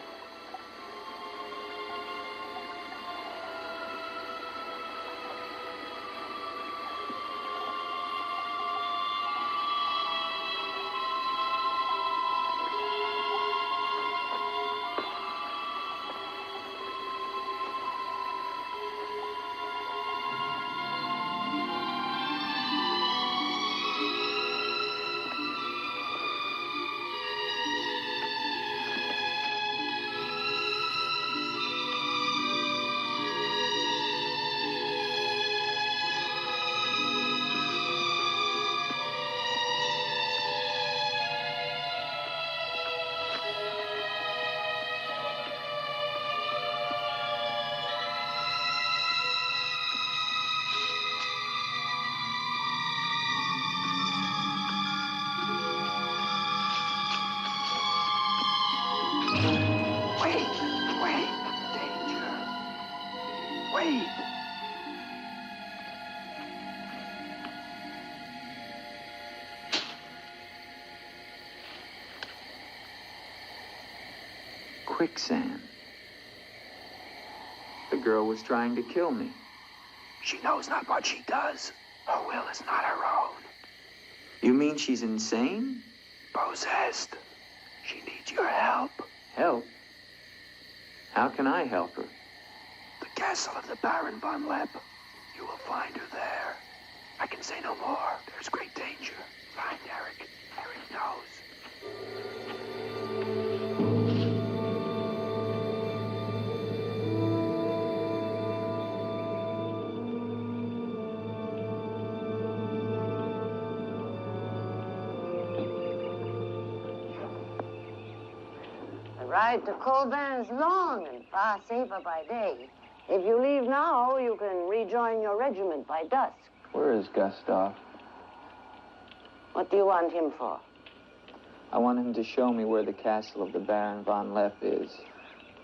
Wait! Quicksand. The girl was trying to kill me. She knows not what she does. Her will is not her own. You mean she's insane? Possessed. She needs your help. Help? How can I help her? The castle of the Baron von Lepp. You will find her there. I can say no more. There's great danger. Find Eric. Eric knows. The ride to Colburn is long and far safer by day. If you leave now, you can rejoin your regiment by dusk. Where is Gustav? What do you want him for? I want him to show me where the castle of the Baron von Lepp is.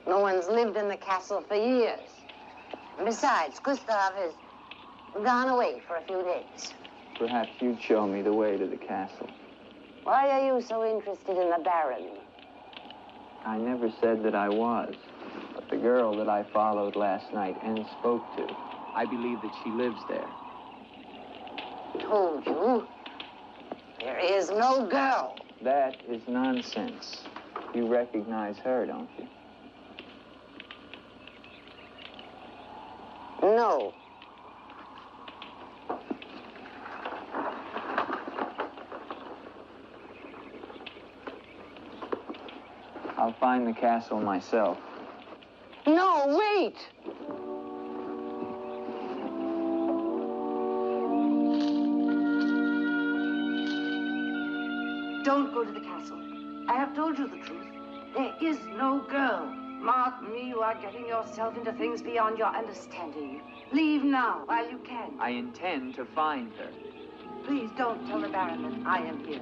No one's lived in the castle for years. And besides, Gustav has gone away for a few days. Perhaps you'd show me the way to the castle. Why are you so interested in the Baron? I never said that I was. But the girl that I followed last night and spoke to, I believe that she lives there. Told you. There is no girl. That is nonsense. You recognize her, don't you? No. I'll find the castle myself. No, wait! Don't go to the castle. I have told you the truth. There is no girl. Mark me, you are getting yourself into things beyond your understanding. Leave now, while you can. I intend to find her. Please don't tell the Baron that I am here.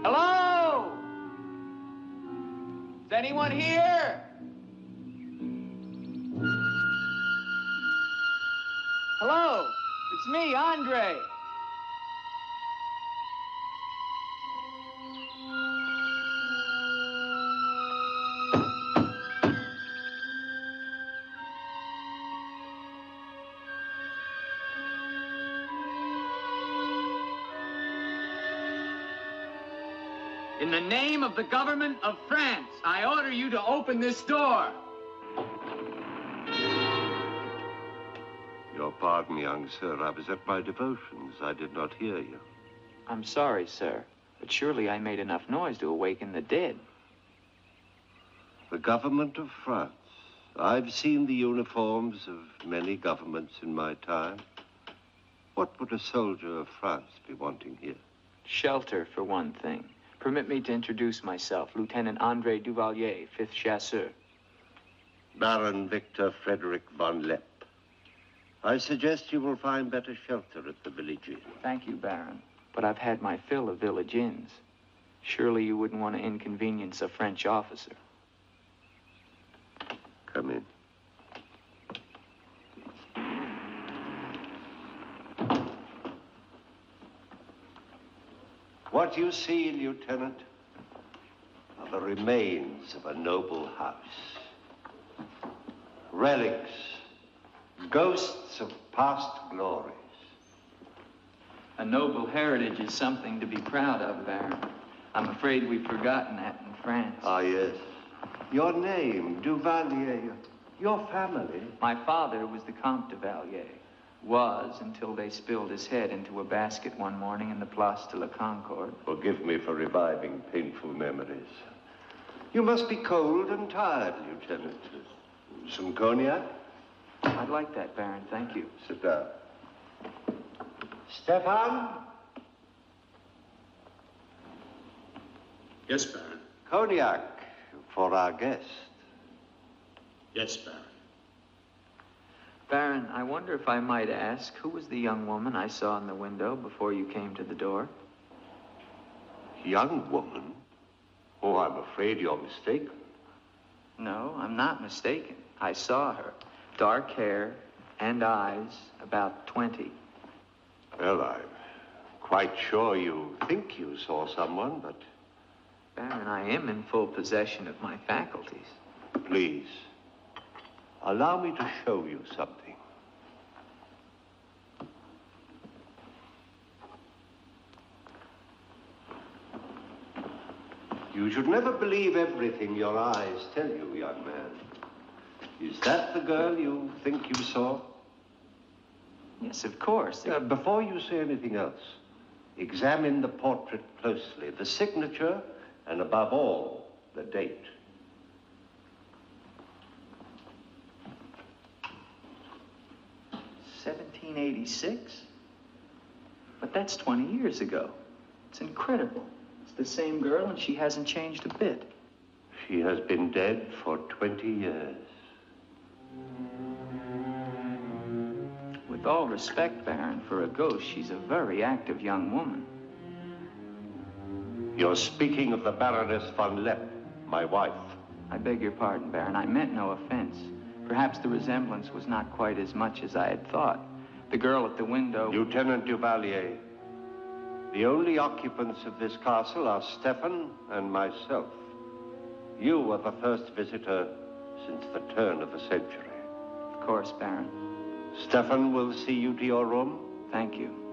Hello? Is anyone here? Hello? It's me, Andre. In the name of the government of France, I order you to open this door. Your pardon, young sir. I was at my devotions. I did not hear you. I'm sorry, sir, but But surely I made enough noise to awaken the dead. The government of France. I've seen the uniforms of many governments in my time. What would a soldier of France be wanting here? Shelter, for one thing. Permit me to introduce myself, Lieutenant André Duvalier, 5th Chasseur. Baron Victor Frederick von Lepp. I suggest you will find better shelter at the village inn. Thank you, Baron. But I've had my fill of village inns. Surely you wouldn't want to inconvenience a French officer. Come in. What you see, Lieutenant, are the remains of a noble house. Relics, ghosts of past glories. A noble heritage is something to be proud of, Baron. I'm afraid we've forgotten that in France. Ah, yes. Your name, Duvalier, your family. My father was the Comte de Valier. Was until they spilled his head into a basket one morning in the Place de la Concorde. Forgive me for reviving painful memories. You must be cold and tired, Lieutenant. Some cognac? I'd like that, Baron. Thank you. Sit down. Stefan? Yes, Baron. Cognac for our guest. Yes, Baron. Baron, I wonder if I might ask, who was the young woman I saw in the window before you came to the door? Young woman? Oh, I'm afraid you're mistaken. No, I'm not mistaken. I saw her. Dark hair and eyes, about 20. Well, I'm quite sure you think you saw someone, but... Baron, I am in full possession of my faculties. Please, allow me to show you something. You should never believe everything your eyes tell you, young man. Is that the girl you think you saw? Yes, of course. Before you say anything else, examine the portrait closely, the signature, and above all, the date. $1786? But that's 20 years ago. It's incredible. It's the same girl, and she hasn't changed a bit. She has been dead for 20 years. With all respect, Baron, for a ghost, she's a very active young woman. You're speaking of the Baroness von Lepp, my wife. I beg your pardon, Baron. I meant no offense. Perhaps the resemblance was not quite as much as I had thought. The girl at the window... Lieutenant Duvalier, the only occupants of this castle are Stefan and myself. You are the first visitor since the turn of the century. Of course, Baron. Stefan will see you to your room. Thank you.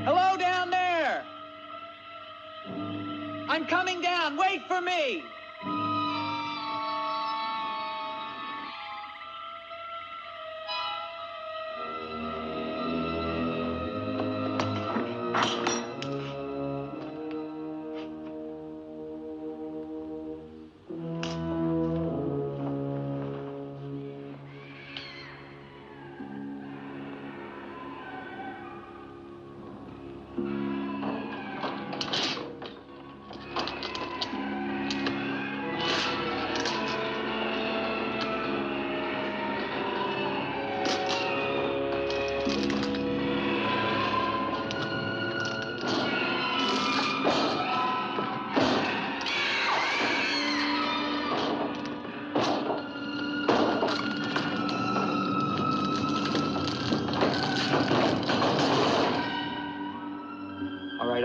Hello down there! I'm coming down. Wait for me!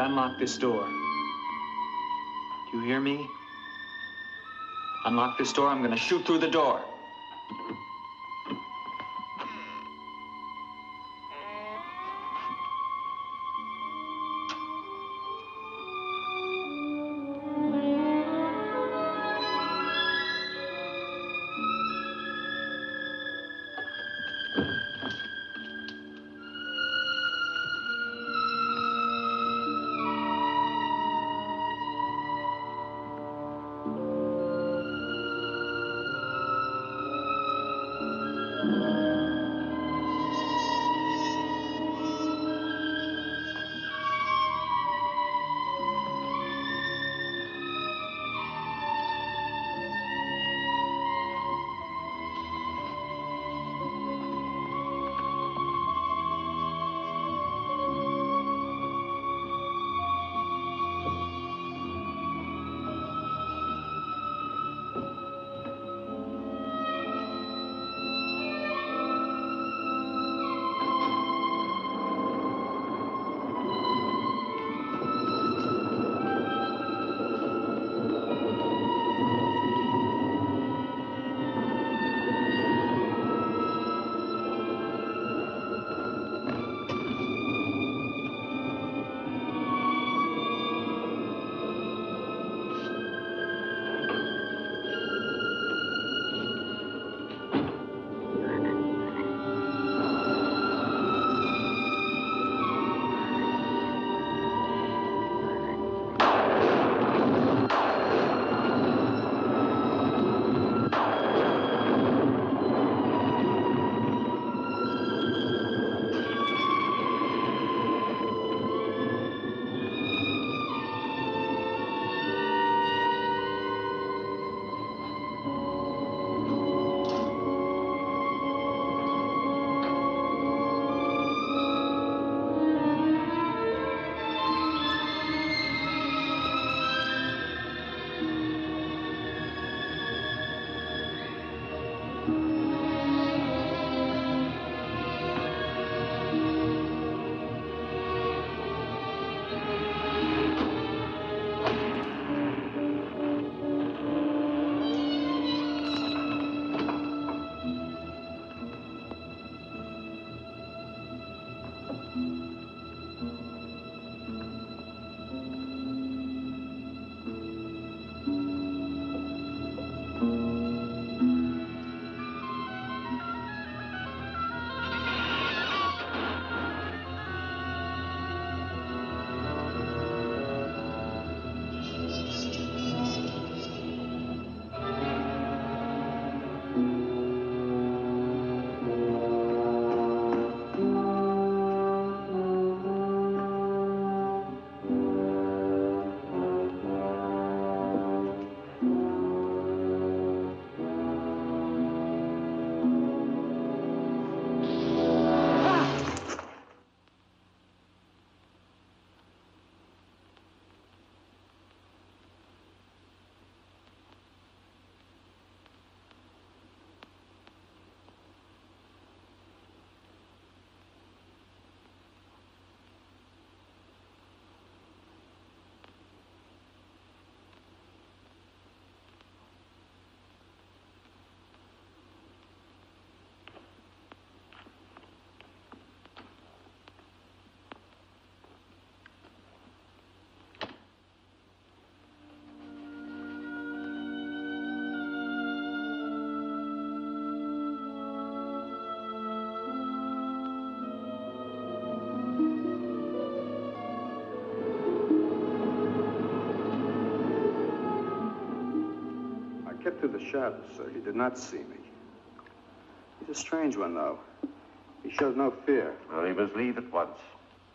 unlock this door. Do you hear me? Unlock this door, I'm gonna shoot through the door. Kept through the shadows, sir. He did not see me. He's a strange one, though. He showed no fear. Well, he must leave at once.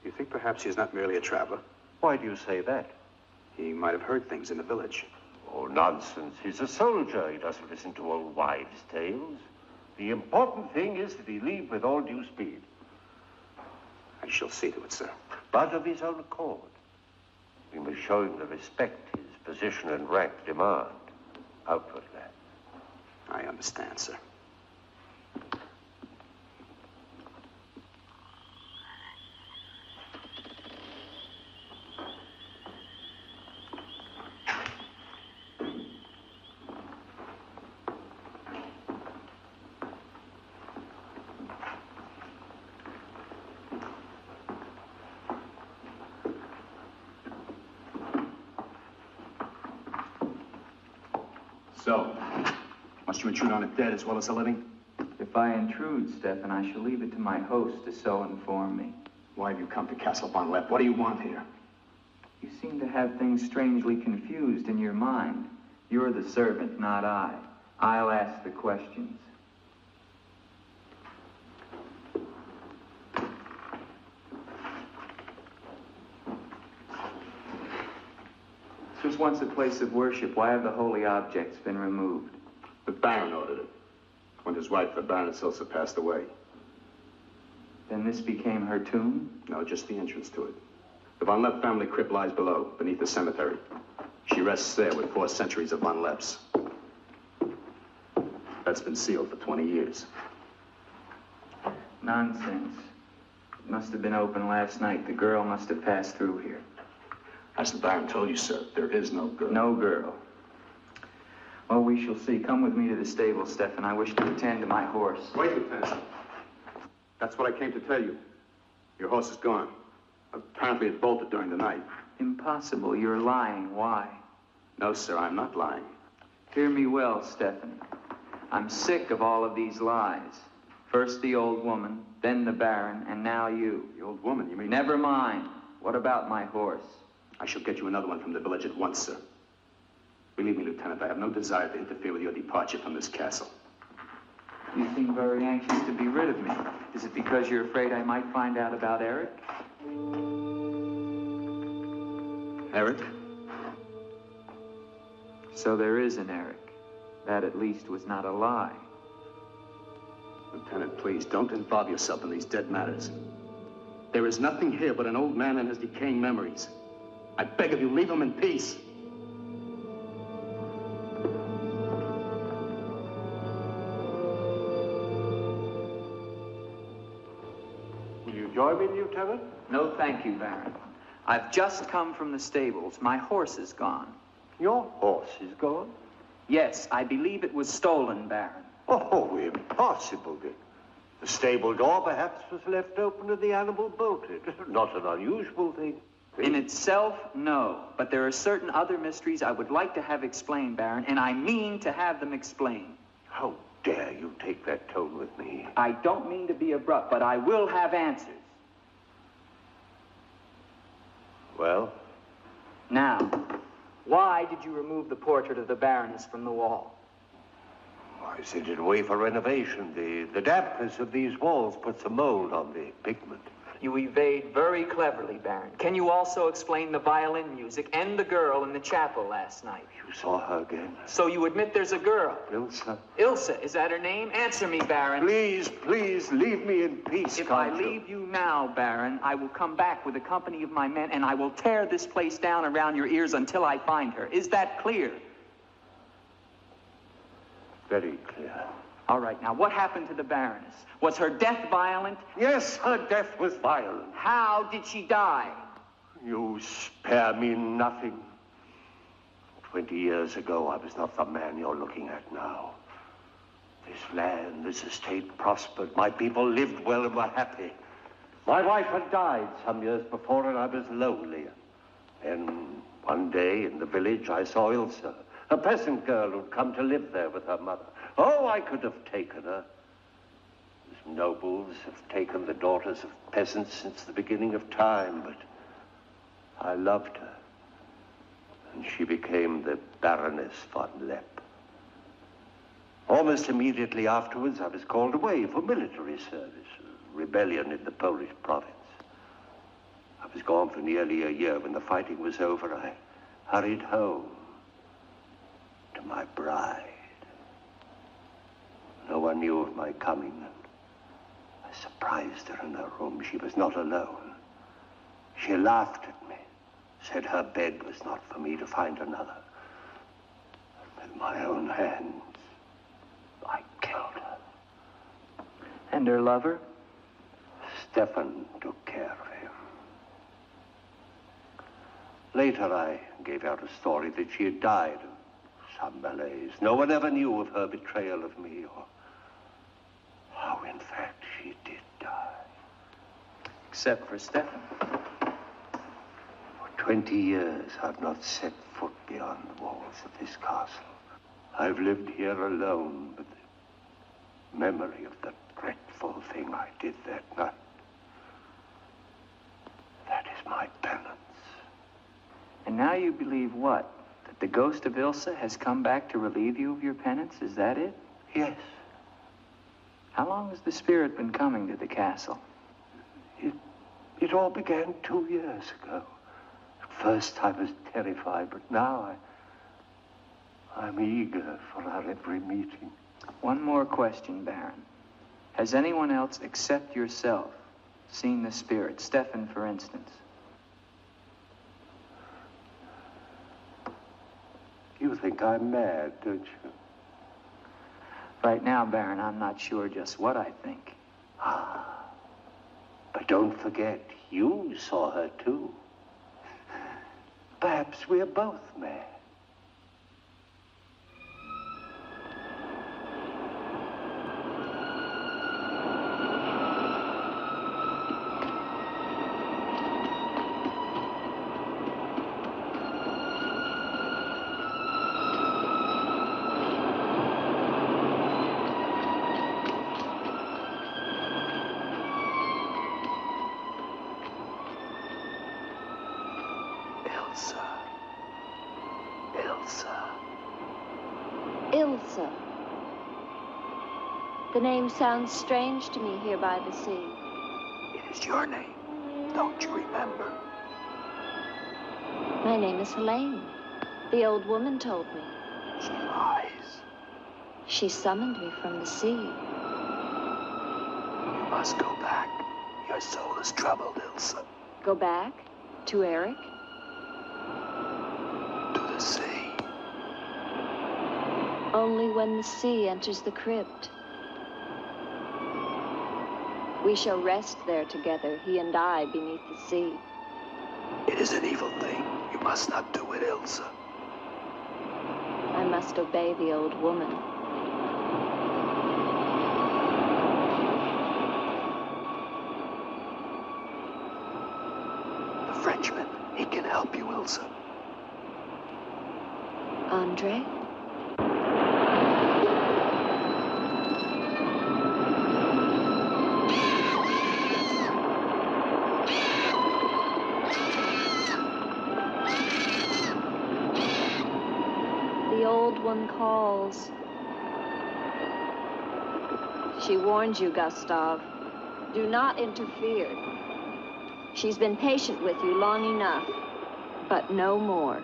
You think perhaps he's not merely a traveler? Why do you say that? He might have heard things in the village. Oh, nonsense. He's a soldier. He doesn't listen to old wives' tales. The important thing is that he leave with all due speed. I shall see to it, sir. But of his own accord. We must show him the respect his position and rank demand. Outwardly. I understand, sir. So, must you intrude on a dead as well as a living? If I intrude, Stefan, I shall leave it to my host to so inform me. Why have you come to Castle von Lepp? What do you want here? You seem to have things strangely confused in your mind. You're the servant, not I. I'll ask the questions. This was once a place of worship. Why have the holy objects been removed? The Baron ordered it. When his wife, the Baroness Ilsa, passed away. Then this became her tomb? No, just the entrance to it. The von Lepp family crypt lies below, beneath the cemetery. She rests there with 4 centuries of von Lepps. That's been sealed for 20 years. Nonsense. It must have been open last night. The girl must have passed through here. As the Baron told you, sir, there is no girl. No girl. Well, we shall see. Come with me to the stable, Stefan. I wish to attend to my horse. Wait, Lieutenant. That's what I came to tell you. Your horse is gone. Apparently it bolted during the night. Impossible. You're lying. Why? No, sir, I'm not lying. Hear me well, Stefan. I'm sick of all of these lies. First the old woman, then the Baron, and now you. The old woman, you mean? Never mind. What about my horse? I shall get you another one from the village at once, sir. Believe me, Lieutenant, I have no desire to interfere with your departure from this castle. You seem very anxious to be rid of me. Is it because you're afraid I might find out about Eric? Eric? So there is an Eric. That at least was not a lie. Lieutenant, please, don't involve yourself in these dead matters. There is nothing here but an old man and his decaying memories. I beg of you, leave him in peace. Will you join me, Lieutenant? No, thank you, Baron. I've just come from the stables. My horse is gone. Your horse is gone? Yes, I believe it was stolen, Baron. Oh, impossible, Dick. The stable door perhaps was left open and the animal bolted. Not an unusual thing. In itself, no. But there are certain other mysteries I would like to have explained, Baron, and I mean to have them explained. How dare you take that tone with me? I don't mean to be abrupt, but I will have answers. Well? Now, why did you remove the portrait of the Baroness from the wall? I sent it away for renovation. The dampness of these walls puts a mold on the pigment. You evade very cleverly, Baron. Can you also explain the violin music and the girl in the chapel last night? You saw her again? So you admit there's a girl? Ilsa. Ilsa, is that her name? Answer me, Baron. Please, please, leave me in peace, If I leave you now, Baron, I will come back with a company of my men and I will tear this place down around your ears until I find her. Is that clear? Very clear. All right, now, what happened to the Baroness? Was her death violent? Yes, her death was violent. How did she die? You spare me nothing. 20 years ago, I was not the man you're looking at now. This land, this estate prospered. My people lived well and were happy. My wife had died some years before, and I was lonely. Then, one day in the village, I saw Ilsa, a peasant girl who'd come to live there with her mother. Oh, I could have taken her. As nobles have taken the daughters of peasants since the beginning of time, but I loved her. And she became the Baroness von Lepp. Almost immediately afterwards, I was called away for military service, a rebellion in the Polish province. I was gone for nearly a year. When the fighting was over, I hurried home to my bride. No one knew of my coming, and I surprised her in her room. She was not alone. She laughed at me, said her bed was not for me to find another. And with my own hands, I killed her. And her lover? Stefan took care of him. Later, I gave out a story that she had died of some malaise. No one ever knew of her betrayal of me, or how, in fact, she did die. Except for Stefan. For 20 years, I've not set foot beyond the walls of this castle. I've lived here alone with the memory of the dreadful thing I did that night. That is my penance. And now you believe what? That the ghost of Ilsa has come back to relieve you of your penance? Is that it? Yes. How long has the spirit been coming to the castle? It all began 2 years ago. At first I was terrified, but now I'm eager for our every meeting. One more question, Baron. Has anyone else except yourself seen the spirit? Stefan, for instance. You think I'm mad, don't you? Right now, Baron, I'm not sure just what I think. But don't forget, you saw her too. Perhaps we're both mad. Ilsa. The name sounds strange to me here by the sea. It is your name. Don't you remember? My name is Helene. The old woman told me. She lies. She summoned me from the sea. You must go back. Your soul is troubled, Ilsa. Go back? To Eric? To the sea. Only when the sea enters the crypt. We shall rest there together, he and I, beneath the sea. It is an evil thing. You must not do it, Ilsa. I must obey the old woman. The Frenchman, he can help you, Ilsa. Andre? One calls. She warns you, Gustav. Do not interfere. She's been patient with you long enough, but no more.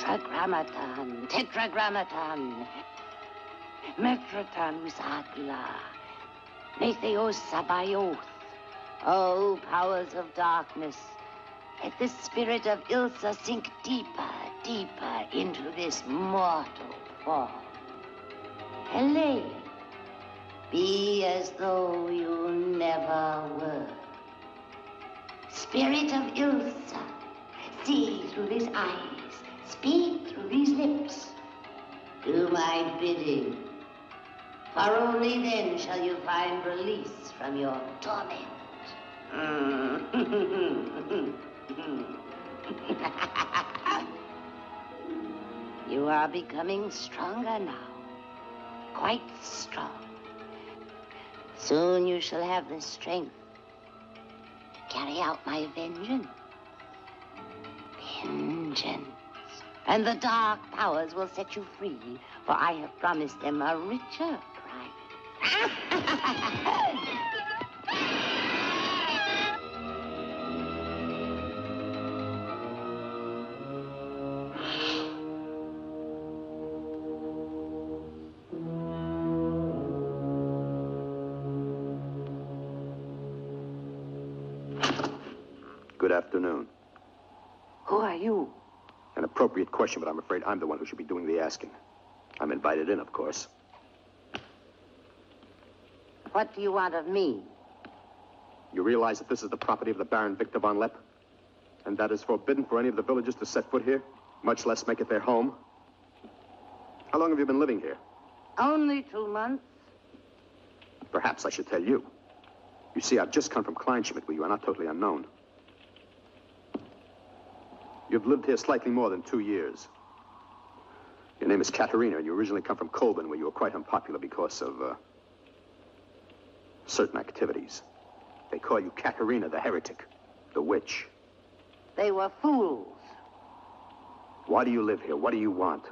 Tetragrammaton, tetragrammaton. Metroton usagla. Metheos sabayoth. O powers of darkness, let the spirit of Ilsa sink deeper, deeper into this mortal form. Helene, be as though you never were. Spirit of Ilsa, see through these eyes. Speak through these lips. Do my bidding. For only then shall you find release from your torment. You are becoming stronger now. Quite strong. Soon you shall have the strength to carry out my vengeance. Vengeance. And the dark powers will set you free, for I have promised them a richer prize. Good afternoon. Who are you? An appropriate question, but I'm afraid I'm the one who should be doing the asking. I'm invited in, of course. What do you want of me? You realize that this is the property of the Baron Victor von Lepp? And that is forbidden for any of the villagers to set foot here, much less make it their home? How long have you been living here? Only 2 months. Perhaps I should tell you. You see, I've just come from Kleinschmidt, where you are not totally unknown. You've lived here slightly more than 2 years. Your name is Katerina, and you originally come from Colburn, where you were quite unpopular because of, certain activities. They call you Katerina the heretic, the witch. They were fools. Why do you live here? What do you want?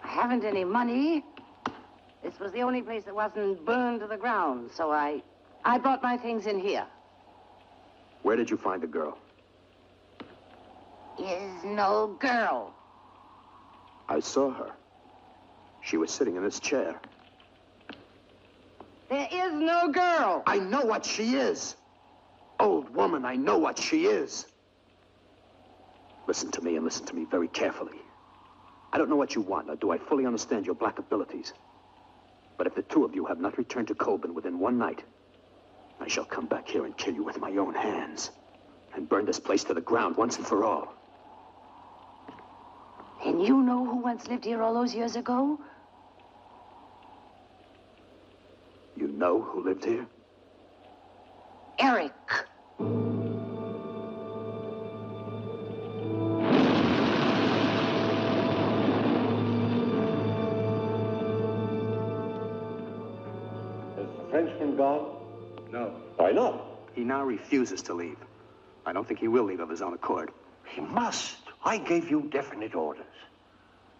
I haven't any money. This was the only place that wasn't burned to the ground, so I brought my things in here. Where did you find the girl? Is no girl. I saw her. She was sitting in this chair. There is no girl. I know what she is. Old woman, I know what she is. Listen to me, and listen to me very carefully. I don't know what you want, nor do I fully understand your black abilities. But if the two of you have not returned to Colburn within 1 night, I shall come back here and kill you with my own hands and burn this place to the ground once and for all. And you know who once lived here all those years ago? You know who lived here? Eric. Frenchman gone? No. Why not? He now refuses to leave. I don't think he will leave of his own accord. He must. I gave you definite orders.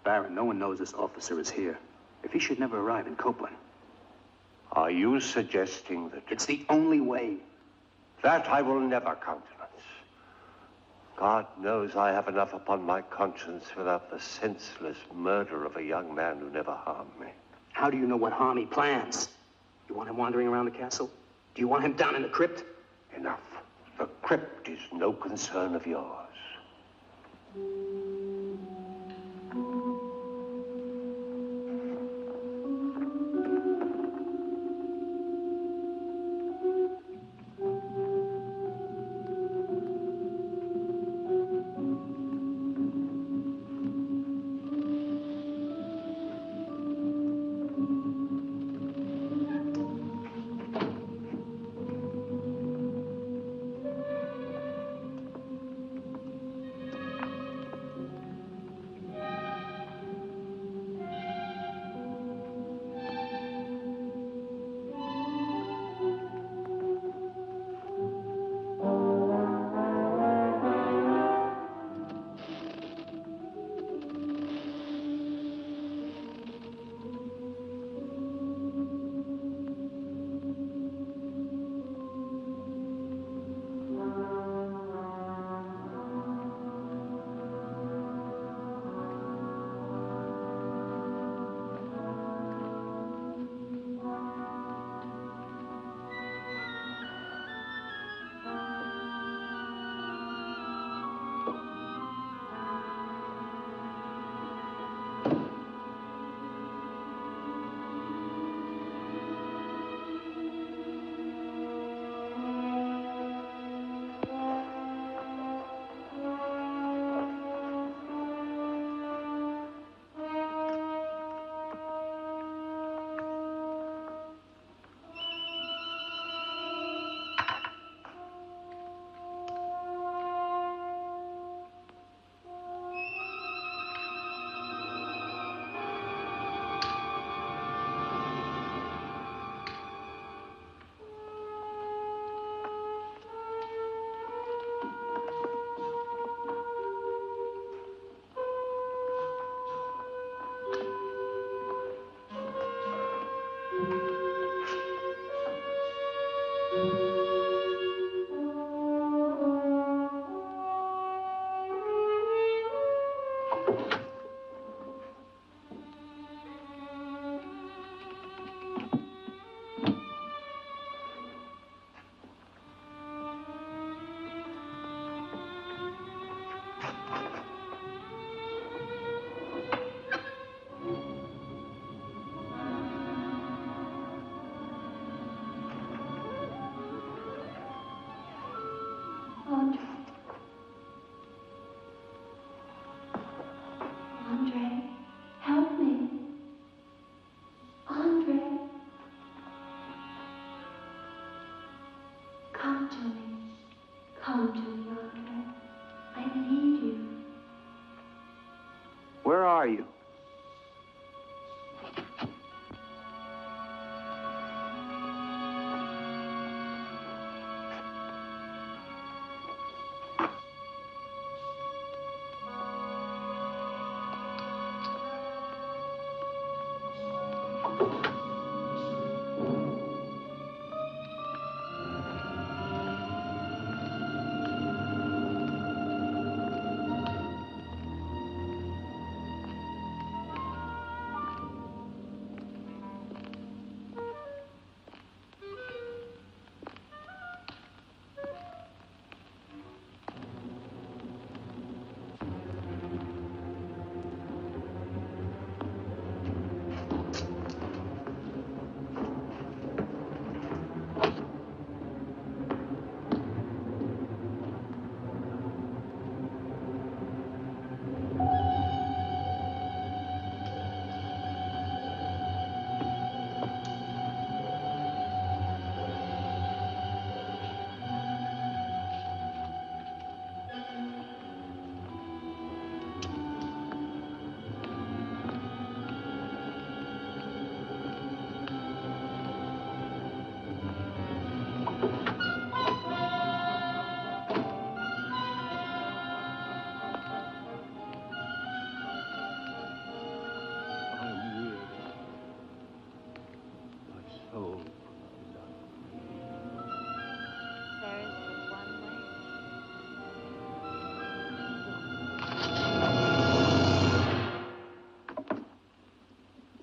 Baron, no one knows this officer is here. If he should never arrive in Copeland. Are you suggesting that... It's the only way. That I will never countenance. God knows I have enough upon my conscience without the senseless murder of a young man who never harmed me. How do you know what harm he plans? You want him wandering around the castle? Do you want him down in the crypt? Enough. The crypt is no concern of yours.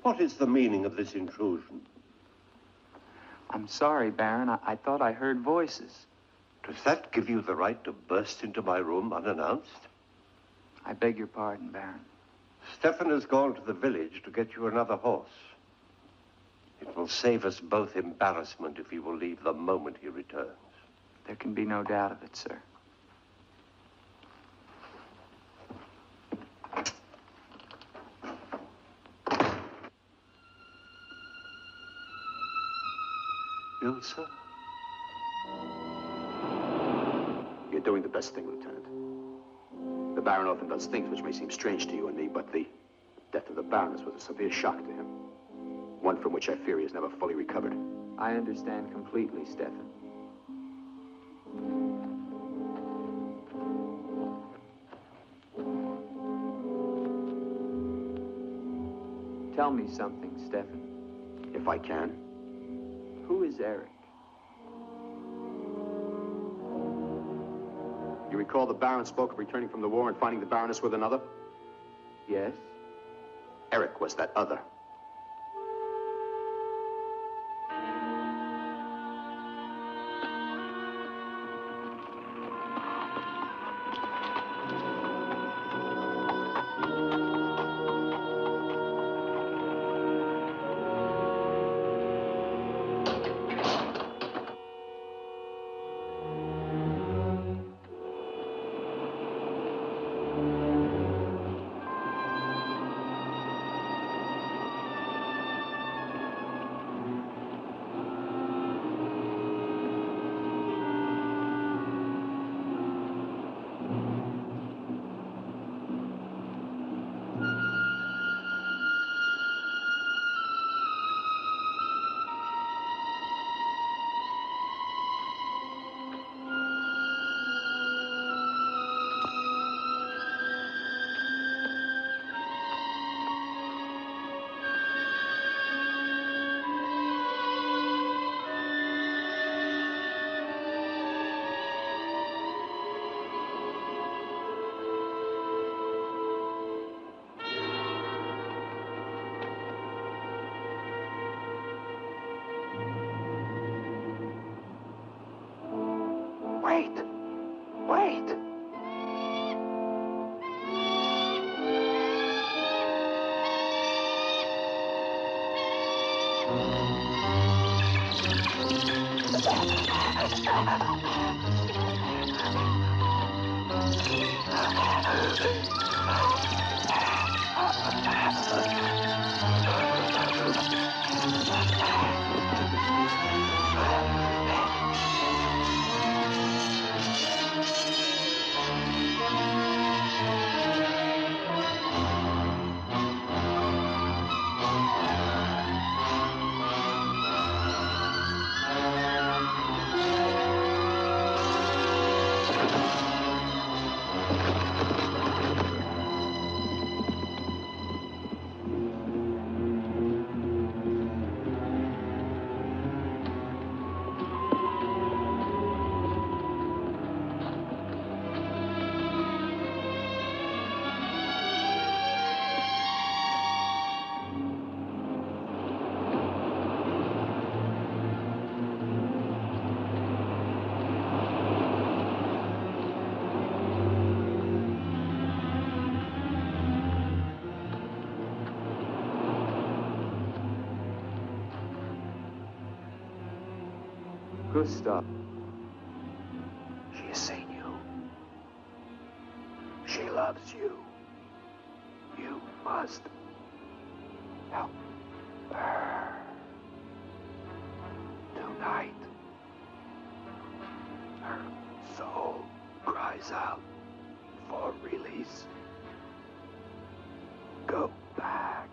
What is the meaning of this intrusion? I'm sorry, Baron. I thought I heard voices. Does that give you the right to burst into my room unannounced? I beg your pardon, Baron. Stefan has gone to the village to get you another horse. It will save us both embarrassment if he will leave the moment he returns. There can be no doubt of it, sir. Ilsa? You're doing the best thing, Lieutenant. The Baron often does things which may seem strange to you and me, but the death of the Baroness was a severe shock to him. One from which I fear he has never fully recovered. I understand completely, Stefan. Tell me something, Stefan. If I can. Who is Eric? You recall the Baron spoke of returning from the war and finding the Baroness with another? Yes. Eric was that other. Wait! Gustav. She has seen you. She loves you. You must help her. Tonight, her soul cries out for release. Go back.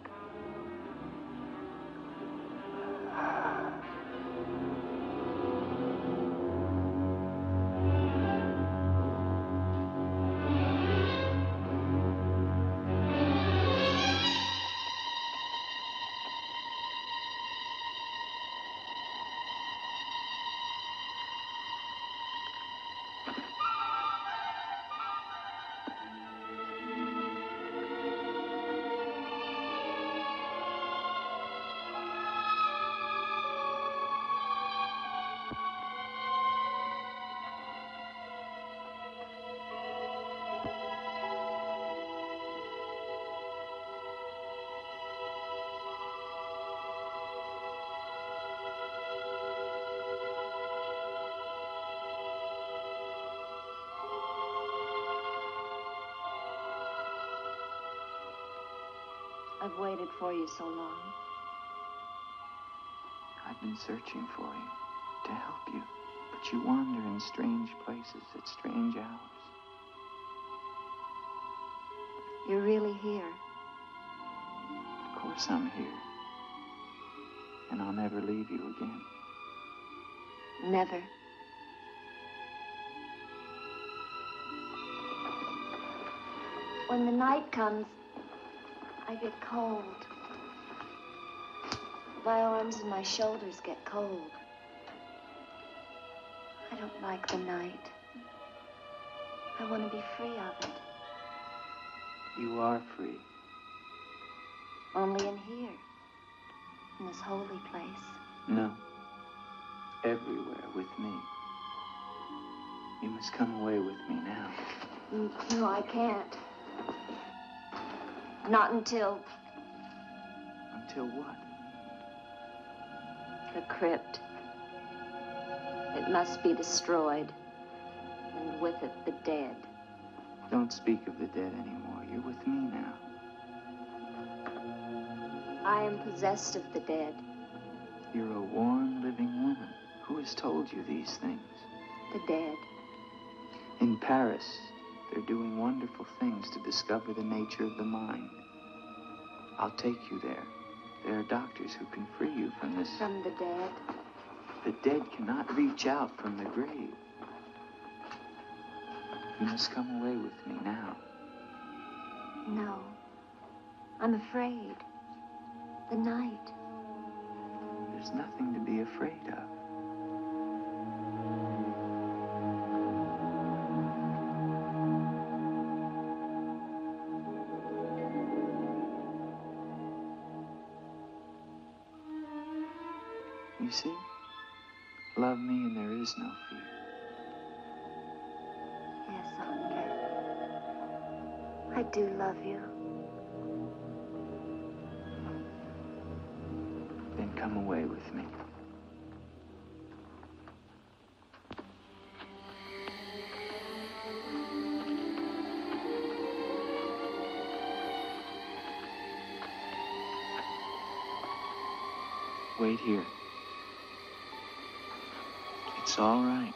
I've waited for you so long. I've been searching for you, to help you. But you wander in strange places at strange hours. You're really here. Of course I'm here. And I'll never leave you again. Never. When the night comes, I get cold. My arms and my shoulders get cold. I don't like the night. I want to be free of it. You are free. Only in here, in this holy place. No. Everywhere with me. You must come away with me now. No, I can't. Not until... Until what? The crypt. It must be destroyed. And with it, the dead. Don't speak of the dead anymore. You're with me now. I am possessed of the dead. You're a warm, living woman. Who has told you these things? The dead. In Paris, they're doing wonderful things to discover the nature of the mind. I'll take you there. There are doctors who can free you from this. From the dead? The dead cannot reach out from the grave. You must come away with me now. No. I'm afraid. The night. There's nothing to be afraid of. You see? Love me and there is no fear. Yes, Andre. I do love you. Then come away with me. Wait here. It's all right.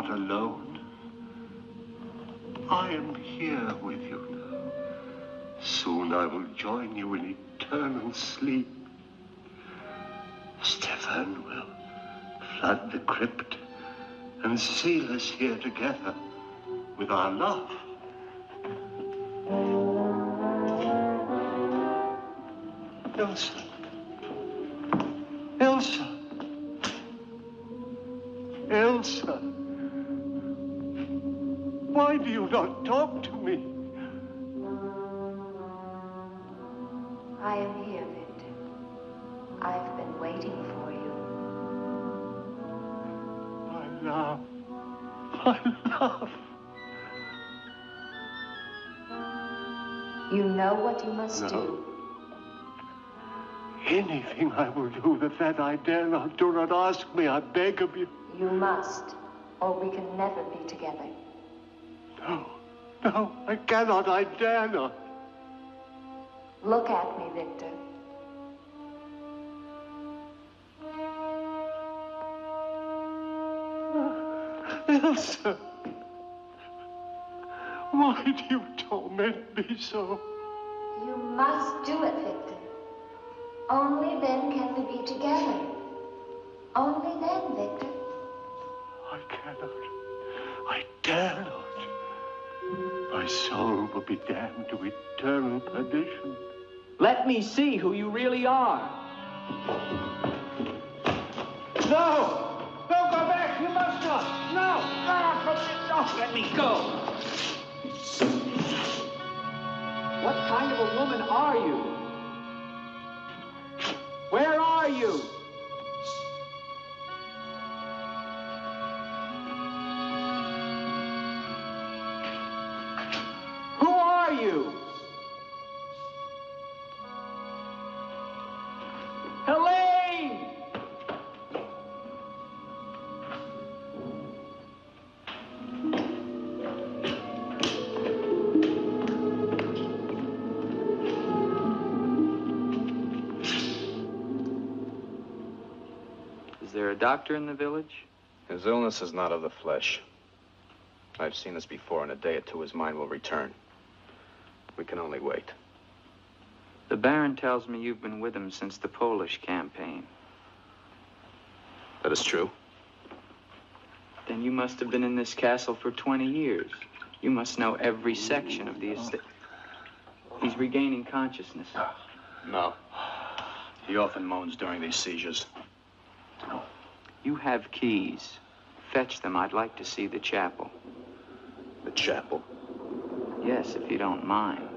not alone. I am here with you now. Soon I will join you in eternal sleep. Stefan will flood the crypt and seal us here together with our love. Elsa. Elsa. Elsa. Why do you not talk to me? I am here, Victor. I've been waiting for you. My love. My love. You know what you must No. do. Anything I will do that I dare not. Do not ask me, I beg of you. You must, or we can never be together. No, no, I cannot, I dare not. Look at me, Victor. Elsa, why do you torment me so? You must do it, Victor. Only then can we be together. Only then, Victor. I cannot. I dare not. My soul will be damned to eternal perdition. Let me see who you really are. No! Don't go back! You must not! No! Don't let me go. What kind of a woman are you? Where are you? Who are you? Helene! Is there a doctor in the village? His illness is not of the flesh. I've seen this before. In a day or two, his mind will return. We can only wait. The Baron tells me you've been with him since the Polish campaign. That is true. Then you must have been in this castle for 20 years. You must know every section of the estate. He's regaining consciousness. No. He often moans during these seizures. You have keys. Fetch them. I'd like to see the chapel. The chapel? Yes, if you don't mind.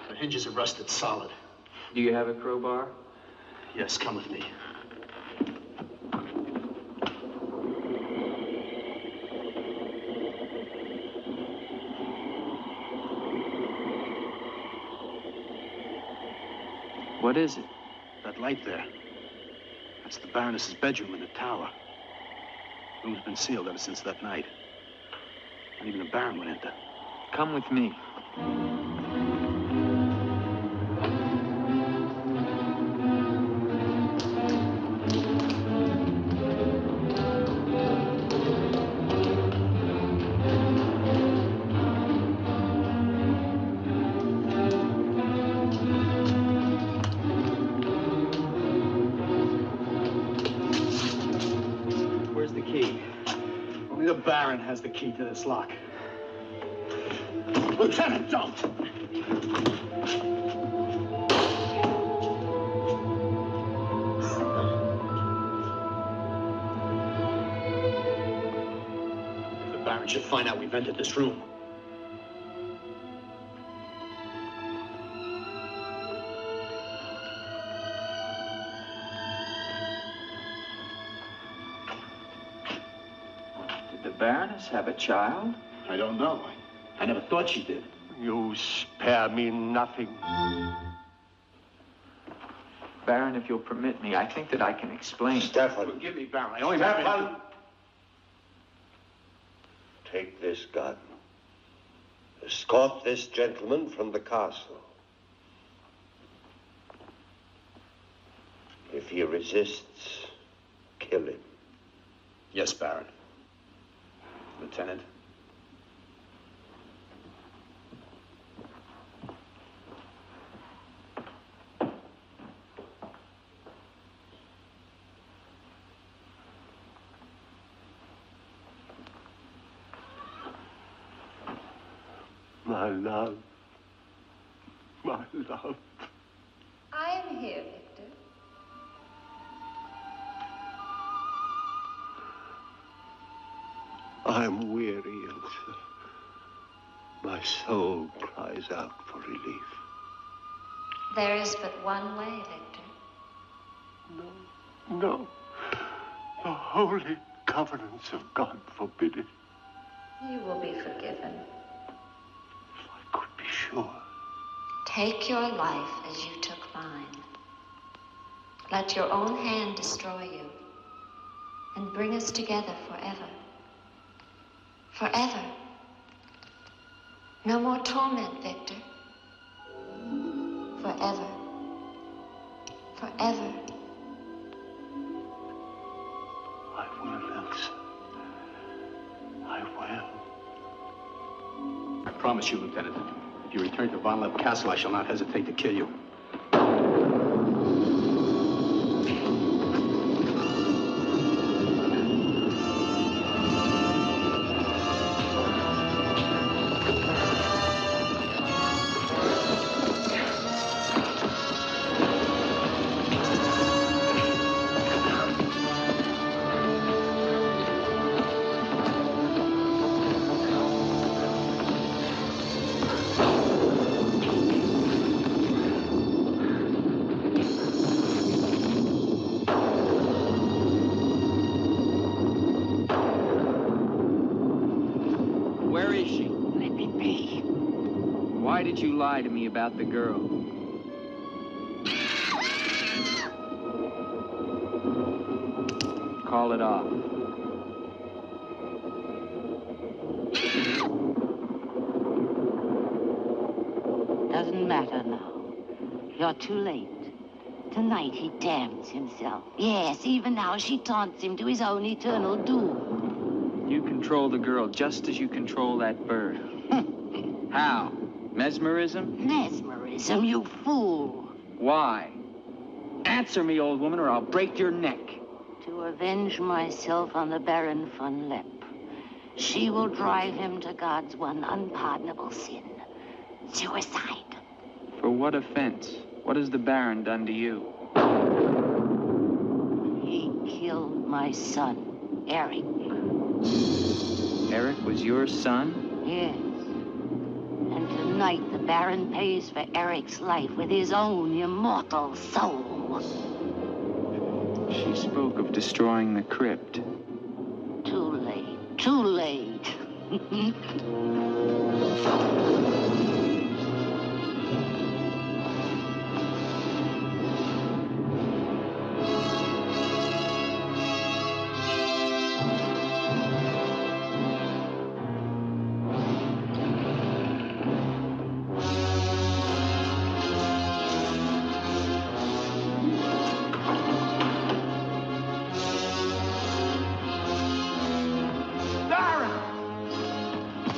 The hinges are rusted solid. Do you have a crowbar? Yes, come with me. What is it? That light there. That's the Baroness's bedroom in the tower. The room's been sealed ever since that night. Not even the Baron would enter. Come with me. Where's the key? Only the Baron has the key to this lock. Lieutenant, don't! The Baron should find out we've entered this room. Baroness have a child? I don't know. I never thought she did. You spare me nothing. Baron, if you'll permit me, I think that I can explain. Stefan. Forgive me, Baron. I only Stefan! Take this gun. Escort this gentleman from the castle. If he resists, kill him. Yes, Baron. Lieutenant. My love. My love. I am here, Victor. I'm weary, Elsa. My soul cries out for relief. There is but one way, Victor. No. The holy covenants of God forbid it. You will be forgiven. Be sure. Take your life as you took mine. Let your own hand destroy you and bring us together forever. Forever. No more torment, Victor. Forever. Forever. I will, Elsa. I will. I promise you, Lieutenant. If you return to Von Lepp Castle, I shall not hesitate to kill you. Why did you lie to me about the girl? Call it off. Doesn't matter now. You're too late. Tonight he damns himself. Yes, even now she taunts him to his own eternal doom. You control the girl just as you control that bird. How? Mesmerism? Mesmerism, you fool. Why? Answer me, old woman, or I'll break your neck. To avenge myself on the Baron von Lepp. She will drive him to God's one unpardonable sin. Suicide. For what offense? What has the Baron done to you? He killed my son, Eric. Eric was your son? Yes. And tonight the Baron pays for Eric's life with his own immortal soul. She spoke of destroying the crypt. Too late. Too late.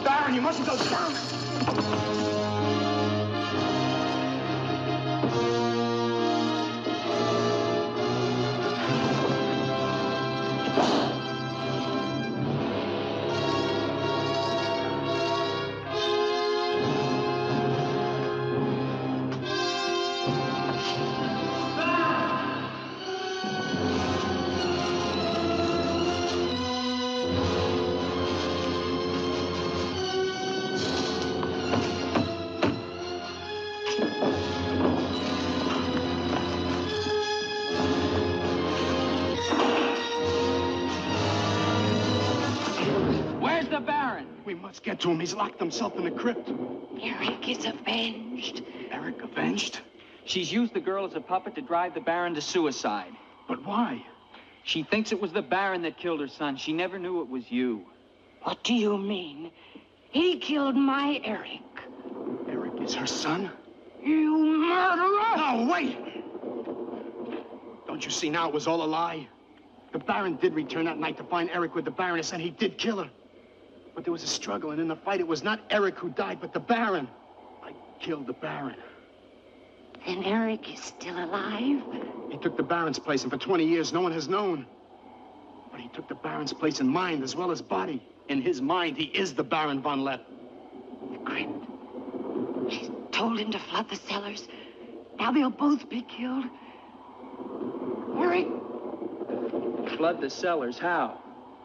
Baron, you mustn't go down. We must get to him. He's locked himself in the crypt. Eric is avenged. Eric avenged? She's used the girl as a puppet to drive the Baron to suicide. But why? She thinks it was the Baron that killed her son. She never knew it was you. What do you mean? He killed my Eric. Eric is her son? You murderer! No, wait! Don't you see now it was all a lie? The Baron did return that night to find Eric with the Baroness, and he did kill her. But there was a struggle, and in the fight, it was not Eric who died, but the Baron. I killed the Baron. Then Eric is still alive? He took the Baron's place, and for 20 years, no one has known. But he took the Baron's place in mind as well as body. In his mind, he is the Baron von Lepp. The crypt. She's told him to flood the cellars. Now they'll both be killed. Eric. Flood the cellars? How?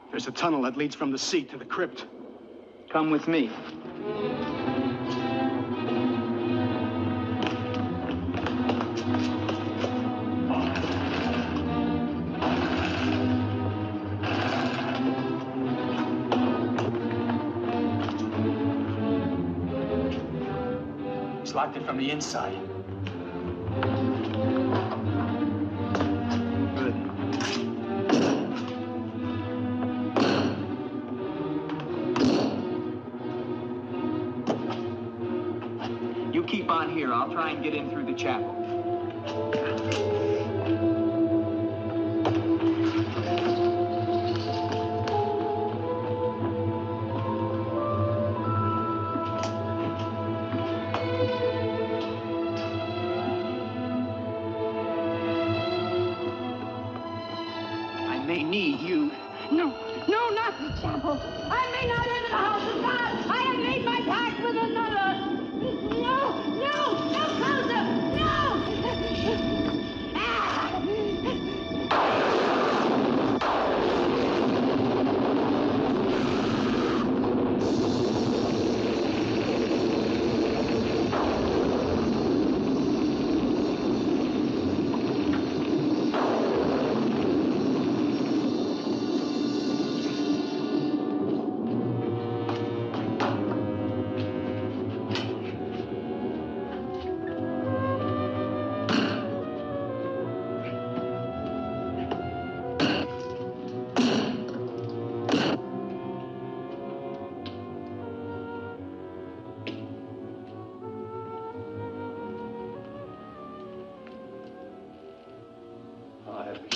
There's a tunnel that leads from the sea to the crypt. Come with me. He's locked it from the inside. Keep on here. I'll try and get in through the chapel. I may need you. No, not the chapel. I may not enter the house of God. I have made my pact with another. No, closer! No!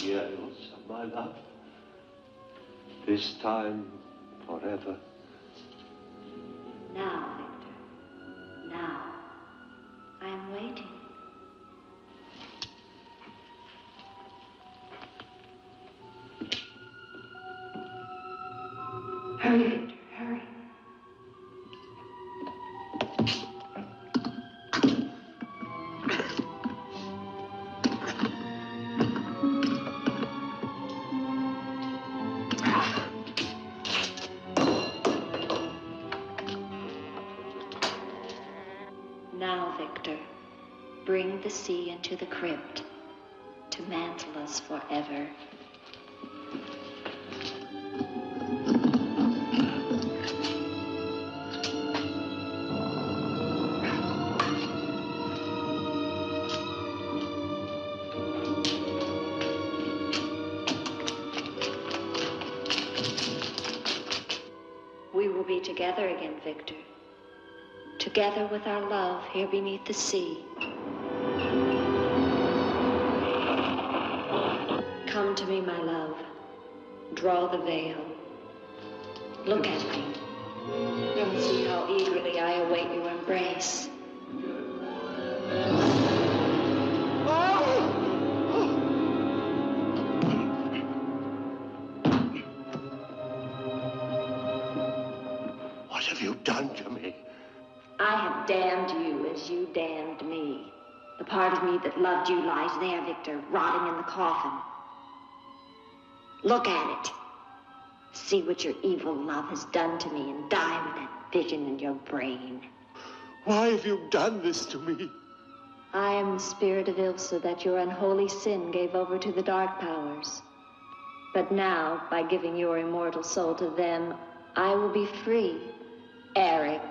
Years of my love, this time forever. Now, Victor, now. I am waiting. Hurry, Victor, hurry. Now, Victor, bring the sea into the crypt to mantle us forever. We will be together again, Victor. Together with our love here beneath the sea. Come to me, my love. Draw the veil. Look at me. And see how eagerly I await your embrace. What have you done to me? I have damned you as you damned me. The part of me that loved you lies there, Victor, rotting in the coffin. Look at it. See what your evil love has done to me and die with that vision in your brain. Why have you done this to me? I am the spirit of Ilsa that your unholy sin gave over to the dark powers. But now, by giving your immortal soul to them, I will be free Eric.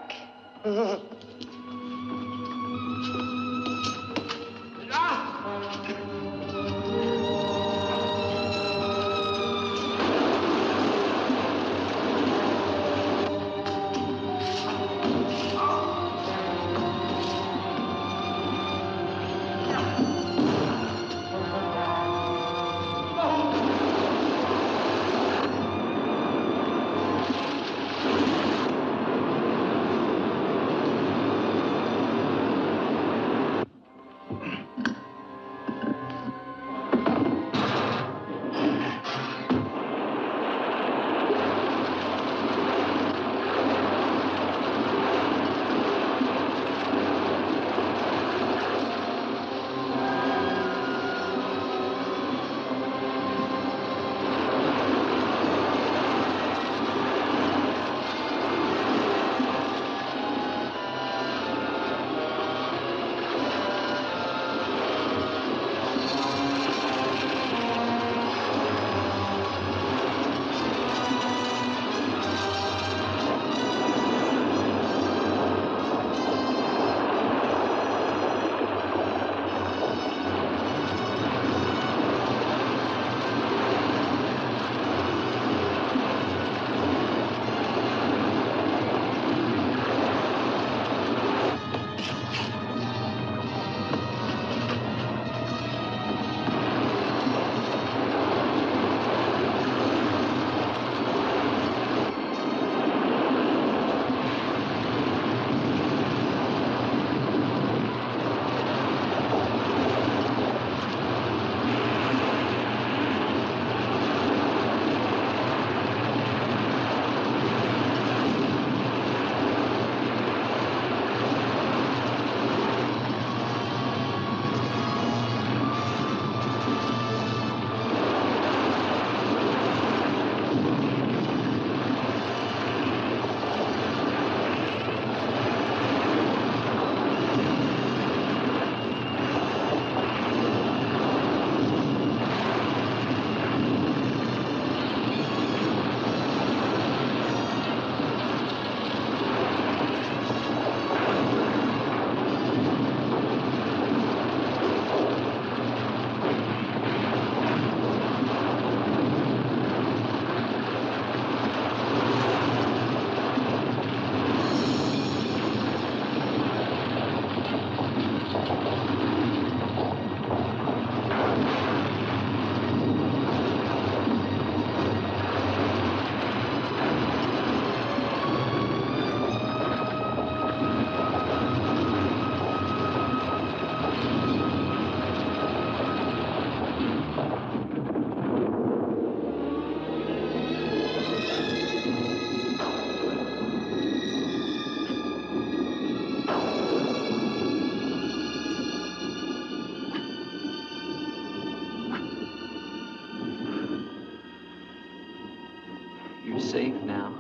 You're safe now.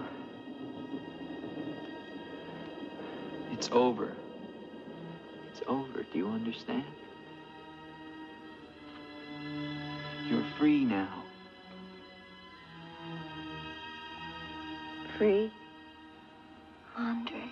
It's over. It's over. Do you understand? You're free now. Free? Andre.